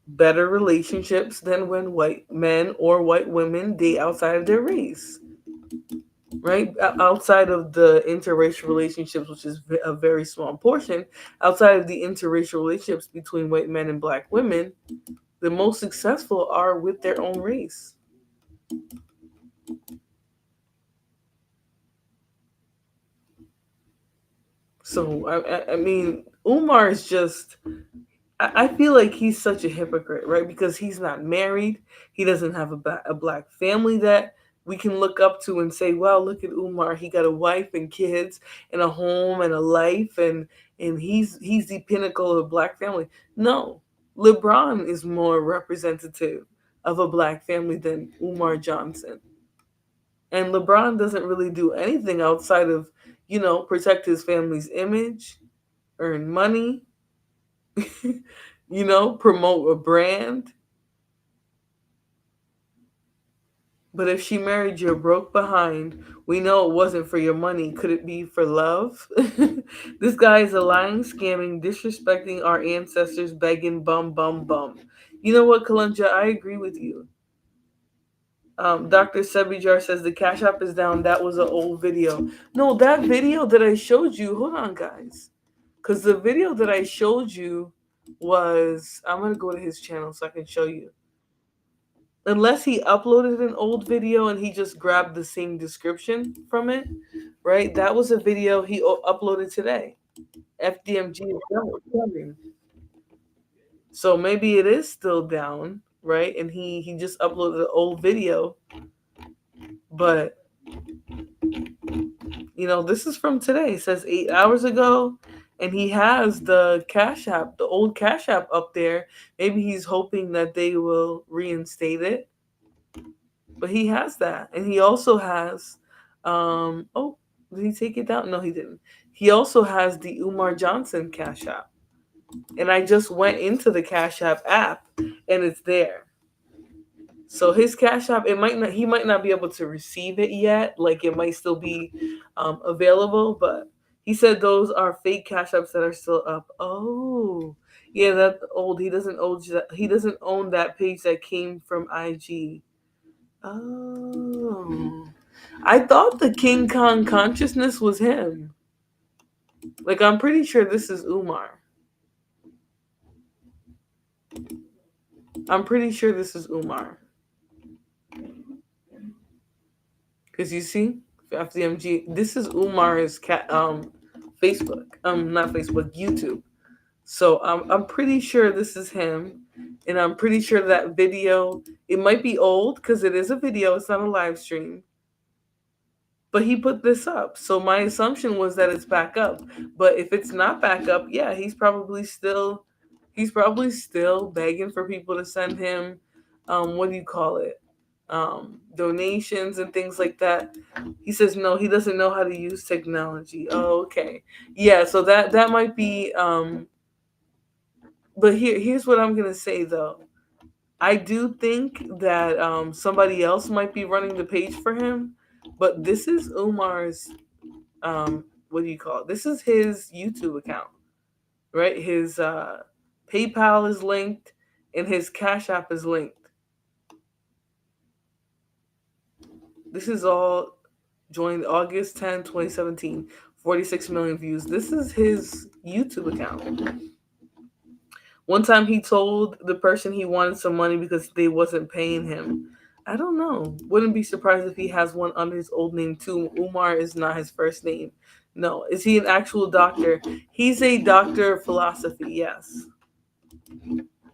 better relationships than when white men or white women date outside of their race, right? Outside of the interracial relationships, which is a very small portion, outside of the interracial relationships between white men and black women, the most successful are with their own race. So, I mean, Umar is just I feel like he's such a hypocrite, right? Because he's not married. He doesn't have a black family that we can look up to and say, "Wow, look at Umar. He got a wife and kids and a home and a life, and he's the pinnacle of a black family." No, LeBron is more representative of a black family than Umar Johnson, and LeBron doesn't really do anything outside of protect his family's image, earn money, promote a brand. But if she married your broke behind, we know it wasn't for your money. Could it be for love? This guy is a lying, scamming, disrespecting our ancestors, begging, bum, bum, bum. You know what, Kalunja? I agree with you. Dr. Sebijar says the Cash App is down. That was an old video. No, that video that I showed you, hold on, guys. Because the video that I showed you was, I'm going to go to his channel so I can show you. Unless he uploaded an old video and he just grabbed the same description from it, right? That was a video he uploaded today. FDMG is coming. So maybe it is still down, right? And he just uploaded an old video. But this is from today. It says 8 hours ago. And he has the Cash App, the old Cash App up there. Maybe he's hoping that they will reinstate it. But he has that. And he also has, did he take it down? No, he didn't. He also has the Umar Johnson Cash App. And I just went into the Cash App and it's there. So his Cash App, he might not be able to receive it yet. Like it might still be available, but he said those are fake Cash Apps that are still up. Oh, yeah, that's old. He doesn't own that page that came from IG. Oh, I thought the King Kong consciousness was him. Like, I'm pretty sure this is Umar. I'm pretty sure this is Umar. Because you see, FDMG, this is Umar's Facebook. Not Facebook, YouTube. So I'm pretty sure this is him. And I'm pretty sure that video, it might be old because it is a video. It's not a live stream. But he put this up. So my assumption was that it's back up. But if it's not back up, yeah, he's probably still begging for people to send him what do you call it? Donations and things like that. He says no, he doesn't know how to use technology. Oh, okay. Yeah, so that might be but here's what I'm gonna say though. I do think that somebody else might be running the page for him, but this is Umar's what do you call it? This is his YouTube account. right? His PayPal is linked and his Cash App is linked. This is all joined August 10, 2017. 46 million views. This is his YouTube account. One time he told the person he wanted some money because they wasn't paying him. I don't know. Wouldn't be surprised if he has one under his old name too. Umar is not his first name. No. Is he an actual doctor? He's a doctor of philosophy, yes.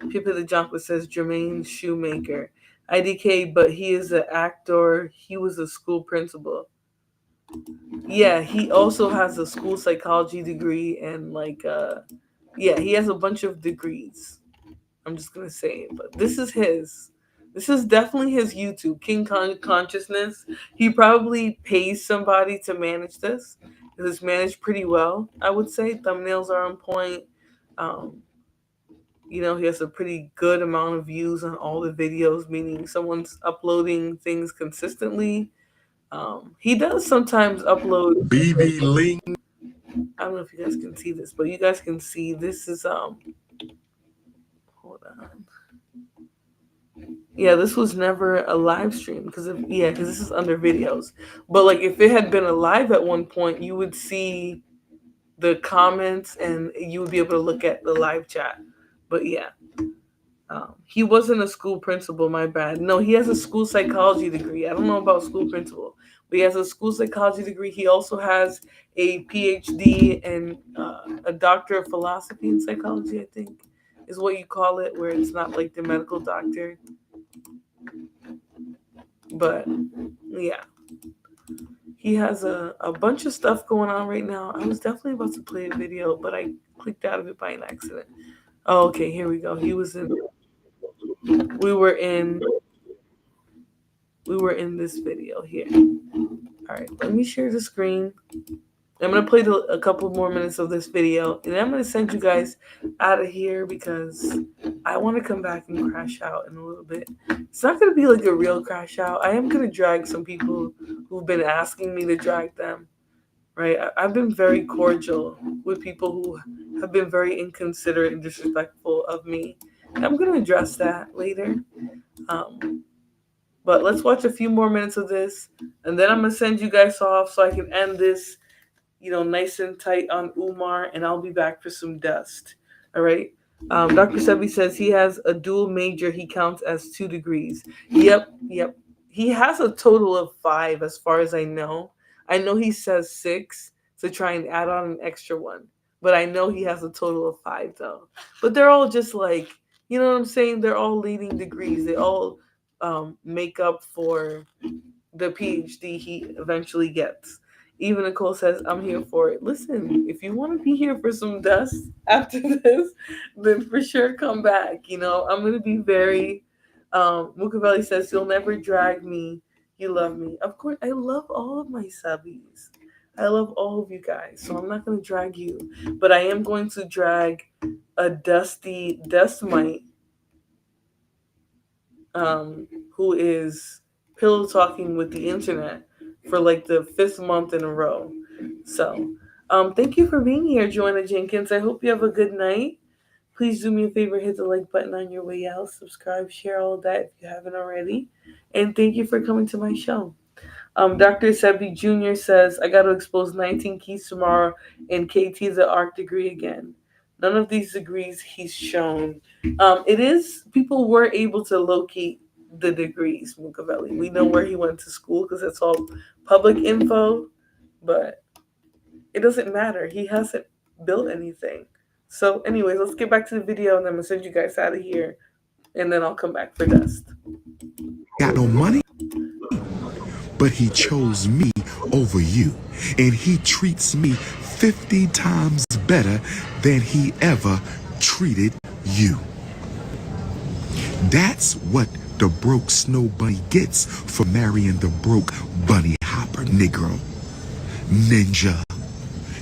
Pippa the Jumper says Jermaine Shoemaker. IDK, but he is an actor. He was a school principal. Yeah, he also has a school psychology degree and yeah, he has a bunch of degrees. I'm just gonna say it, but this is his. This is definitely his YouTube, Consciousness. He probably pays somebody to manage this. It's managed pretty well, I would say. Thumbnails are on point. He has a pretty good amount of views on all the videos, meaning someone's uploading things consistently. He does sometimes upload. BB Ling. I don't know if you guys can see this, but you guys can see this is hold on. Yeah, this was never a live stream because this is under videos. But like if it had been a live at one point, you would see the comments and you would be able to look at the live chat. But yeah, he wasn't a school principal. My bad. No, he has a school psychology degree. I don't know about school principal, but he has a school psychology degree. He also has a PhD and a doctor of philosophy and psychology, I think, is what you call it, where it's not like the medical doctor. But yeah, he has a bunch of stuff going on right now. I was definitely about to play a video, but I clicked out of it by an accident. Oh, okay, here we go. We were in this video here. All right, let me share the screen. I'm going to play a couple more minutes of this video, and I'm going to send you guys out of here because I want to come back and crash out in a little bit. It's not going to be like a real crash out. I am going to drag some people who've been asking me to drag them, right? I've been very cordial with people who have been very inconsiderate and disrespectful of me. And I'm going to address that later. But let's watch a few more minutes of this, and then I'm going to send you guys off so I can end this nice and tight on Umar, and I'll be back for some dust. All right. Dr. Sebi says he has a dual major. He counts as 2 degrees. Yep. He has a total of 5 as far as I know. I know he says 6 to try and add on an extra one, but I know he has a total of 5 though. But they're all just like, you know what I'm saying? They're all leading degrees. They all make up for the PhD he eventually gets. Even Nicole says, I'm here for it. Listen, if you want to be here for some dust after this, then for sure come back. I'm going to be very... Mukavelli says, you'll never drag me. You love me. Of course, I love all of my subbies. I love all of you guys, so I'm not going to drag you. But I am going to drag a dusty dust mite who is pillow talking with the internet for like the 5th month in a row. So, thank you for being here, Joanna Jenkins. I hope you have a good night. Please do me a favor, hit the like button on your way out, subscribe, share all of that if you haven't already. And thank you for coming to my show. Dr. Sebi Jr. says, I got to expose 19 keys tomorrow and KT the art degree again. None of these degrees he's shown. People were able to locate the degrees, Mukavelli. We know where he went to school because it's all public info, but it doesn't matter. He hasn't built anything. So anyways, let's get back to the video and I'm going to send you guys out of here and then I'll come back for dust. Got no money? But he chose me over you, and he treats me 50 times better than he ever treated you. That's what the broke snow bunny gets for marrying the broke bunny hopper Negro. Ninja.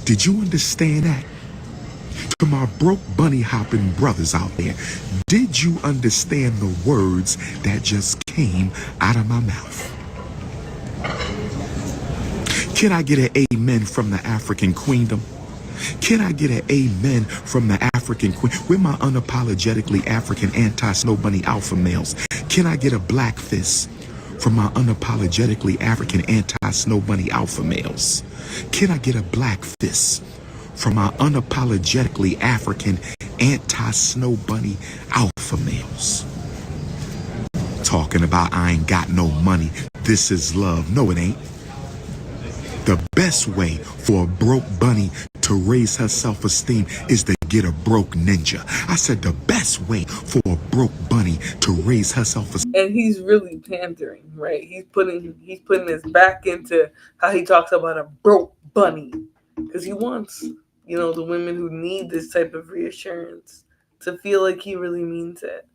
Did you understand that? To my broke bunny hopping brothers out there, did you understand the words that just came out of my mouth? Can I get an amen from the African queendom? Can I get an amen from the African queen? We're my unapologetically African anti-snow bunny alpha males. Can I get a black fist from my unapologetically African anti-snow bunny alpha males? Can I get a black fist from my unapologetically African anti-snow bunny alpha males? Talking about I ain't got no money. This is love. No, it ain't. The best way for a broke bunny to raise her self-esteem is to get a broke ninja. I said the best way for a broke bunny to raise her self-esteem. And he's really pandering, right? He's putting his back into how he talks about a broke bunny, because he wants, the women who need this type of reassurance to feel like he really means it.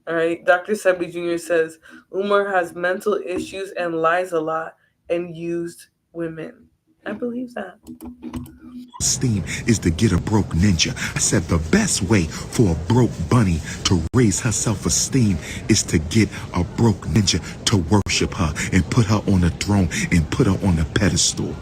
All right. Dr. Sebi Jr. says Umar has mental issues and lies a lot and used women. I believe that. Esteem is to get a broke ninja. I said the best way for a broke bunny to raise her self-esteem is to get a broke ninja to worship her and put her on the throne and put her on the pedestal.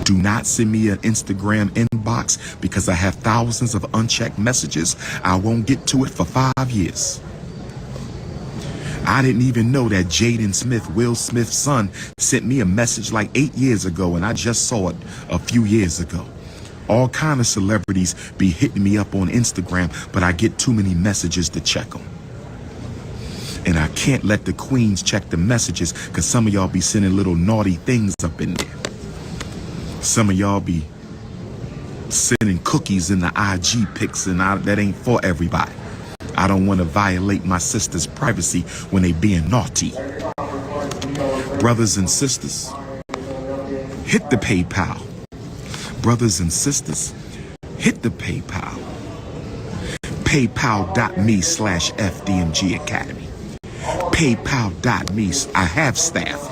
Do not send me an Instagram inbox because I have thousands of unchecked messages. I won't get to it for 5 years. I didn't even know that Jaden Smith, Will Smith's son, sent me a message like 8 years ago, and I just saw it a few years ago. All kind of celebrities be hitting me up on Instagram, but I get too many messages to check them. And I can't let the queens check the messages because some of y'all be sending little naughty things up in there. Some of y'all be sending cookies in the IG pics, and that ain't for everybody. I don't want to violate my sister's privacy when they being naughty. Brothers and sisters, hit the PayPal. Brothers and sisters, hit the PayPal. PayPal.me/FDMG Academy. PayPal.me. I have staff,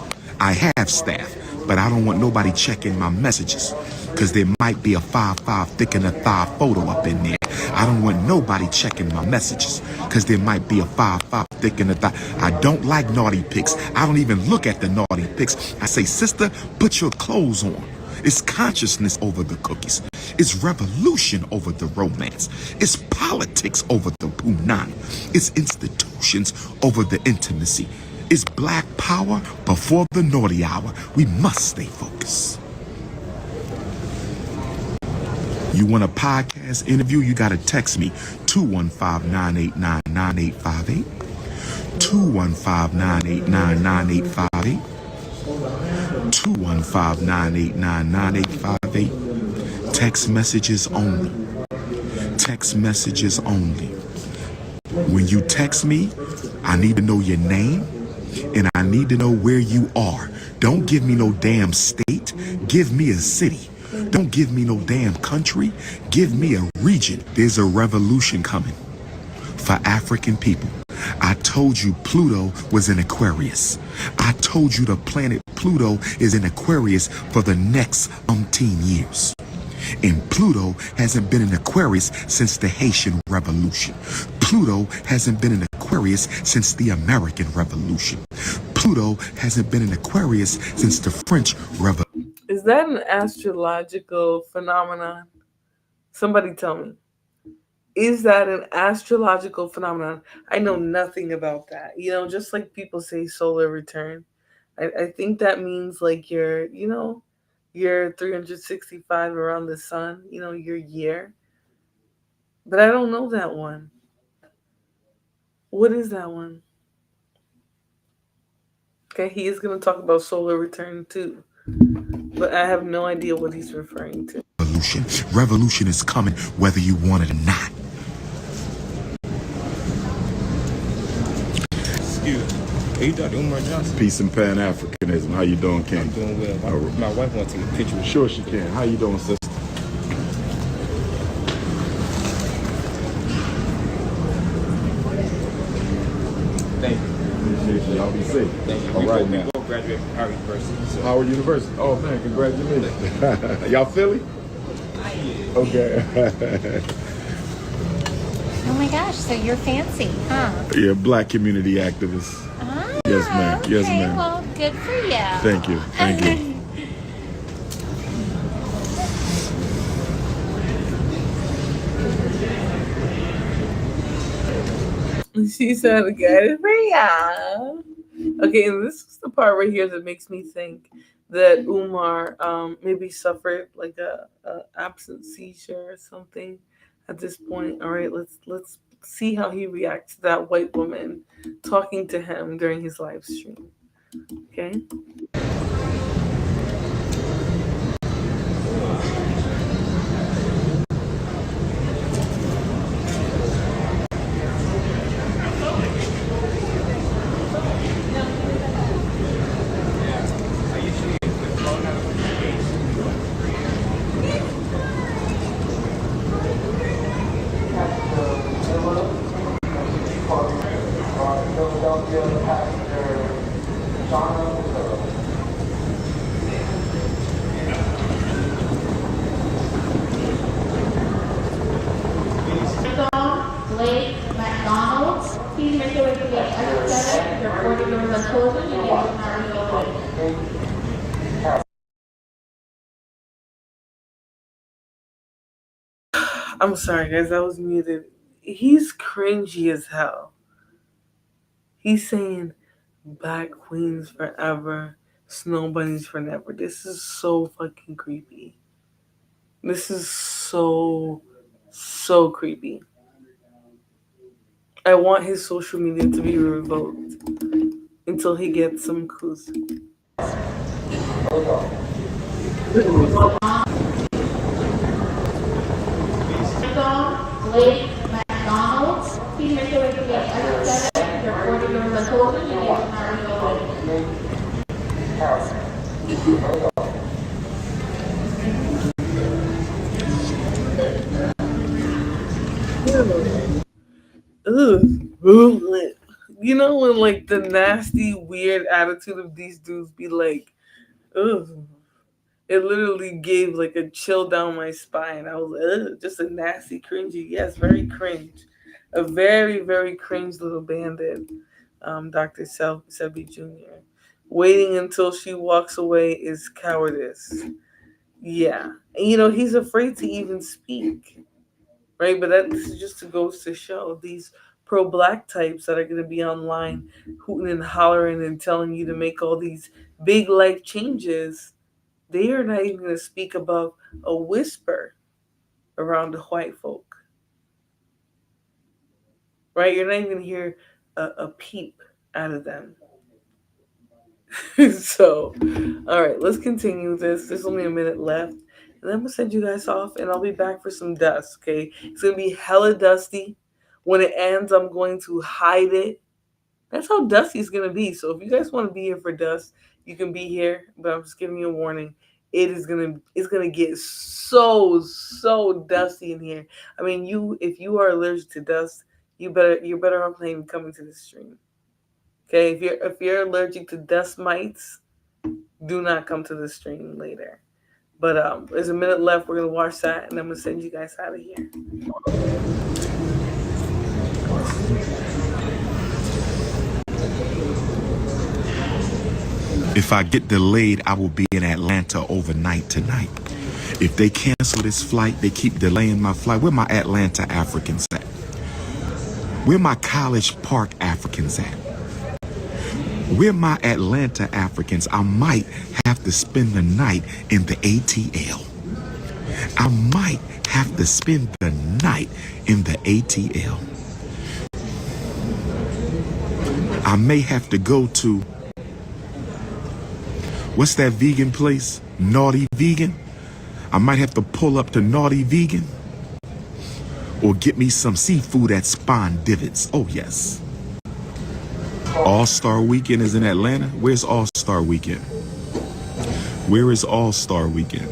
but I don't want nobody checking my messages because there might be a 5'5" thick and a thigh photo up in there. I don't want nobody checking my messages because there might be a 5'5" thick and a thigh. I don't like naughty pics. I don't even look at the naughty pics. I say, sister, put your clothes on. It's consciousness over the cookies. It's revolution over the romance. It's politics over the punani. It's institutions over the intimacy. It's black power before the naughty hour. We must stay focused. You want a podcast interview? You got to text me 215-989-9858. 215-989-9858. 215-989-9858. Text messages only. Text messages only. When you text me, I need to know your name and I need to know where you are. Don't give me no damn state. Give me a city. Don't give me no damn country. Give me a region. There's a revolution coming for African people. I told you Pluto was in Aquarius. I told you the planet Pluto is in Aquarius for the next umpteen years. And Pluto hasn't been in Aquarius since the Haitian Revolution. Pluto hasn't been in Aquarius since the American Revolution. Pluto hasn't been in Aquarius since the French Revolution. Is that an astrological phenomenon? Somebody tell me. Is that an astrological phenomenon? I know nothing about that. Just like people say solar return. I think that means like you're 365 around the sun, your year. But I don't know that one. What is that one? Okay, he is going to talk about solar return too. But I have no idea what he's referring to. Revolution is coming whether you want it or not. Excuse me. Are you Dr. Umar Johnson? Peace and Pan-Africanism. How you doing, King? I'm doing well. My wife wants to take a picture with you. Sure she can. How you doing, sister? Thank you. Appreciate you. Y'all be safe. Thank you. All right, we now. both graduated from Howard University. So. Howard University. Oh, man, congratulations. Y'all Philly? Okay. Oh my gosh, so you're fancy, huh? Yeah, black community activist. Ah, Yes, ma'am. Okay, Yes, ma'am. well, good for you. Thank you. Thank you. She said, "Get it for ya." Okay, and this is the part right here that makes me think that Umar maybe suffered like a absent seizure or something at this point. All right, let's see how he reacts to that white woman talking to him during his live stream. Okay. Blake McDonald's. Please make your way to the exit 7. Your 40 doors are closing and you will not reopen. I'm sorry, guys, I was muted. He's cringy as hell. He's saying Black Queens forever, Snow Bunnies forever. This is so fucking creepy. This is so creepy. I want his social media to be revoked until he gets some clues. Blake McDonald's. Please make your way to the exit 7. Your 40 doors are closing and you will not reopen. Ugh. You know when like the nasty, weird attitude of these dudes be like, ugh. It literally gave like a chill down my spine. I was ugh, just a nasty, cringy. Yes, very cringe. A very, very cringe little bandit. Dr. Sebi Jr. Waiting until she walks away is cowardice. Yeah. And, he's afraid to even speak. Right? But this is just goes to show these pro-black types that are going to be online hooting and hollering and telling you to make all these big life changes. They are not even going to speak above a whisper around the white folk. Right? You're not even going to hear a peep out of them. So, all right, let's continue this. There's only a minute left. And then I'm going to send you guys off and I'll be back for some dust, okay? It's going to be hella dusty. When it ends, I'm going to hide it. That's how dusty it's going to be. So if you guys want to be here for dust, you can be here. But I'm just giving you a warning. It's gonna get so dusty in here. I mean, if you are allergic to dust, you're better off not even coming to the stream. Okay, if you're allergic to dust mites, do not come to the stream later. But there's a minute left. We're gonna watch that, and I'm gonna send you guys out of here. If I get delayed, I will be in Atlanta overnight tonight. If they cancel this flight, they keep delaying my flight. Where my Atlanta Africans at? Where my College Park Africans at? Where my Atlanta Africans? I might have to spend the night in the ATL. I might have to spend the night in the ATL. I may have to go to, what's that vegan place? Naughty Vegan? I might have to pull up to Naughty Vegan or get me some seafood at Spawn Divots. Oh, yes. All-Star Weekend is in Atlanta. Where's All-Star Weekend? Where is All-Star Weekend?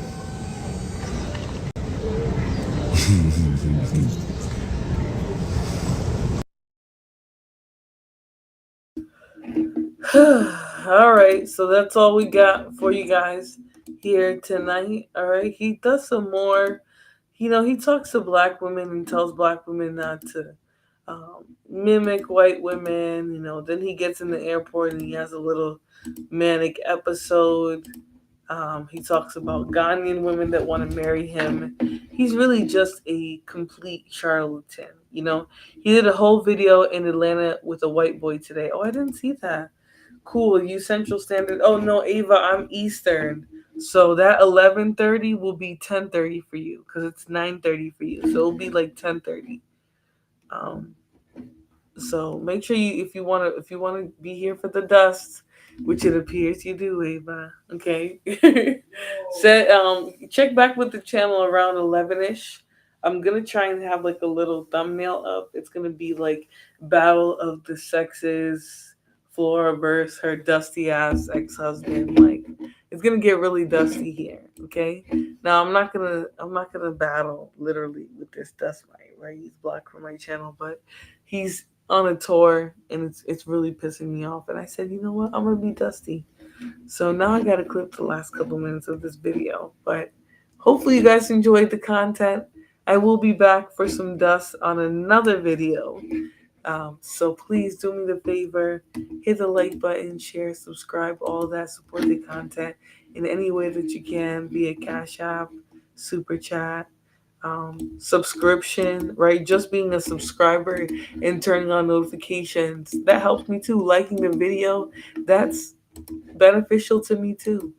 All right, so that's all we got for you guys here tonight. All right, he does some more. He talks to black women and tells black women not to mimic white women. Then he gets in the airport and he has a little manic episode. He talks about Ghanaian women that want to marry him. He's really just a complete charlatan. You know, he did a whole video in Atlanta with a white boy today. Oh, I didn't see that. Cool. You Central Standard. Oh no, Ava, I'm Eastern. So that 11:30 will be 10:30 for you because it's 9:30 for you. So it'll be like 10:30. Um, so make sure you if you wanna be here for the dust, which it appears you do, Ava. Okay. Set check back with the channel around 11ish. I'm gonna try and have like a little thumbnail up. It's gonna be like Battle of the Sexes, Flora versus her dusty ass ex-husband. Like it's gonna get really dusty here. Okay. Now I'm not gonna battle literally with this dust mite, right? He's blocked from my channel, but he's on a tour and it's really pissing me off. And I said, you know what? I'm gonna be dusty. So now I gotta clip the last couple minutes of this video. But hopefully you guys enjoyed the content. I will be back for some dust on another video. So please do me the favor, hit the like button, share, subscribe, all that, support the content in any way that you can, via Cash App, Super Chat, subscription, right? Just being a subscriber and turning on notifications, that helps me too. Liking the video, that's beneficial to me too.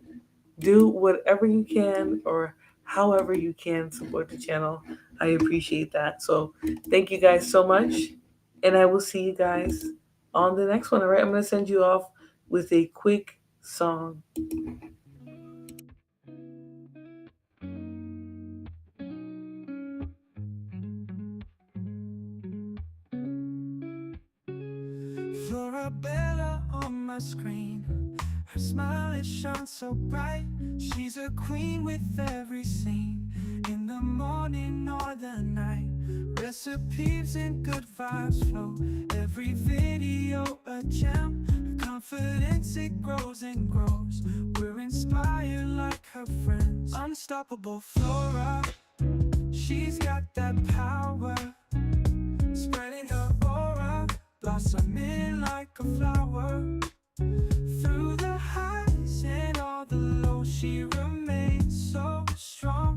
Do whatever you can or however you can support the channel. I appreciate that. So thank you guys so much. And I will see you guys on the next one. All right. I'm going to send you off with a quick song. Florabella on my screen. Her smile, it shines so bright. She's a queen with every scene. In the morning or the night, recipes and good vibes flow. Every video a gem. Her confidence, it grows and grows. We're inspired like her friends. Unstoppable Flora, she's got that power. Spreading her aura, blossoming like a flower. Through the highs and all the lows, she remains so strong.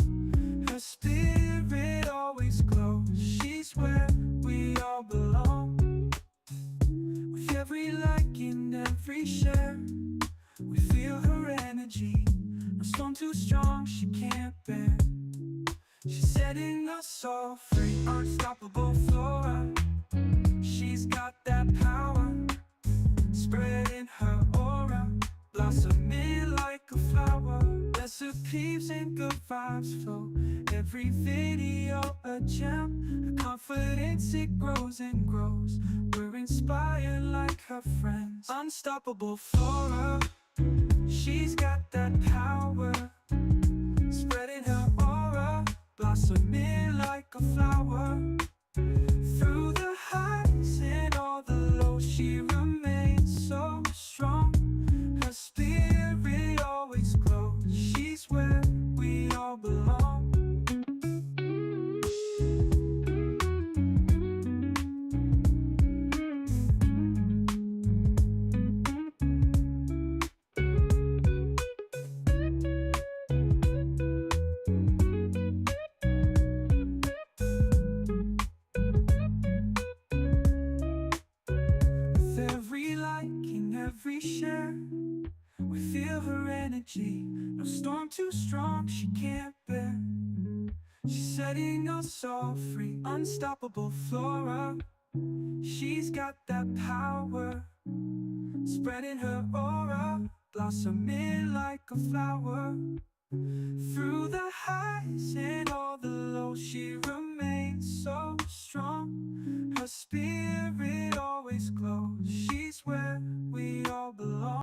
Her spirit always glows. She's where we all belong. With every like and every share, we feel her energy. No storm too strong, she can't bear. She's setting us all free. Unstoppable Flora, she's got that power. Spreading her aura, blossoming like a flower. Recipes and good vibes flow. Every video a gem. Her confidence, it grows and grows. We're inspired like her friends. Unstoppable Flora, she's got that power. Spreading her aura, blossoming like a flower. Through the highs and all the lows, she remains so strong. Her spirit always glows. She's where we all belong. With every like and every share, we feel her energy. No storm too strong, she can't bear. She's setting us all free. Unstoppable Flora, she's got that power. Spreading her aura, blossoming like a flower. Through the highs and all the lows, she remains